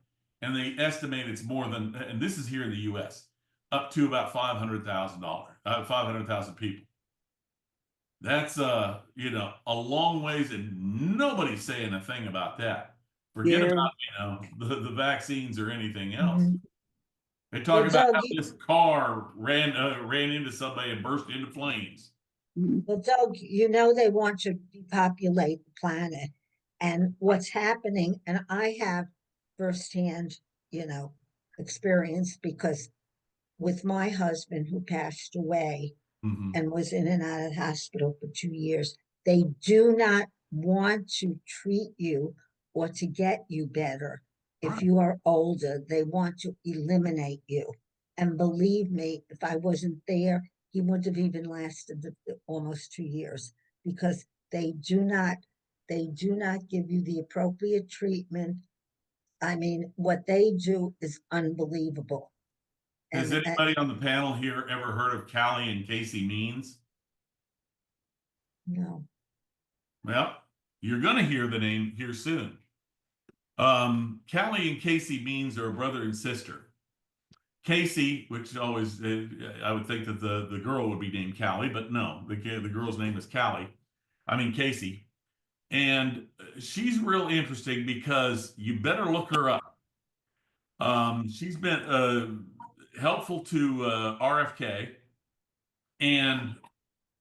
and they estimate it's more than, and this is here in the US, up to about $500,000 people. That's you know, a long ways, and nobody's saying a thing about that. Forget about, you know, the vaccines or anything else. They talk about how this car ran into somebody and burst into flames. Well, Doug, you know they want to depopulate the planet, and what's happening, and I have firsthand, you know, experience, because with my husband who passed away, Mhm. and was in and out of the hospital for 2 years. They do not want to treat you or to get you better. If Right. you are older, they want to eliminate you. And believe me, if I wasn't there, he wouldn't have even lasted almost 2 years, because they do not give you the appropriate treatment. I mean, what they do is unbelievable. Has And anybody on the panel here ever heard of Callie and Casey Means? no, Well, you're going to hear the name here soon. Callie and Casey Means are a brother and sister. Casey, which always, I would think that the girl would be named Callie, but no, the girl's name is Casey. And she's real interesting because you better look her up. She's been helpful to RFK, and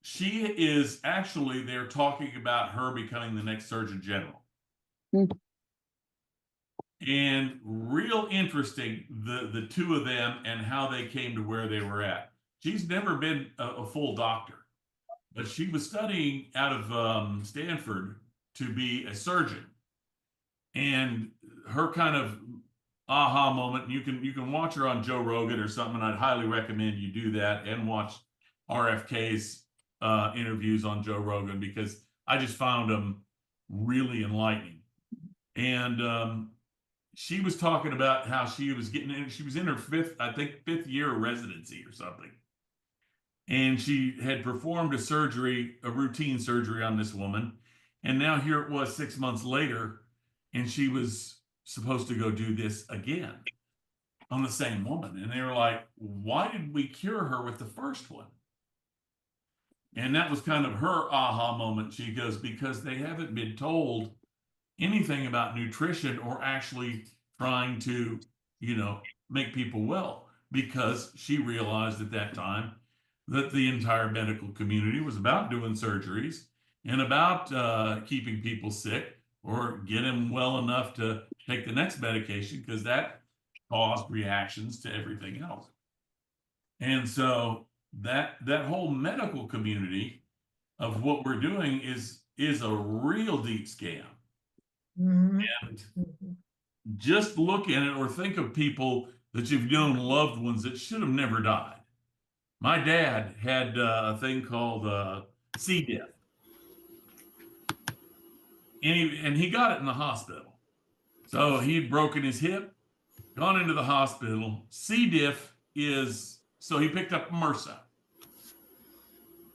she is actually, they're talking about her becoming the next Surgeon General. And real interesting, the two of them and how they came to where they were at. She's never been a full doctor, but she was studying out of Stanford to be a surgeon. And her kind of aha moment, you can watch her on Joe Rogan or something. I'd highly recommend you do that and watch RFK's interviews on Joe Rogan, because I just found them really enlightening. And she was talking about how she was getting in, she was in her fifth year of residency or something. And she had performed a routine surgery on this woman. And now here it was 6 months later, and she was supposed to go do this again on the same woman. And they were like, why did we cure her with the first one? And that was kind of her aha moment. She goes, because they haven't been told anything about nutrition or actually trying to, make people well, because she realized at that time that the entire medical community was about doing surgeries and about keeping people sick or get them well enough to take the next medication, because that caused reactions to everything else. And so that whole medical community of what we're doing is a real deep scam. Mhm. And Mhm. just look at it, or think of people that you've known, loved ones that should have never died. My dad had a thing called C. diff. And he got it in the hospital. So he'd broken his hip, gone into the hospital. C. diff is, so he picked up MRSA.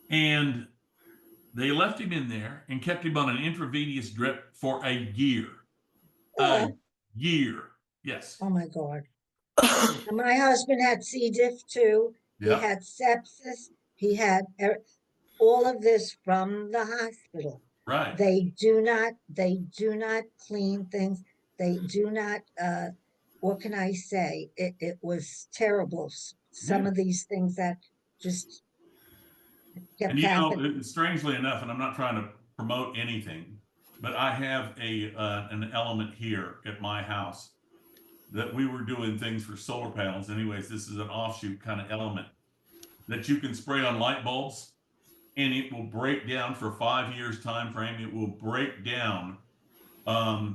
And they left him in there and kept him on an intravenous drip for a year. A year. Yes. Oh my God. And my husband had C. diff too. He Yep. had sepsis. He had all of this from the hospital. Right. They do not clean things. They do not, what can I say? It was terrible. Some of these things that just kept And happening. strangely enough, and I'm not trying to promote anything, but I have an element here at my house that we were doing things for solar panels. Anyways, this is an offshoot kind of element that you can spray on light bulbs, and it will break down for 5 years time frame. It will break down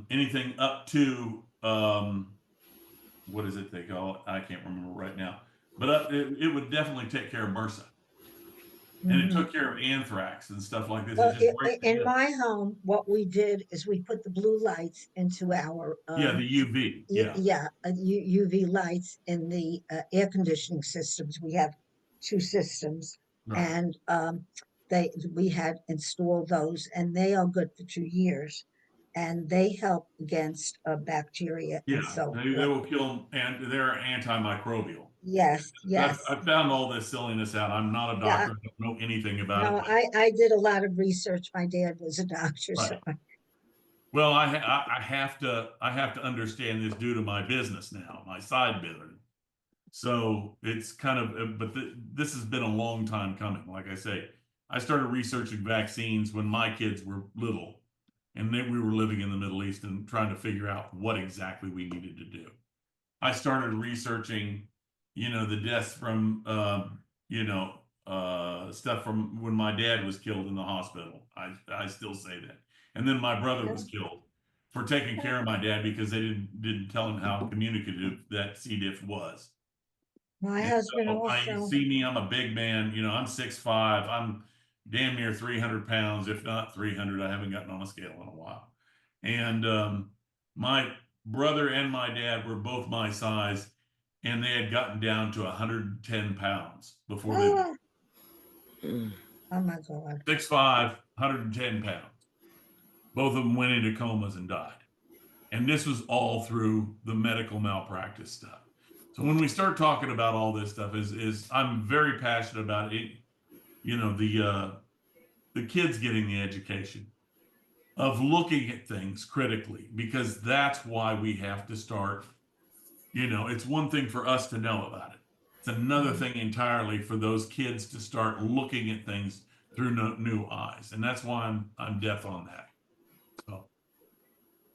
anything up to what is it they call it? I can't remember right now, but it would definitely take care of MRSA. And it took care of anthrax and stuff like this. Well, It just breaks it in down. my home, what we did is we put the blue lights into our Yeah, the UV. UV lights in the air conditioning systems. We have 2 systems, Right. and we had installed those, and they are good for 2 years, and they help against bacteria. Yeah, And so they will kill them, and they're antimicrobial. yes. I've found all this silliness out. I'm not a doctor. I don't know anything about No, it. But, I did a lot of research. My dad was a doctor, so right. Well, I have to understand this due to my business now, my side business. So it's kind of, but this has been a long time coming. Like I say, I started researching vaccines when my kids were little, and then we were living in the Middle East and trying to figure out what exactly we needed to do. I started researching, the deaths from, stuff from when my dad was killed in the hospital. I still say that. And then my brother was killed for taking care of my dad because they didn't tell him how communicative that C. diff was. My And husband so also. you see me, I'm a big man, you know, I'm 6'5", I'm damn near 300 pounds, if not 300. I haven't gotten on a scale in a while. And my brother and my dad were both my size, and they had gotten down to 110 pounds before they. Oh my God. 6'5", 110 pounds. Both of them went into comas and died. And this was all through the medical malpractice stuff. So when we start talking about all this stuff, is I'm very passionate about it. You know, the kids getting the education of looking at things critically, because that's why we have to start. You know, it's one thing for us to know about it. It's another thing entirely for those kids to start looking at things through new eyes, and that's why I'm deaf on that. So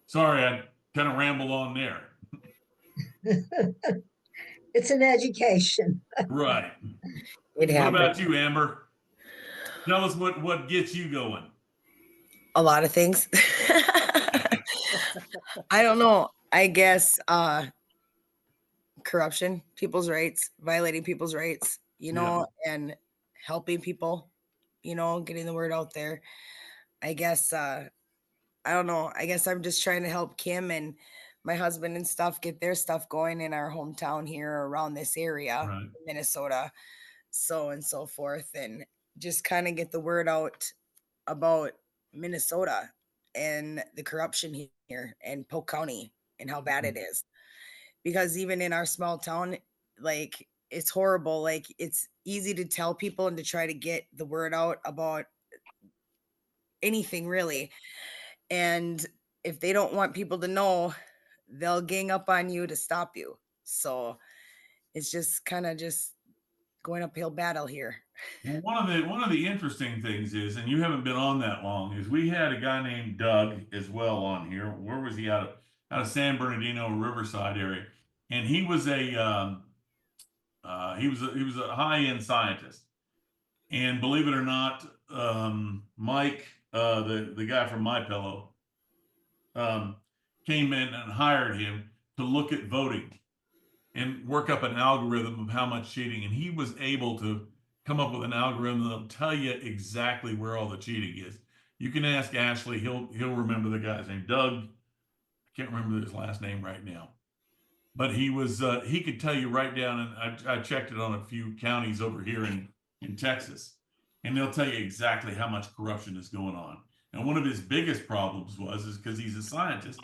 sorry, I kind of ramble on there. It's an education. Right. It What happened. about you, Amber? Tell us what gets you going. A lot of things. I don't know. I guess corruption, people's rights, violating people's rights, you know, and helping people, you know, getting the word out there. I guess I don't know. I guess I'm just trying to help Kim and my husband and stuff get their stuff going in our hometown here around this area, Minnesota, so and so forth, and just kind of get the word out about Minnesota and the corruption here and Polk County and how bad it is. Because even in our small town, like, it's horrible. Like, it's easy to tell people and to try to get the word out about anything really. And if they don't want people to know, they'll gang up on you to stop you. So it's just kind of just going uphill battle here. Well, one of the interesting things is, and you haven't been on that long, is we had a guy named Doug as well on here. Where was he out of San Bernardino, Riverside area, and he was a he was a high-end scientist. And believe it or not, Mike, the guy from My Pillow, came in and hired him to look at voting and work up an algorithm of how much cheating. And he was able to come up with an algorithm that'll tell you exactly where all the cheating is. You can ask Ashley; he'll remember the guy's name. Doug, I can't remember his last name right now, but he was he could tell you right down. And I checked it on a few counties over here in Texas, and they'll tell you exactly how much corruption is going on. And one of his biggest problems is because he's a scientist,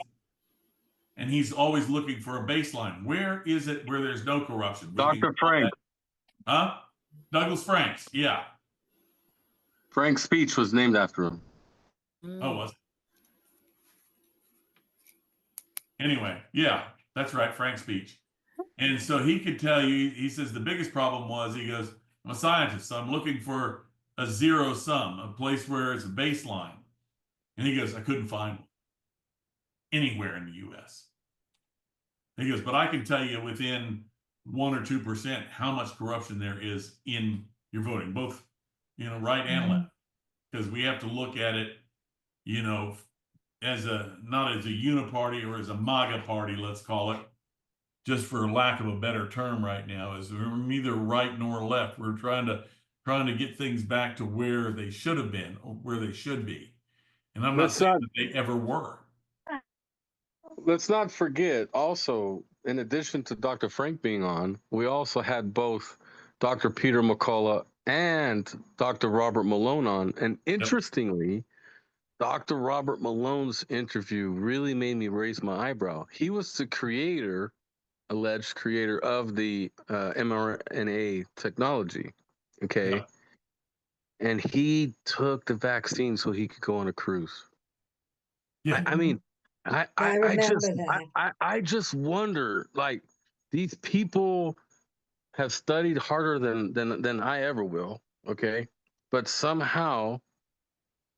and he's always looking for a baseline. Where is it where there's no corruption? Dr. Frank. Huh? Douglas Franks, yeah. Frank's speech was named after him. Oh, was it? Anyway, yeah, that's right, Frank's speech. And so he could tell you, he says the biggest problem was, he goes, I'm a scientist, so I'm looking for a zero sum, a place where it's a baseline. And he goes, I couldn't find one anywhere in the US. He goes, but I can tell you within 1 or 2% how much corruption there is in your voting, both, you know, right and left, because we have to look at it, you know, as not as a uniparty or as a MAGA party, let's call it, just for lack of a better term right now, is we're neither right nor left. We're trying to get things back to where they should have been or where they should be. And I'm not saying that they ever were. Let's not forget also, in addition to Dr. Frank being on, we also had both Dr. Peter McCullough and Dr. Robert Malone on. And interestingly, Dr. Robert Malone's interview really made me raise my eyebrow. He was the creator, alleged creator of the mRNA technology. Okay. Yeah. And he took the vaccine so he could go on a cruise. Yeah. I mean, I just wonder, like, these people have studied harder than I ever will, okay? But somehow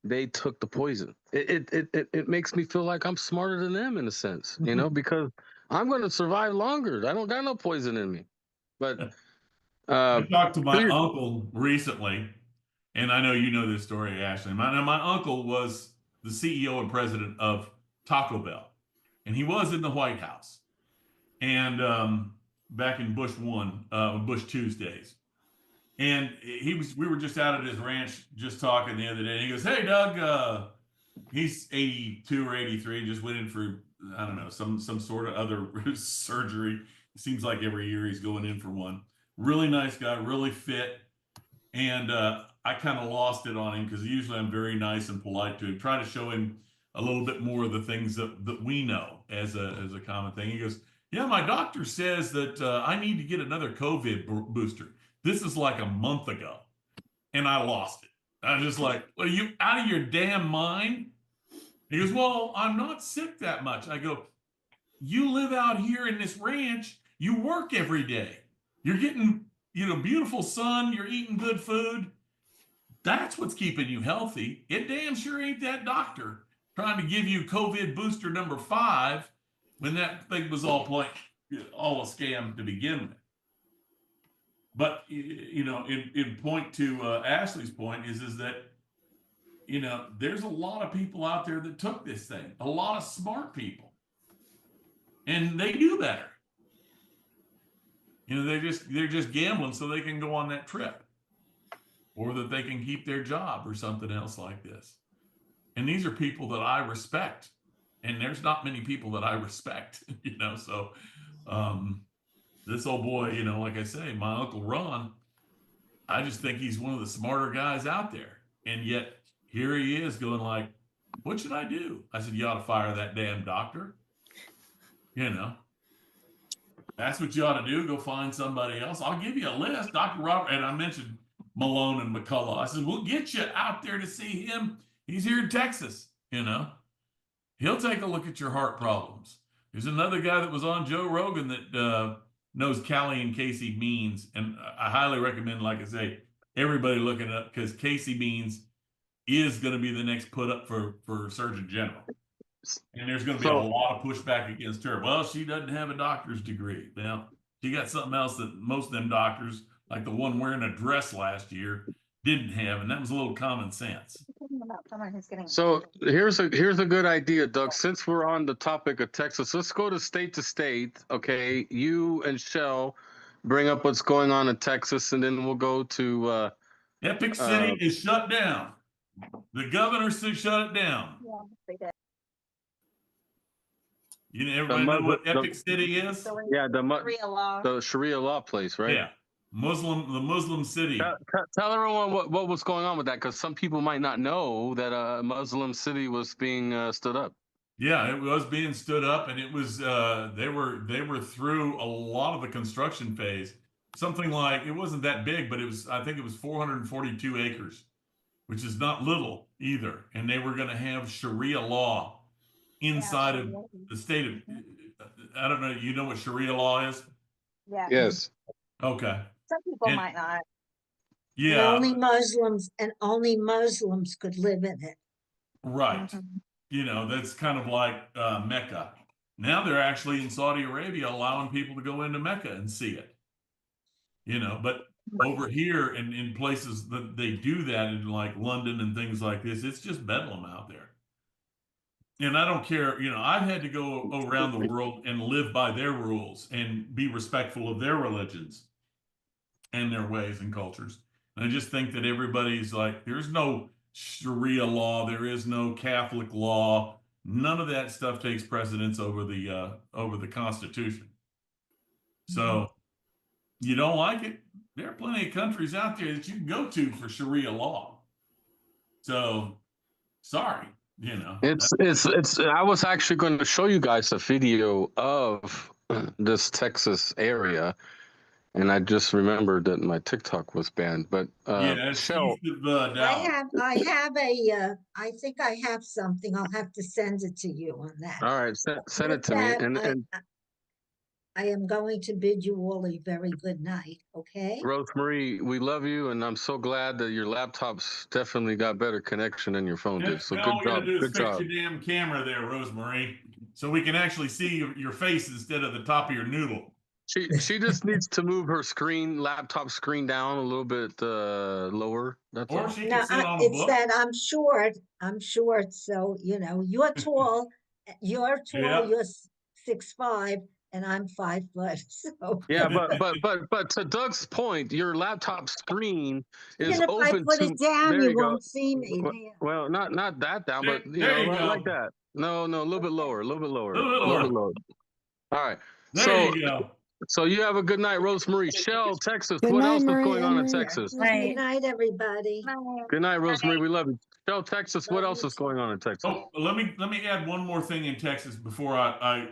they took the poison. It makes me feel like I'm smarter than them in a sense, you know, because I'm going to survive longer. I don't got no poison in me. But I talked to my Clear- uncle recently, and I know you know this story, Ashley. My uncle was the CEO and president of Taco Bell, and he was in the White House, and back in Bush Two's days. And we were just out at his ranch just talking the other day. And he goes, "Hey, Doug, he's 82 or 83, just went in for, I don't know, some sort of other surgery. It seems like every year he's going in for one. Really nice guy, really fit. And I kind of lost it on him because usually I'm very nice and polite to him. Try to show him a little bit more of the things that we know as a common thing. He goes, "Yeah, my doctor says that I need to get another COVID booster. This is like a month ago." And I lost it. I was just like, "Well, are you out of your damn mind?" He goes, "Well, I'm not sick that much." I go, "You live out here in this ranch. You work every day. You're getting, beautiful sun. You're eating good food. That's what's keeping you healthy. It damn sure ain't that doctor trying to give you COVID booster number 5 when that thing was all a scam to begin with." But in point to Ashley's point is that there's a lot of people out there that took this thing, a lot of smart people, and they do better. They're just gambling so they can go on that trip, or that they can keep their job or something else like this. And these are people that I respect, and there's not many people that I respect, So this old boy, like I say, my Uncle Ron, I just think he's one of the smarter guys out there. And yet here he is going like, "What should I do?" I said, "You ought to fire that damn doctor. That's what you ought to do. Go find somebody else. I'll give you a list." Dr. Robert, and I mentioned Malone and McCullough. I said, "We'll get you out there to see him. He's here in Texas, He'll take a look at your heart problems." There's another guy that was on Joe Rogan that knows Callie and Casey Means. And I highly recommend, like I say, everybody looking it up, because Casey Means is going to be the next put up for Surgeon General. And there's going to be a lot of pushback against her. "Well, she doesn't have a doctor's degree." Now, she got something else that most of them doctors, like the one wearing a dress last year, didn't have, and that was a little common sense. So here's a good idea, Doug. Since we're on the topic of Texas, let's go to state. Okay, you and Shell bring up what's going on in Texas, and then we'll go to Epic City is shut down. The governor said shut it down. Yeah, they did. Everybody know what Epic City is? Yeah, Sharia law. the Sharia law place, right? Yeah, the Muslim city. Tell everyone what was going on with that, because some people might not know that a Muslim city was being stood up. Yeah, it was being stood up, and it was they were through a lot of the construction phase. Something like, it wasn't that big, but I think it was 442 acres, which is not little either. And they were going to have Sharia law inside of the state of, I don't know, you know what Sharia law is? Yeah. Yes. Okay. Some people might not. Yeah. Only Muslims could live in it. Right. That's kind of like Mecca. Now they're actually in Saudi Arabia allowing people to go into Mecca and see it. But over here in places that they do that, in like London and things like this, it's just bedlam out there. And I don't care, I've had to go around the world and live by their rules and be respectful of their religions and their ways and cultures. And I just think that everybody's like, there's no Sharia law, there is no Catholic law. None of that stuff takes precedence over the Constitution. So you don't like it? There are plenty of countries out there that you can go to for Sharia law. So sorry. It's I was actually going to show you guys a video of this Texas area, and I just remembered that my TikTok was banned. But Shell, I think I have something. I'll have to send it to you on that. All right, send it to me. And I am going to bid you all a very good night, okay? Rosemarie, we love you, and I'm so glad that your laptop's definitely got better connection than your phone did. So good all we job. gotta do is Good fix job. your damn camera there, Rosemarie, so we can actually see your face instead of the top of your noodle. She just needs to move her laptop screen down a little bit lower. That's Or all. she No, can sit on a it's book. that I'm short, so, you're tall, Yeah. you're 6'5", and I'm 5 foot, so. Yeah, but to Doug's point, your laptop screen is Even if I open put to. it down, There you you go. won't see me there. Well, not that down, but There you like go. that. No, a little bit lower, a little bit lower, A little bit a little lower. bit lower. All right. There you go. So you have a good night, Rosemary. Shell, Texas. Good What night, else is Marie going on in Emery. Texas? Good night, everybody. Good night, Rosemary. We love you. Shell, Texas. What Love else you is going on in Texas? Oh, let me add one more thing in Texas before I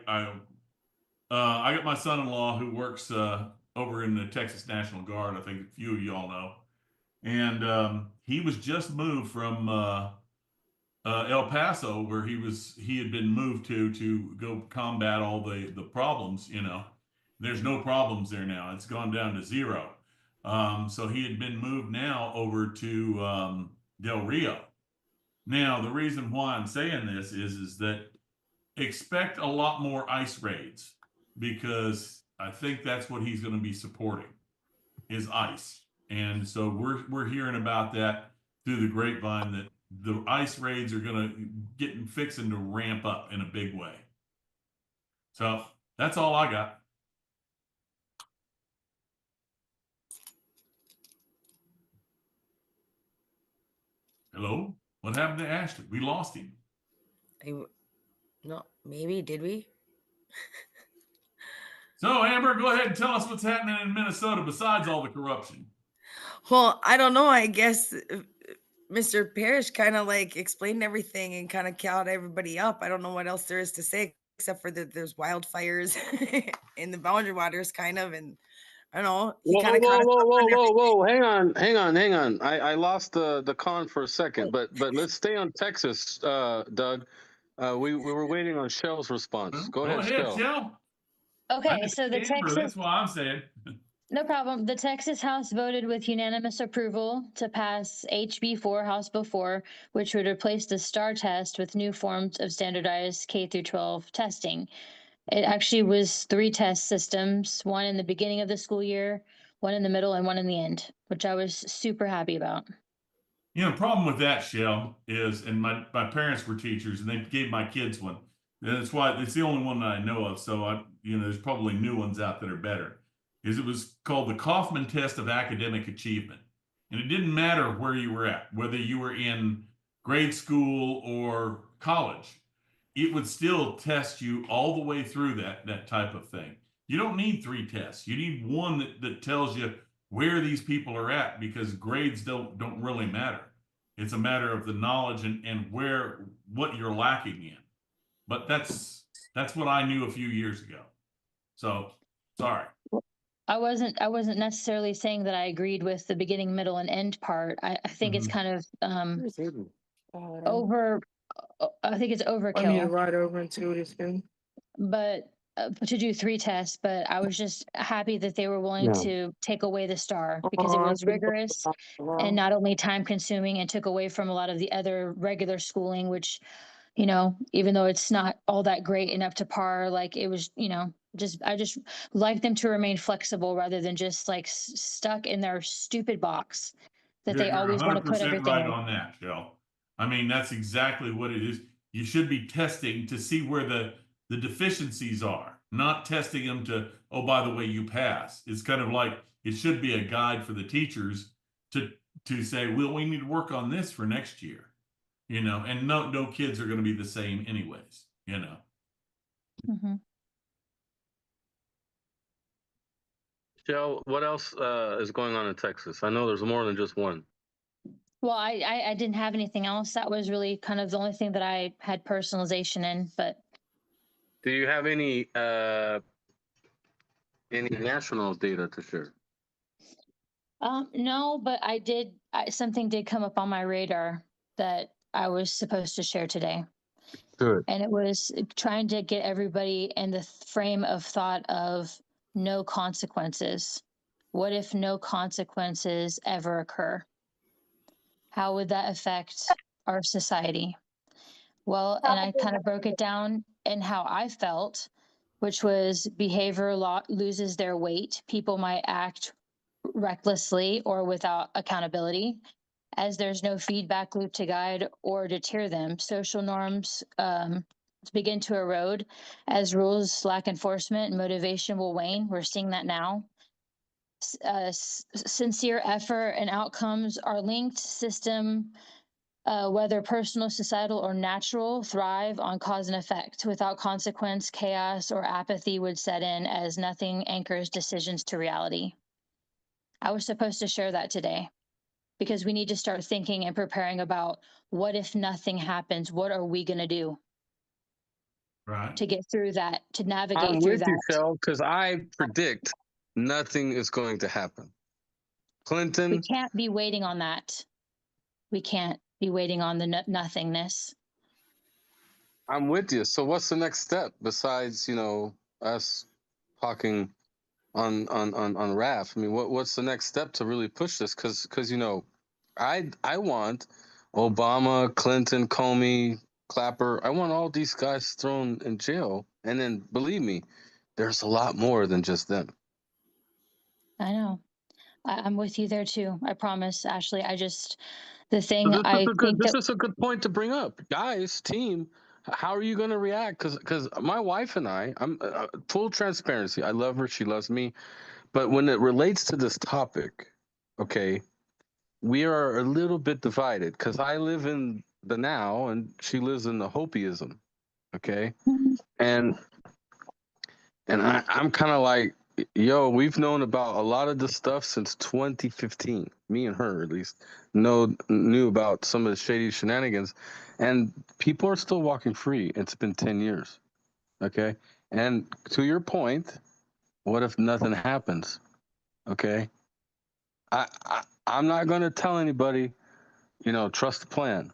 got my son-in-law who works over in the Texas National Guard. I think a few of y'all know, and he was just moved from El Paso, where he had been moved to go combat all the problems. There's no problems there now. It's gone down to zero. So he had been moved now over to Del Rio. Now, the reason why I'm saying this is that expect a lot more ICE raids, because I think that's what he's going to be supporting is ICE. And so we're hearing about that through the grapevine, that the ICE raids are going to fixing to ramp up in a big way. So that's all I got. Hello? What happened to Ashton? We lost him. No, maybe, did we? So, Amber, go ahead and tell us what's happening in Minnesota besides all the corruption. Well, I don't know. I guess Mr. Parrish kind of like explained everything and kind of caught everybody up. I don't know what else there is to say except for that there's wildfires in the Boundary Waters, kind of, and I don't know. He kind of caught us up on everything. Whoa! Hang on. I lost the con for a second, but let's stay on Texas, Doug. We were waiting on Shell's response. Go ahead, Shell. Shell. Okay, so the Amber, Texas, that's why I'm saying. no problem. The Texas House voted with unanimous approval to pass HB4, House Bill 4, which would replace the STAR test with new forms of standardized K through 12 testing. It actually was 3 test systems, one in the beginning of the school year, one in the middle, and one in the end, which I was super happy about. The problem with that, Shell, is, and my parents were teachers and they gave my kids one. And that's why it's the only one that I know of. So there's probably new ones out that are better. It was called the Kaufman Test of Academic Achievement. And it didn't matter where you were at, whether you were in grade school or college, it would still test you all the way through that type of thing. You don't need 3 tests. You need one that tells you where these people are at, because grades don't really matter. It's a matter of the knowledge and what you're lacking in. But that's what I knew a few years ago. So sorry. I wasn't necessarily saying that I agreed with the beginning, middle, and end part. I think it's kind of I think it's overkill. I need to ride over and see what he's doing. But to do 3 tests, but I was just happy that they were willing to take away the STAR, because it was rigorous and not only time consuming, and took away from a lot of the other regular schooling, which, even though it's not all that great and up to par, like it was, I just like them to remain flexible rather than just like stuck in their stupid box that they always want to put everything right in. on that, Shell. I mean, that's exactly what it is. You should be testing to see where the deficiencies are, not testing them to, oh, by the way, you pass. It's kind of like, it should be a guide for the teachers to say, well, we need to work on this for next year, and no kids are going to be the same anyways, Mm-hmm. Shell, what else is going on in Texas? I know there's more than just one. Well, I didn't have anything else. That was really kind of the only thing that I had personalization in, but. Do you have any national data to share? No, but something did come up on my radar that I was supposed to share today. Good. And it was trying to get everybody in the frame of thought of no consequences. What if no consequences ever occur? How would that affect our society? Well, and I kind of broke it down in how I felt. which was behavior loses their weight. People might act recklessly or without accountability, as there's no feedback loop to guide or deter them. Social norms begin to erode as rules lack enforcement and motivation will wane. We're seeing that now. Sincere effort and outcomes are linked. System, whether personal, societal, or natural, thrive on cause and effect. Without consequence, chaos or apathy would set in as nothing anchors decisions to reality. I was supposed to share that today because we need to start thinking and preparing about what if nothing happens? What are we going to do? Right. To get through that, to I'm navigate through with you, that. Phil, because I predict nothing is going to happen. We Clinton, can't be waiting on that. We can't be waiting on the nothingness. I'm with you. So what's the next step besides, us talking on RAF? I mean, what's the next step to really push this? Because I want Obama, Clinton, Comey, Clapper. I want all these guys thrown in jail. And then believe me, there's a lot more than just them. I know. I'm with you there too. I promise, Ashley. The thing This I think this that is a good point to bring up, guys. Team, how are you going to react? Because my wife and I'm full transparency. I love her. She loves me. But when it relates to this topic, okay, we are a little bit divided because I live in the now and she lives in the hopeism. Okay, and I'm kind of like, yo, we've known about a lot of this stuff since 2015. Me and her, at least, knew about some of the shady shenanigans, and people are still walking free. It's been 10 years. Okay, and to your point, what if nothing happens? Okay, I'm not going to tell anybody, trust the plan.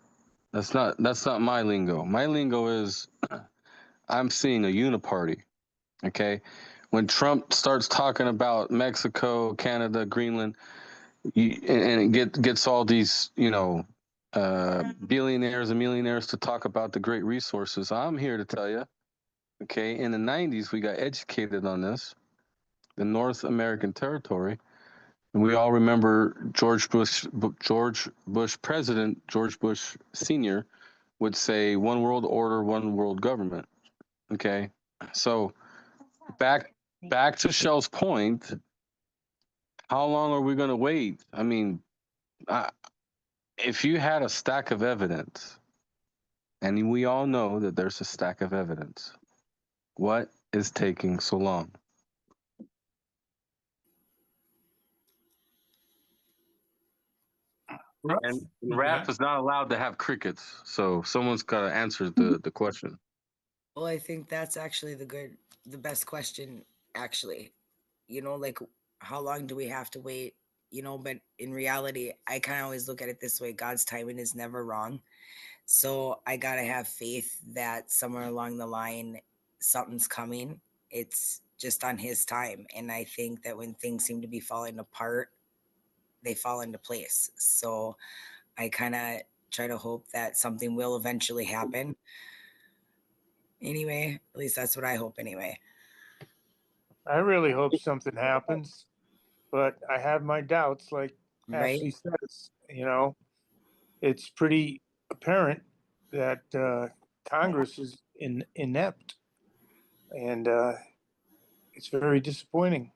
That's not my lingo. My lingo is I'm seeing a uniparty. Okay, when Trump starts talking about Mexico, Canada, Greenland, and it gets all these billionaires and millionaires to talk about the great resources, I'm here to tell you, okay, in the 90s we got educated on this, the North American territory, and we all remember George Bush President George Bush Sr. would say one world order, one world government. Okay, so back to Shell's point, how long are we going to wait? I mean, if you had a stack of evidence, and we all know that there's a stack of evidence, what is taking so long? And RAF is not allowed to have crickets, so someone's got to answer the question. Well, I think that's actually the best question, actually. Like, how long do we have to wait? But in reality, I kind of always look at it this way: God's timing is never wrong. So I got to have faith that somewhere along the line, something's coming. It's just on his time. And I think that when things seem to be falling apart, they fall into place. So I kind of try to hope that something will eventually happen. Anyway, at least that's what I hope anyway. I really hope something happens, but I have my doubts, like Ashley says. It's pretty apparent that Congress is inept, and it's very disappointing.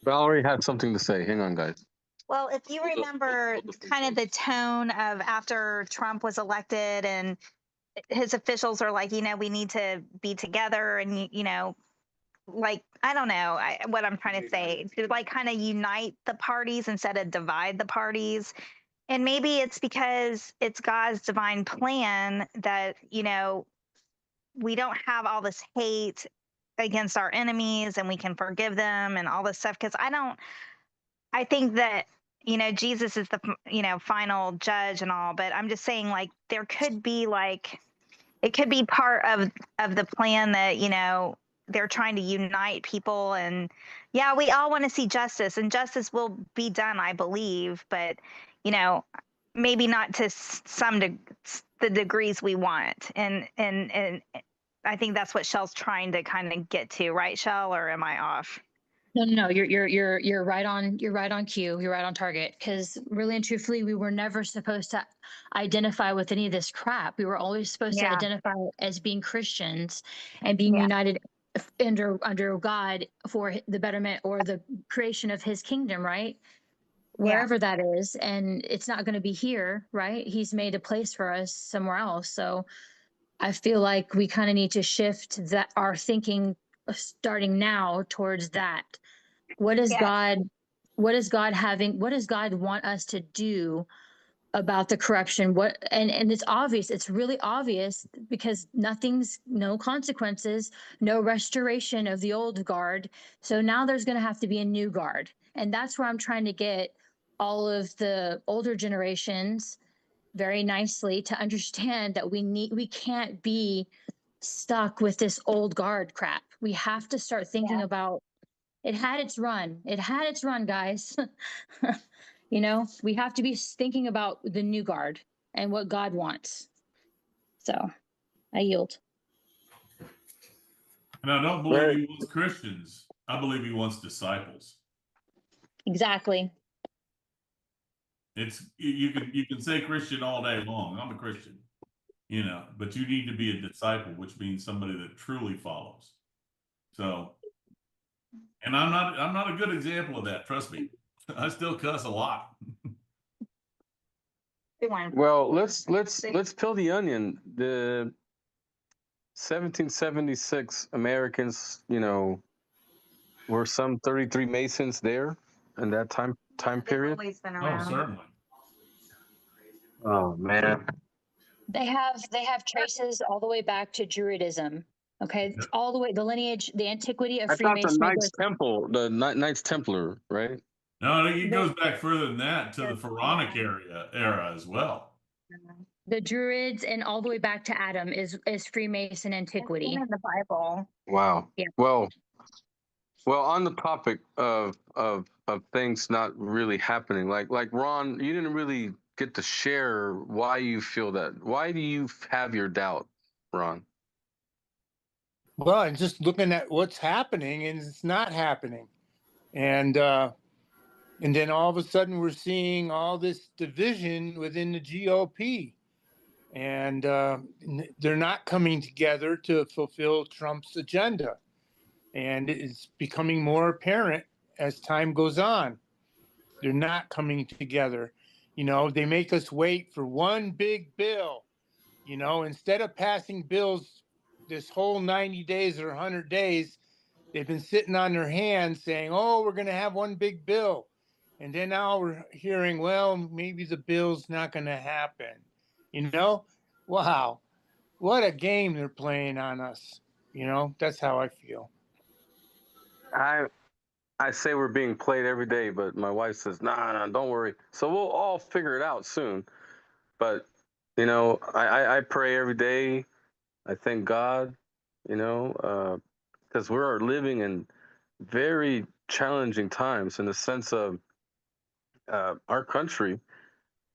Valerie had something to say. Hang on, guys. Well, if you remember kind of the tone of after Trump was elected and his officials are like, we need to be together and, like, I don't know what I'm trying to say, to like kind of unite the parties instead of divide the parties. And maybe it's because it's God's divine plan that, we don't have all this hate against our enemies and we can forgive them and all this stuff. Cause I think that, Jesus is the, final judge and all, but I'm just saying, like, there could be it could be part of the plan that, they're trying to unite people. And yeah, we all want to see justice, and justice will be done, I believe, but, maybe not to the degrees we want. And I think that's what Shell's trying to kind of get to, right, Shell, or am I off? No, you're right on. You're right on cue. You're right on target. Because really and truthfully, we were never supposed to identify with any of this crap. We were always supposed to identify as being Christians and being united under God for the betterment or the creation of His kingdom, right? Wherever that is, and it's not going to be here, right? He's made a place for us somewhere else. So I feel like we kind of need to shift that our thinking starting now towards that. What is God what does God want us to do about the corruption? And it's obvious, it's really obvious because no consequences, no restoration of the old guard. So now there's going to have to be a new guard. And that's where I'm trying to get all of the older generations very nicely to understand that we can't be stuck with this old guard crap. We have to start thinking about it had its run. It had its run, guys. We have to be thinking about the new guard and what God wants. So I yield. And I don't believe he wants Christians. I believe he wants disciples. Exactly. You can say Christian all day long. I'm a Christian, but you need to be a disciple, which means somebody that truly follows. So, and I'm not a good example of that. Trust me, I still cuss a lot. Well, let's peel the onion. The 1776 Americans, were some 33 Masons there in that time period. Always been Oh, certainly. Oh man. They have traces all the way back to Druidism. Okay, all the way the lineage, the antiquity of I thought the Freemasonry. Knights Temple, the Knights Templar, right? No, I think it goes back further than that to the Pharaonic era as well. The Druids and all the way back to Adam is Freemason antiquity. In the Bible. Wow. Yeah. Well, on the topic of things not really happening, like Ron, you didn't really get to share why you feel that. Why do you have your doubt, Ron? Well, I'm just looking at what's happening, and it's not happening. And then all of a sudden, we're seeing all this division within the GOP, and they're not coming together to fulfill Trump's agenda. And it's becoming more apparent as time goes on. They're not coming together. They make us wait for one big bill. Instead of passing bills this whole 90 days or 100 days, they've been sitting on their hands saying, oh, we're going to have one big bill. And then now we're hearing, well, maybe the bill's not going to happen. Wow, what a game they're playing on us. That's how I feel. I say we're being played every day, but my wife says, nah, don't worry. So we'll all figure it out soon. But, I pray every day. I thank God, because we're living in very challenging times in the sense of our country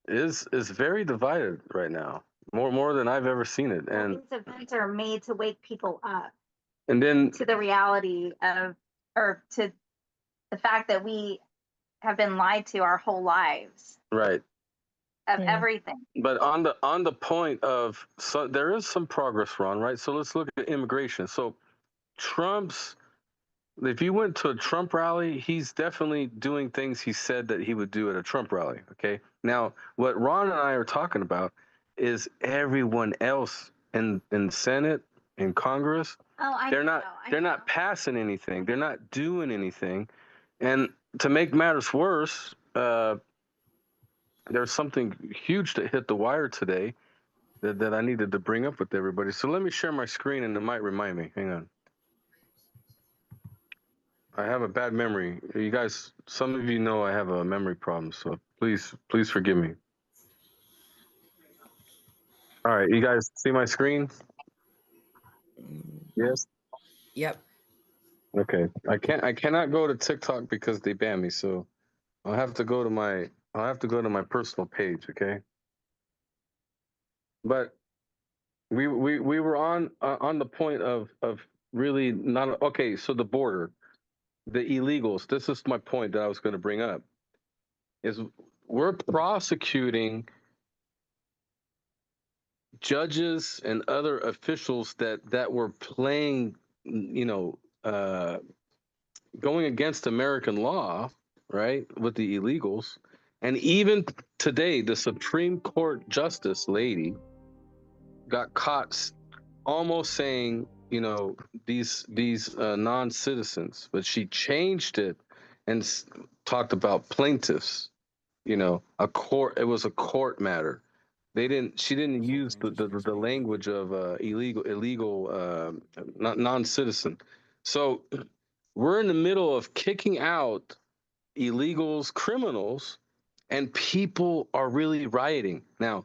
is very divided right now, more than I've ever seen it. And these events are made to wake people up. And then to the reality of, or to the fact that we have been lied to our whole lives. Right. Of everything. But on the point of, so there is some progress, Ron, right? So let's look at immigration. So if you went to a Trump rally, he's definitely doing things he said that he would do at a Trump rally. Okay. Now, what Ron and I are talking about is everyone else in Senate, in Congress. Oh, they're not passing anything. They're not doing anything. And to make matters worse, there's something huge that hit the wire today that I needed to bring up with everybody. So let me share my screen, and it might remind me. Hang on. I have a bad memory. You guys, some of you know I have a memory problem, so please forgive me. All right, you guys see my screen? Yes? Yep. Okay. I cannot go to TikTok because they ban me, so I'll have to go to my personal page, okay? But We were on the point of really not okay. So the border, the illegals. This is my point that I was going to bring up. Is we're prosecuting judges and other officials that were playing, going against American law, right, with the illegals. And even today, the Supreme Court justice lady got caught almost saying, these non-citizens, but she changed it and talked about plaintiffs. A court. It was a court matter. She didn't use the language of illegal, non-citizen. So we're in the middle of kicking out illegals, criminals, and people are really rioting. Now,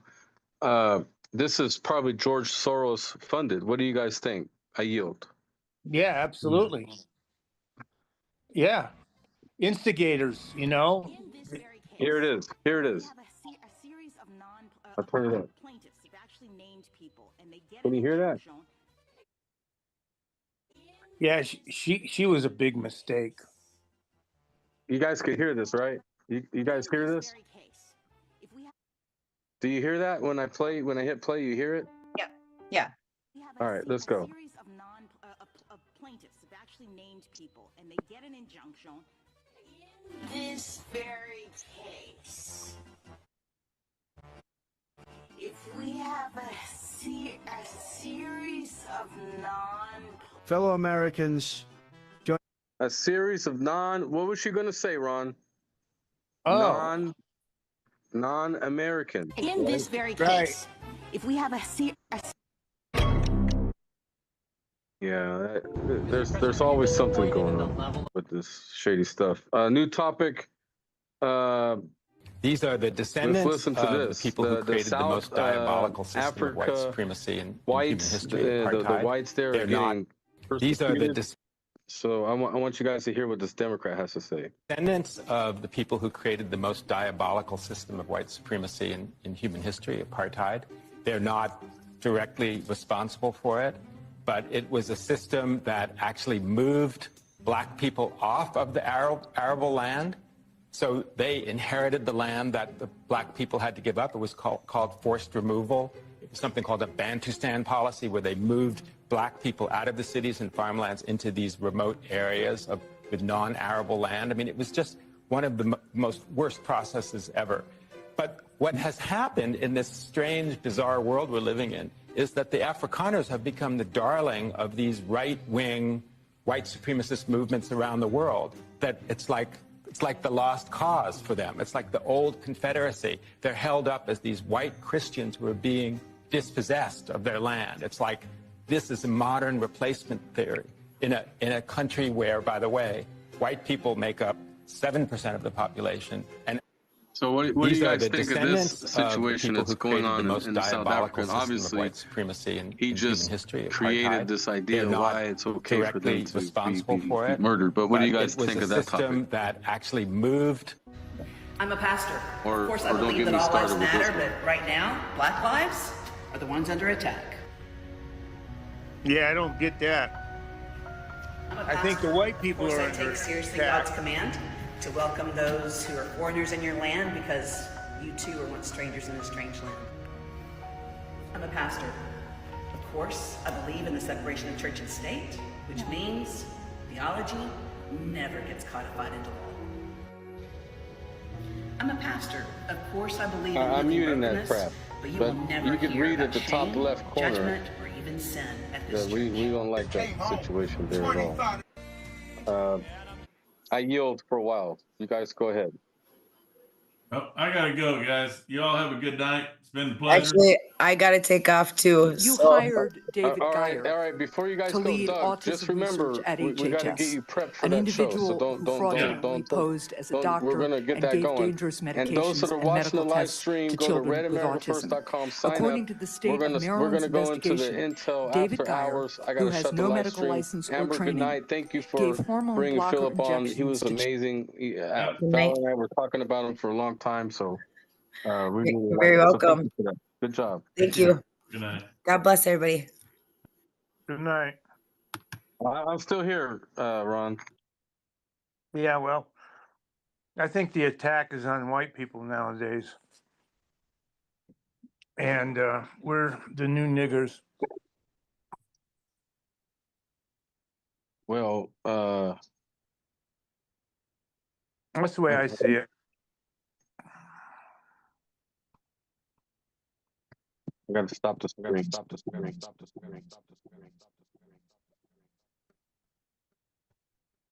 this is probably George Soros funded. What do you guys think? I yield. Yeah, absolutely. Yeah. Instigators, Here it is. Here it is. I'll turn it up. Can you hear that? Yeah, she was a big mistake. You guys can hear this, right? You guys hear this? Do you hear that when I hit play, you hear it? Yeah. Yeah. All right, let's go. Plaintiffs have actually named people and they get an injunction. In this very case, if we have a series of Fellow Americans, a series of what was she going to say, Ron? Oh. Non-American. In this very case, if we have yeah, there's always something going on with this shady stuff. New topic. These are the descendants listen to of this. the people who created the most diabolical system Africa, of white supremacy in whites, human history. the whites there are getting these are the So I want you guys to hear what this Democrat has to say. Descendants of the people who created the most diabolical system of white supremacy in human history, apartheid. They're not directly responsible for it, but it was a system that actually moved black people off of the arable land. So they inherited the land that the black people had to give up. It was called forced removal. It was something called a Bantustan policy, where they moved black people out of the cities and farmlands into these remote areas with non-arable land. I mean, it was just one of the most worst processes ever. But what has happened in this strange, bizarre world we're living in is that the Afrikaners have become the darling of these right-wing white supremacist movements around the world, that it's like the lost cause for them. It's like the old Confederacy. They're held up as these white Christians who are being dispossessed of their land. It's like this is a modern replacement theory in a country where, by the way, white people make up 7% of the population. And so what do you guys think of this situation that's going on in South Africa? And obviously, white supremacy he just created this idea why it's okay for them to be murdered. But what do you guys think of that topic? It was a system that actually moved. I'm a pastor. Or, of course, I don't believe get that me all lives started with this matter, one. but right now, black lives are the ones under attack. Yeah, I don't get that. I think the white people are I under take seriously attack. God's command to welcome those who are foreigners in your land, because you too are once strangers in a strange land. I'm a pastor. Of course, I believe in the separation of church and state, which means theology never gets codified into law. I'm a pastor. Of course, I believe in I'm muting that brokenness, crap. but you But will never you can hear read about at the top shame, left corner judgment, or even sin at this that we don't like that situation there at all. I yield for a while. You guys go ahead. Oh, I gotta go, guys. You all have a good night. It's been a pleasure. Actually, I gotta take off too. You so- hired David all Geyer right. Before you guys to go, lead Doug, autism just remember research at we got to HHS, get you prepped for an that show. individual So who fraudulently posed as a doctor we're gonna get and that gave going. dangerous And medications those that are and watching the medical live tests stream, to go to children with autism. redamericanfirst.com. Sign According up. to the state We're of gonna Maryland's go into the investigation, intel David after Geyer, hours. I who gotta has shut the no live medical stream. license or Amber, good training, night. Thank you for gave hormone bringing blocker Philip on. He injections was to amazing. night. Val and I were talking about him for a long time, so we really You're like very it. So thank welcome. you for that. Good job. Thank you. Good night. God bless everybody. Good night. I'm still here, Ron. Yeah, well, I think the attack is on white people nowadays. And we're the new niggers. Well, That's the way I see it. I got to stop this. I gotta stop this.